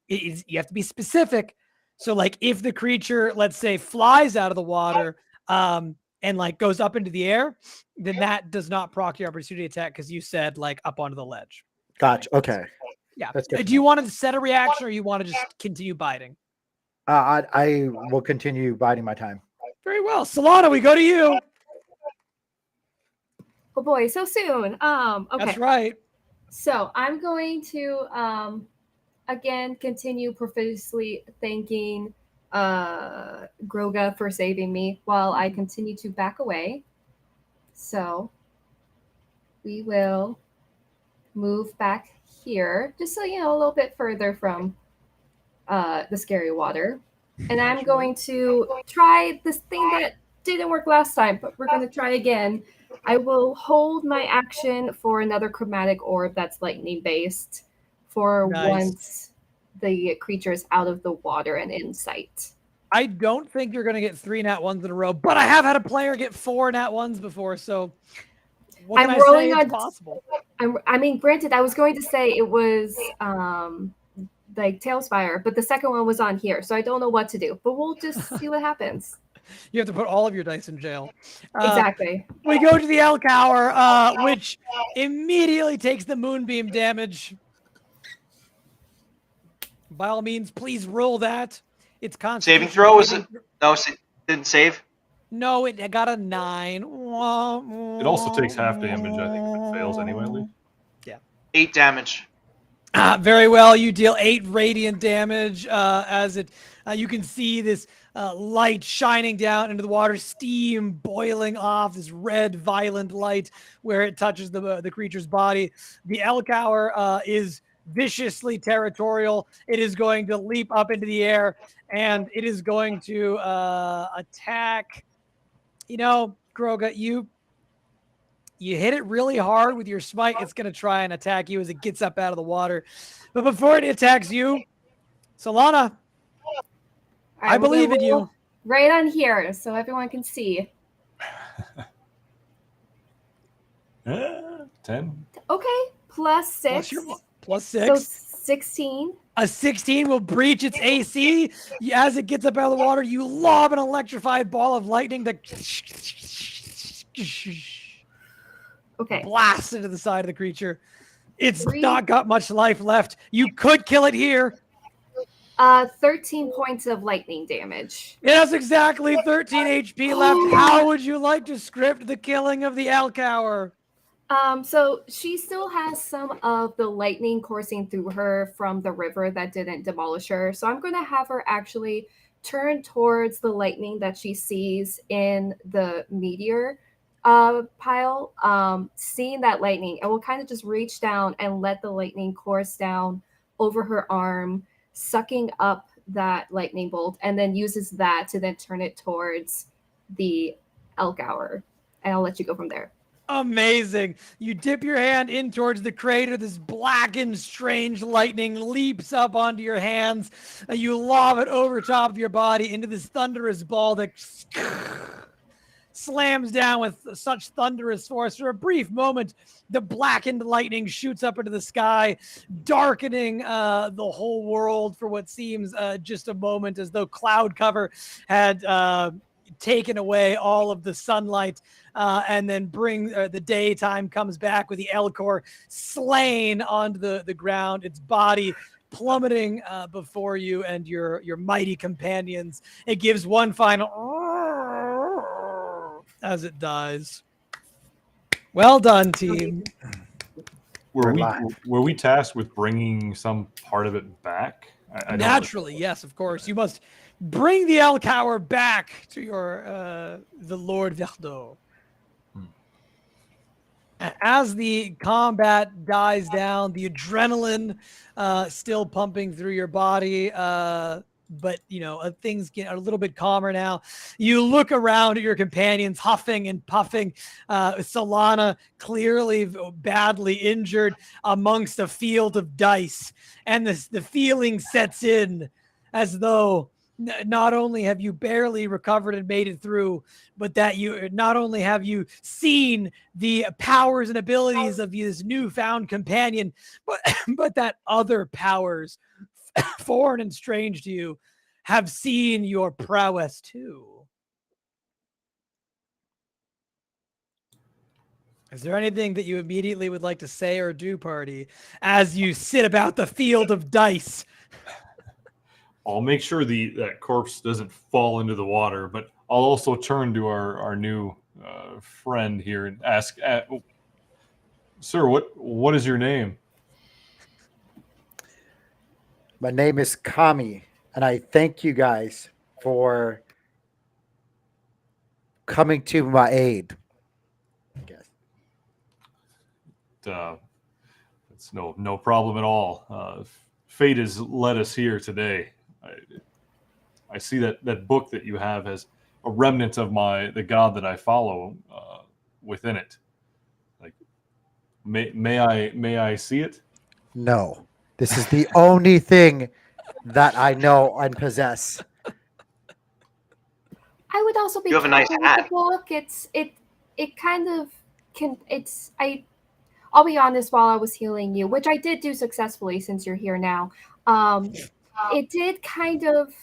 you have to be specific. So, like, if the creature, let's say, flies out of the water and like goes up into the air, then that does not proc your opportunity attack because you said like up onto the ledge. Gotcha. Okay. Yeah. That's good. Do you want to set a reaction or you want to just continue biting? I will continue biding my time. Very well. Solana, we go to you. Oh boy, so soon. Okay. That's right. So I'm going to again continue profusely thanking Groga for saving me while I continue to back away. So we will move back here, just so you know, a little bit further from the scary water. And I'm going to try this thing that didn't work last time, but we're going to try again. I will hold my action for another chromatic orb that's lightning based for Nice. once the creature is out of the water and in sight. I don't think you're going to get 3 nat 1s in a row, but I have had a player get 4 nat 1s before, so what can I'm I rolling say? It's on- possible. I mean, granted, I was going to say it was like Tailspire, but the second one was on here, so I don't know what to do. But we'll just see what happens. You have to put all of your dice in jail. Exactly. We go to the Elcower, which immediately takes the moonbeam damage. By all means, please roll that. It's Saving Constitution throw? Was saving- it? No, didn't save. No, it got a 9. It also takes half damage, I think, if it fails anyway, Lee. 8 damage. Very well. You deal 8 radiant damage as it. You can see this light shining down into the water, steam boiling off, this red, violent light where it touches the creature's body. The Elcower is viciously territorial. It is going to leap up into the air, and it is going to attack. You know, Groga, you hit it really hard with your smite. It's going to try and attack you as it gets up out of the water. But before it attacks you, Solana, I believe in you. Right on here, so everyone can see. 10. Okay, plus 6. Plus So 6. 16. A 16 will breach its AC. As it gets up out of the water, you lob an electrified ball of lightning that Okay. blasts into the side of the creature. It's 3. not got much life left. You could kill it here. 13 points of lightning damage. It has exactly 13 HP left. How would you like to script the killing of the Elcower? So she still has some of the lightning coursing through her from the river that didn't demolish her. So I'm going to have her actually turn towards the lightning that she sees in the meteor pile. Seeing that lightning, and will kind of just reach down and let the lightning course down over her arm, sucking up that lightning bolt, and then uses that to then turn it towards the Elcower. And I'll let you go from there. Amazing. You dip your hand in towards the crater. This blackened, strange lightning leaps up onto your hands. And you lob it over top of your body into this thunderous ball that slams down with such thunderous force. For a brief moment, the blackened lightning shoots up into the sky, darkening the whole world for what seems just a moment, as though cloud cover had taken away all of the sunlight, and then the daytime comes back with the Elcor slain onto the ground, its body plummeting before you and your mighty companions. It gives one final as it dies. Well done, team. Were Relax. we tasked with bringing some part of it back? I don't- Naturally, yes, of course. You must bring the Elcower back to your the Lord Verdo. As the combat dies down, the adrenaline still pumping through your body, but things get a little bit calmer now. You look around at your companions, huffing and puffing. Solana clearly badly injured amongst a field of dice, and the feeling sets in as though not only have you barely recovered and made it through, but that you not only have you seen the powers and abilities of this newfound companion, but that other powers, foreign and strange to you, have seen your prowess too. Is there anything that you immediately would like to say or do, party, as you sit about the field of dice? I'll make sure that corpse doesn't fall into the water, but I'll also turn to our new friend here and ask, sir, what is your name? My name is Kami, and I thank you guys for coming to my aid. I guess. It's no problem at all. Fate has led us here today. I see that book that you have has a remnant of the god that I follow within it. Like, may I see it? No, this is the only thing that I know and possess. I would also be You have a nice careful with hat. the book. It kind of can. I'll be honest. While I was healing you, which I did do successfully, since you're here now, it did kind of.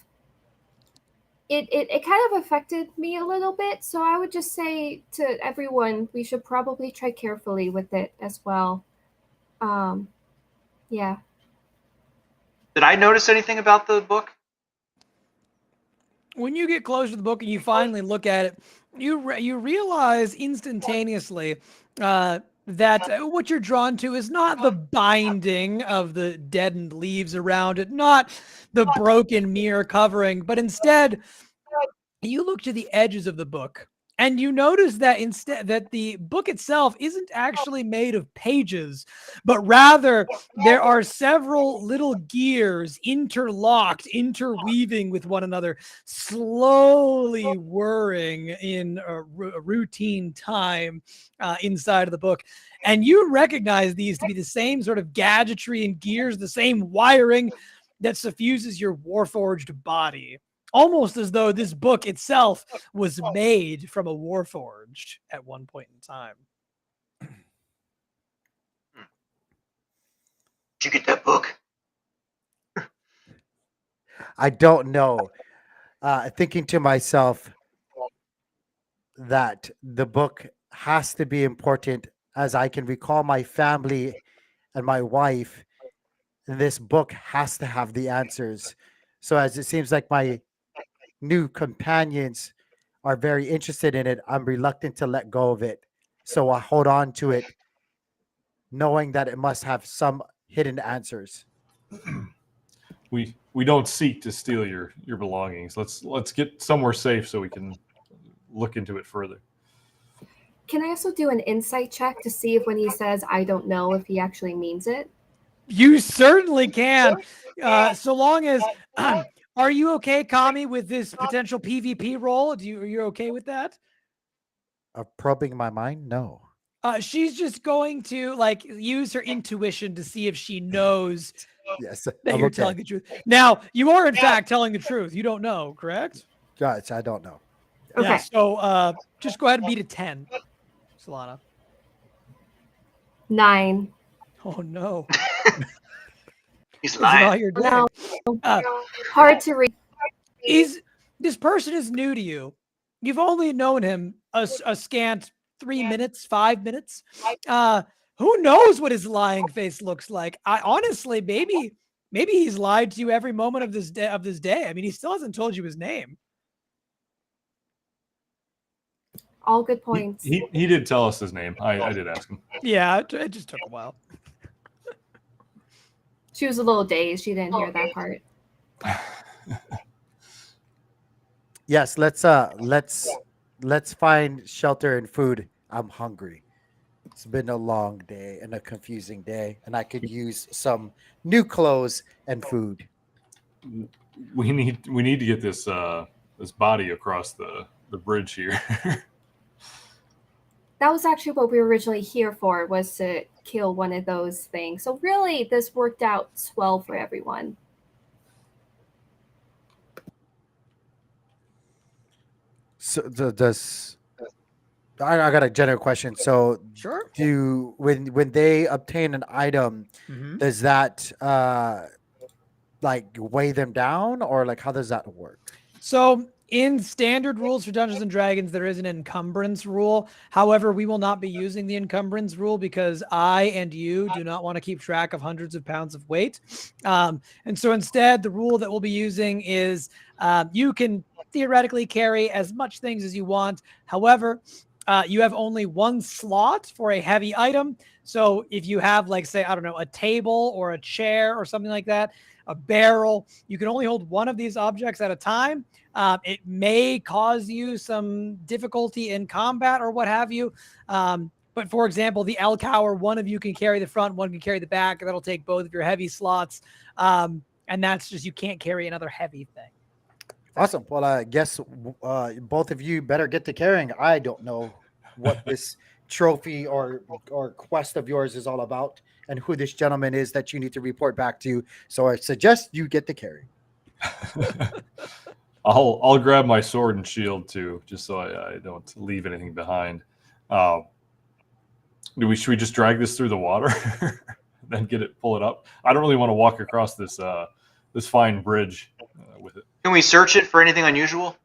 It kind of affected me a little bit. So I would just say to everyone, we should probably try carefully with it as well. Yeah. Did I notice anything about the book? When you get close to the book and you finally look at it, you realize instantaneously that what you're drawn to is not the binding of the deadened leaves around it, not the broken mirror covering, but instead you look to the edges of the book and you notice that instead that the book itself isn't actually made of pages, but rather there are several little gears interlocked, interweaving with one another, slowly whirring in a routine time inside of the book. And you recognize these to be the same sort of gadgetry and gears, the same wiring that suffuses your warforged body. Almost as though this book itself was made from a warforged at one point in time. Did you get that book? I don't know. Thinking to myself that the book has to be important, as I can recall my family and my wife. And this book has to have the answers. So as it seems like my new companions are very interested in it, I'm reluctant to let go of it. So I hold on to it, knowing that it must have some hidden answers. We don't seek to steal your belongings. Let's get somewhere safe so we can look into it further. Can I also do an insight check to see if when he says "I don't know" if he actually means it? You certainly can, so long as. Are you okay, Kami, with this potential PvP role? Are you okay with that? Probing my mind? No. She's just going to use her intuition to see if she knows Yes, that I'm you're okay. telling the truth. Now, you are in fact telling the truth. You don't know, correct? Guys, I don't know. Okay. Yeah, so just go ahead and beat a 10, Solana. 9. Oh no. He's Is it all lying. your day? No. Uh, Hard to read. This person is new to you. You've only known him a scant 3 minutes, 5 minutes. Who knows what his lying face looks like? I honestly, maybe he's lied to you every moment of this day. I mean, he still hasn't told you his name. All good points. He did tell us his name. I did ask him. Yeah, it just took a while. She was a little dazed. She didn't hear that part. Yes, let's find shelter and food. I'm hungry. It's been a long day and a confusing day, and I could use some new clothes and food. We need to get this this body across the bridge here. That was actually what we were originally here for, was to kill one of those things. So really, this worked out swell for everyone. So does I got a general question. So Sure. do when they obtain an item, Mhm. does that like weigh them down, or like how does that work? So in standard rules for Dungeons and Dragons, there is an encumbrance rule. However, we will not be using the encumbrance rule because I and you do not want to keep track of hundreds of pounds of weight. And so instead, the rule that we'll be using is you can theoretically carry as much things as you want. However, you have only one slot for a heavy item. So if you have, like, say, I don't know, a table or a chair or something like that, a barrel, you can only hold one of these objects at a time. It may cause you some difficulty in combat or what have you. But for example, the Elk Hour, one of you can carry the front, one can carry the back. That'll take both of your heavy slots. And that's just, you can't carry another heavy thing. Awesome. Well, I guess both of you better get to carrying. I don't know what this trophy or quest of yours is all about, and who this gentleman is that you need to report back to. So I suggest you get to carry. I'll grab my sword and shield too, just so I don't leave anything behind. Should we just drag this through the water, then pull it up? I don't really want to walk across this this fine bridge with it. Can we search it for anything unusual?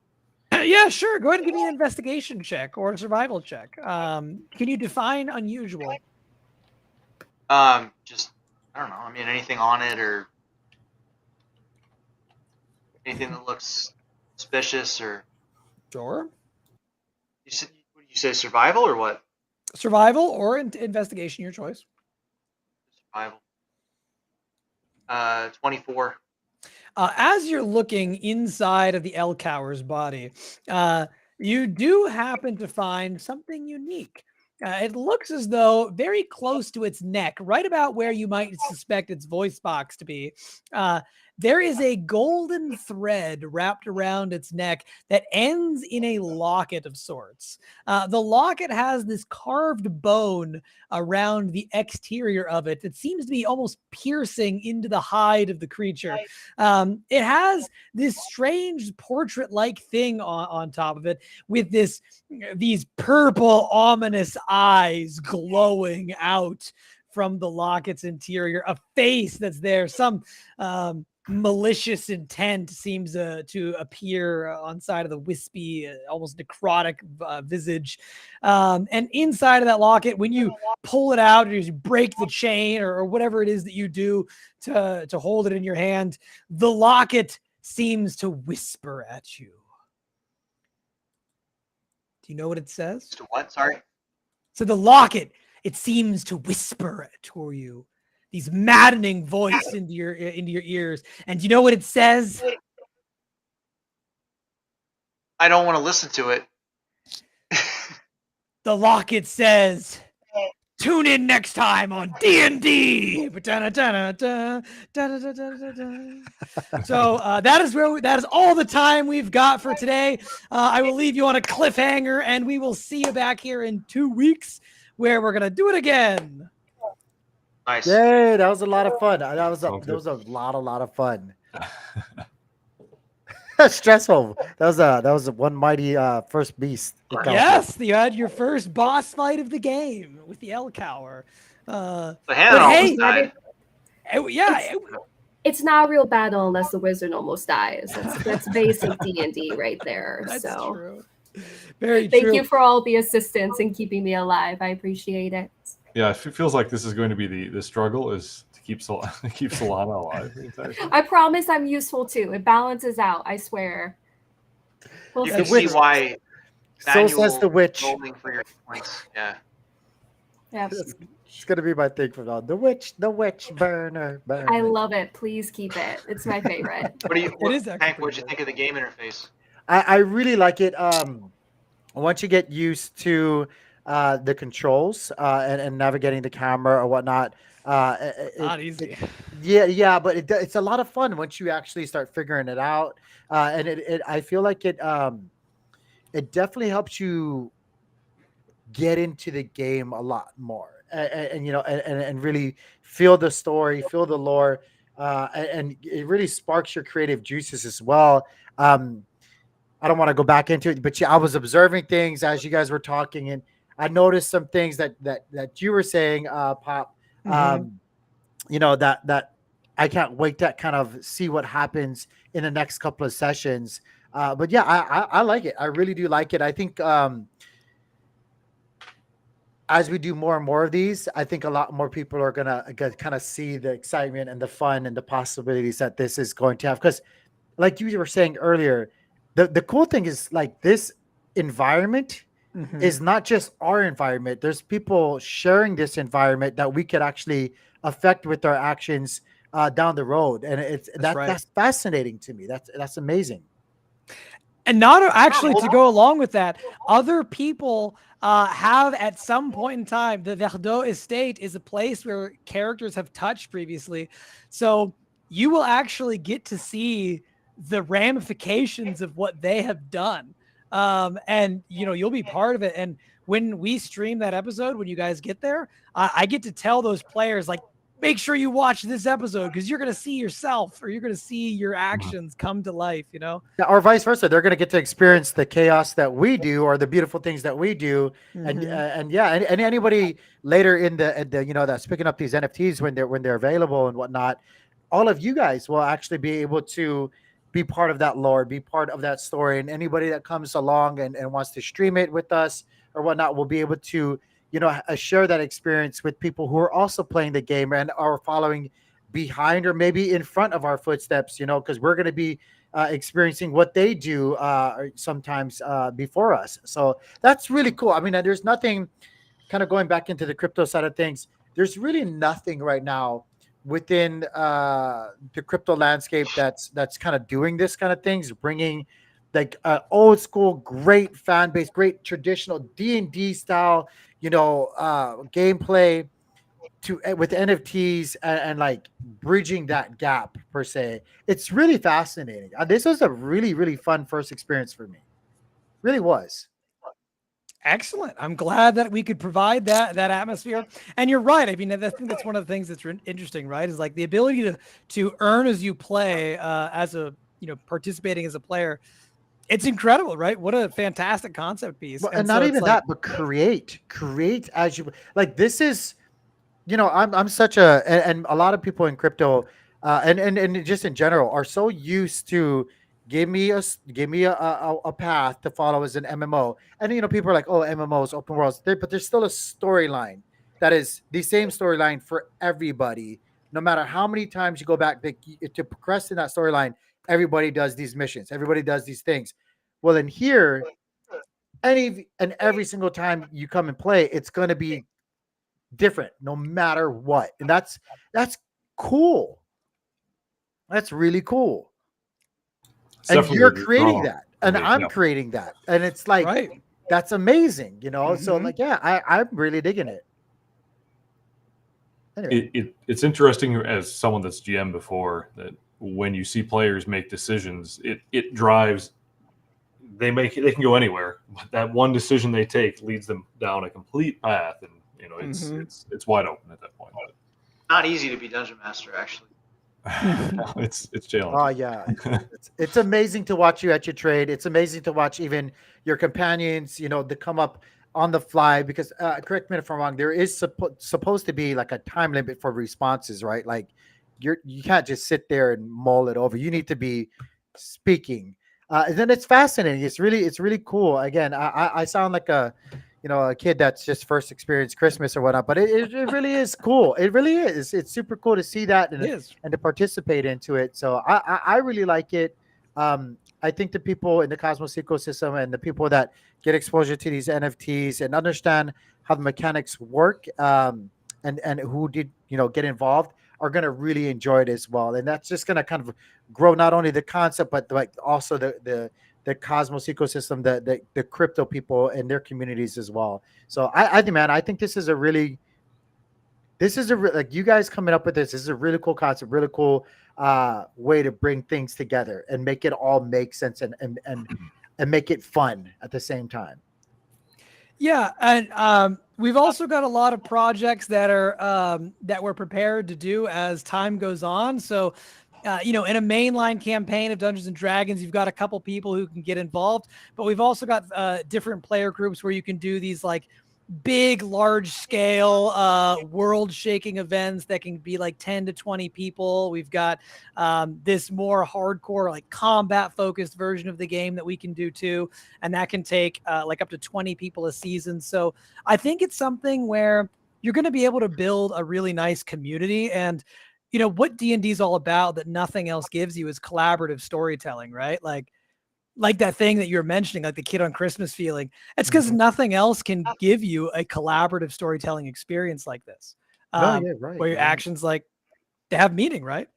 Yeah, sure. Go ahead and give me an investigation check or a survival check. Can you define unusual? Just, I don't know. I mean, anything on it or anything that looks suspicious, or Sure. you say survival or what? Survival or investigation, your choice. Survival. 24. As you're looking inside of the Elk Hour's body, you do happen to find something unique. It looks as though very close to its neck, right about where you might suspect its voice box to be, there is a golden thread wrapped around its neck that ends in a locket of sorts. The locket has this carved bone around the exterior of it that seems to be almost piercing into the hide of the creature. It has this strange portrait-like thing on top of it with these purple, ominous eyes glowing out from the locket's interior, a face that's there, some malicious intent seems to appear on side of the wispy, almost necrotic visage. And inside of that locket, when you pull it out or you break the chain or whatever it is that you do to hold it in your hand, the locket seems to whisper at you. Do you know what it says? To what? Sorry. So the locket, it seems to whisper to you, these maddening voice into your ears. And do you know what it says? I don't want to listen to it. The locket says, "Tune in next time on D&D." So that is all the time we've got for today. I will leave you on a cliffhanger, and we will see you back here in 2 weeks, where we're gonna do it again. Nice. Yay, that was a lot of fun. That was Okay. a lot of fun. Stressful. That was one mighty first beast. encounter. Yes, you had your first boss fight of the game with the Elk Hour. The But hand hey, almost died. It's not a real battle unless the wizard almost dies. That's basic D&D right there. That's so true. Very thank true. you for all the assistance and keeping me alive. I appreciate it. Yeah, it feels like this is going to be the struggle is to keep Solana alive. the entire time. I promise I'm useful too. It balances out. I swear. We'll You see. can see why. So says the witch. Rolling for your points. Yeah. Yeah. It's gonna be my thing from now. The witch burner. I love it. Please keep it. It's my favorite. What do you? What, is actually Hank, what'd pretty you good. think of the game interface? I really like it. Once you get used to the controls and navigating the camera or whatnot. Not easy. Yeah, but it's a lot of fun once you actually start figuring it out. And I feel like it definitely helps you get into the game a lot more, and you know, and really feel the story, feel the lore, and it really sparks your creative juices as well. Um, I don't want to go back into it, but yeah, I was observing things as you guys were talking, and I noticed some things that you were saying, Pop. Mhm. You know that I can't wait to kind of see what happens in the next couple of sessions. But yeah, I like it. I really do like it. I think as we do more and more of these, I think a lot more people are gonna kind of see the excitement and the fun and the possibilities that this is going to have. Because, like you were saying earlier, the cool thing is like this environment Mhm. is not just our environment. There's people sharing this environment that we could actually affect with our actions down the road, and That's right. that's fascinating to me. That's amazing. And not actually to go along with that, other people have at some point in time, the Verdot estate is a place where characters have touched previously. So you will actually get to see the ramifications of what they have done. And you know, you'll be part of it. And when we stream that episode, when you guys get there, I get to tell those players, like, make sure you watch this episode because you're going to see yourself or you're going to see your actions come to life, you know? Yeah, or vice versa. They're going to get to experience the chaos that we do, or the beautiful things that we do, Mhm. and yeah, and anybody later in the you know that's picking up these NFTs when they're available and whatnot, all of you guys will actually be able to be part of that lore, be part of that story, and anybody that comes along and wants to stream it with us or whatnot will be able to share that experience with people who are also playing the game and are following behind or maybe in front of our footsteps. You know, because we're going to be experiencing what they do sometimes before us. So that's really cool. I mean, there's nothing kind of going back into the crypto side of things. There's really nothing right now within the crypto landscape that's kind of doing this kind of things, bringing like old school, great fan base, great traditional D&D style, gameplay to with NFTs and like bridging that gap per se. It's really fascinating. This was a really really fun first experience for me. Really was. Excellent. I'm glad that we could provide that atmosphere. And you're right. I mean, I think that's one of the things that's interesting, right? Is like the ability to earn as you play, as a participating as a player. It's incredible, right? What a fantastic concept piece. Well, And and not so it's even like, that, but create as you like. This is, I'm such a and a lot of people in crypto, and just in general are so used to give me a path to follow as an MMO, and people are like, oh, MMOs, open worlds, but there's still a storyline that is the same storyline for everybody, no matter how many times you go back to progress in that storyline. Everybody does these missions, everybody does these things. Well, in here, any and every single time you come and play, it's going to be different no matter what. And that's cool. That's really cool. It's And definitely you're a creating draw that. for And me. I'm Yeah. creating that. And it's like right. that's amazing. So Mhm. like yeah, I'm really digging it. Anyway. It's interesting as someone that's GM before that when you see players make decisions, it drives. They can go anywhere, but that one decision they take leads them down a complete path, and Mhm. it's wide open at that point. Not easy to be dungeon master, actually. But it's Oh challenging. yeah. It's amazing to watch you at your trade. It's amazing to watch even your companions, to come up on the fly because correct me if I'm wrong, there is supposed to be like a time limit for responses, right? Like you can't just sit there and mull it over. You need to be speaking. And then it's fascinating. It's really cool. Again, I sound like a kid that's just first experienced Christmas or whatnot, but it really is cool. It really is. It's super cool to see that It is. and to participate into it. So I really like it. I think the people in the Cosmos ecosystem and the people that get exposure to these NFTs and understand how the mechanics work, and who did get involved are going to really enjoy it as well. And that's just going to kind of grow not only the concept but like also the Cosmos ecosystem, the crypto people and their communities as well. So I think, man, I think this is a really, like you guys coming up with this is a really cool concept, really cool way to bring things together and make it all make sense and make it fun at the same time. Yeah, and we've also got a lot of projects that are that we're prepared to do as time goes on. So, in a mainline campaign of Dungeons and Dragons, you've got a couple people who can get involved, but we've also got different player groups where you can do these like big, large scale, world shaking events that can be like 10 to 20 people. We've got this more hardcore, like combat focused version of the game that we can do too. And that can take like up to 20 people a season. So I think it's something where you're going to be able to build a really nice community. And, what D&D is all about that nothing else gives you is collaborative storytelling, right? Like that thing that you're mentioning, like the Kid on Christmas feeling. It's because nothing else can give you a collaborative storytelling experience like this. Yeah, right. Where your right. actions like they have meaning, right?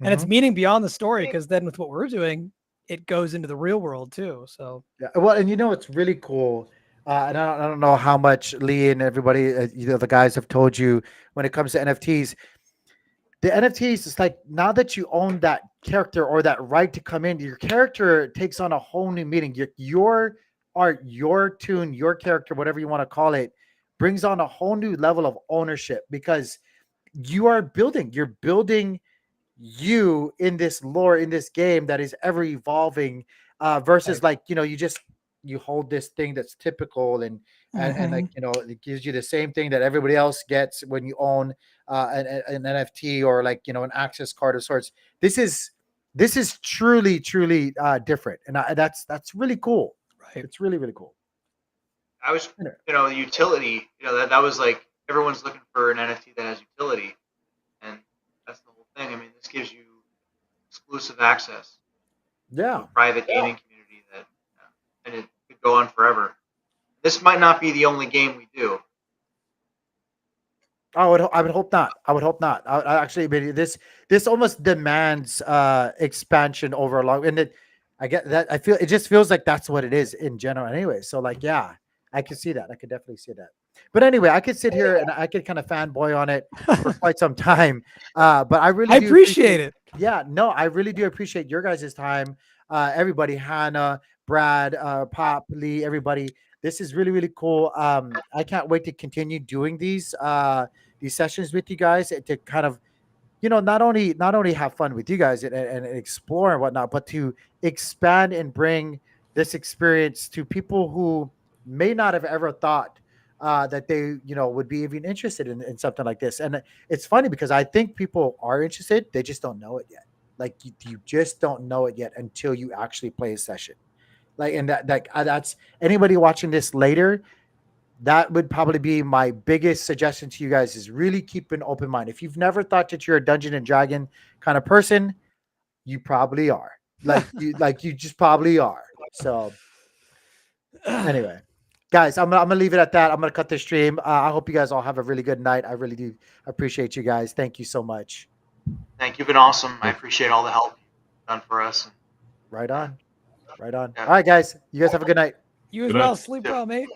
And it's meaning beyond the story, because then with what we're doing, it goes into the real world too. So Yeah, well, and it's really cool. And I don't know how much Lee and everybody, the guys have told you when it comes to NFTs. The NFTs, it's like now that you own that character or that right to come in, your character takes on a whole new meaning. Your art, your tune, your character, whatever you want to call it, brings on a whole new level of ownership because you're building you in this lore, in this game that is ever evolving, versus like, you hold this thing that's typical and like, it gives you the same thing that everybody else gets when you own an NFT or like, an access card of sorts. This is truly different. And that's really cool. right. It's really, really cool. I was, the utility, that was like everyone's looking for an NFT that has utility, and that's the whole thing. I mean, this gives you exclusive access to Yeah. a private gaming community that, and it could go on forever. This might not be the only game we do. I would hope not. I actually, this almost demands expansion over a long. And I get that. It just feels like that's what it is in general, anyway. So like, yeah, I can see that. I could definitely see that. But anyway, I could sit here and I could kind of fanboy on it for quite some time. But I really do appreciate it. Yeah, no, I really do appreciate your guys' time. Everybody, Hannah, Brad, Pop, Lee, everybody. This is really, really cool. I can't wait to continue doing these sessions with you guys to kind of, not only have fun with you guys and explore and whatnot, but to expand and bring this experience to people who may not have ever thought that they, would be even interested in something like this. And it's funny because I think people are interested. They just don't know it yet. Like you just don't know it yet until you actually play a session. Like, and that's anybody watching this later. That would probably be my biggest suggestion to you guys is really keep an open mind. If you've never thought that you're a Dungeon and Dragon kind of person, you probably are. You just probably are. So anyway, guys, I'm gonna leave it at that. I'm gonna cut the stream. I hope you guys all have a really good night. I really do appreciate you guys. Thank you so much. Thank you. You've been awesome. I appreciate all the help you've done for us. Right on. Yeah. All right, guys. You guys have a good night. You as Good well. night. Sleep well, mate.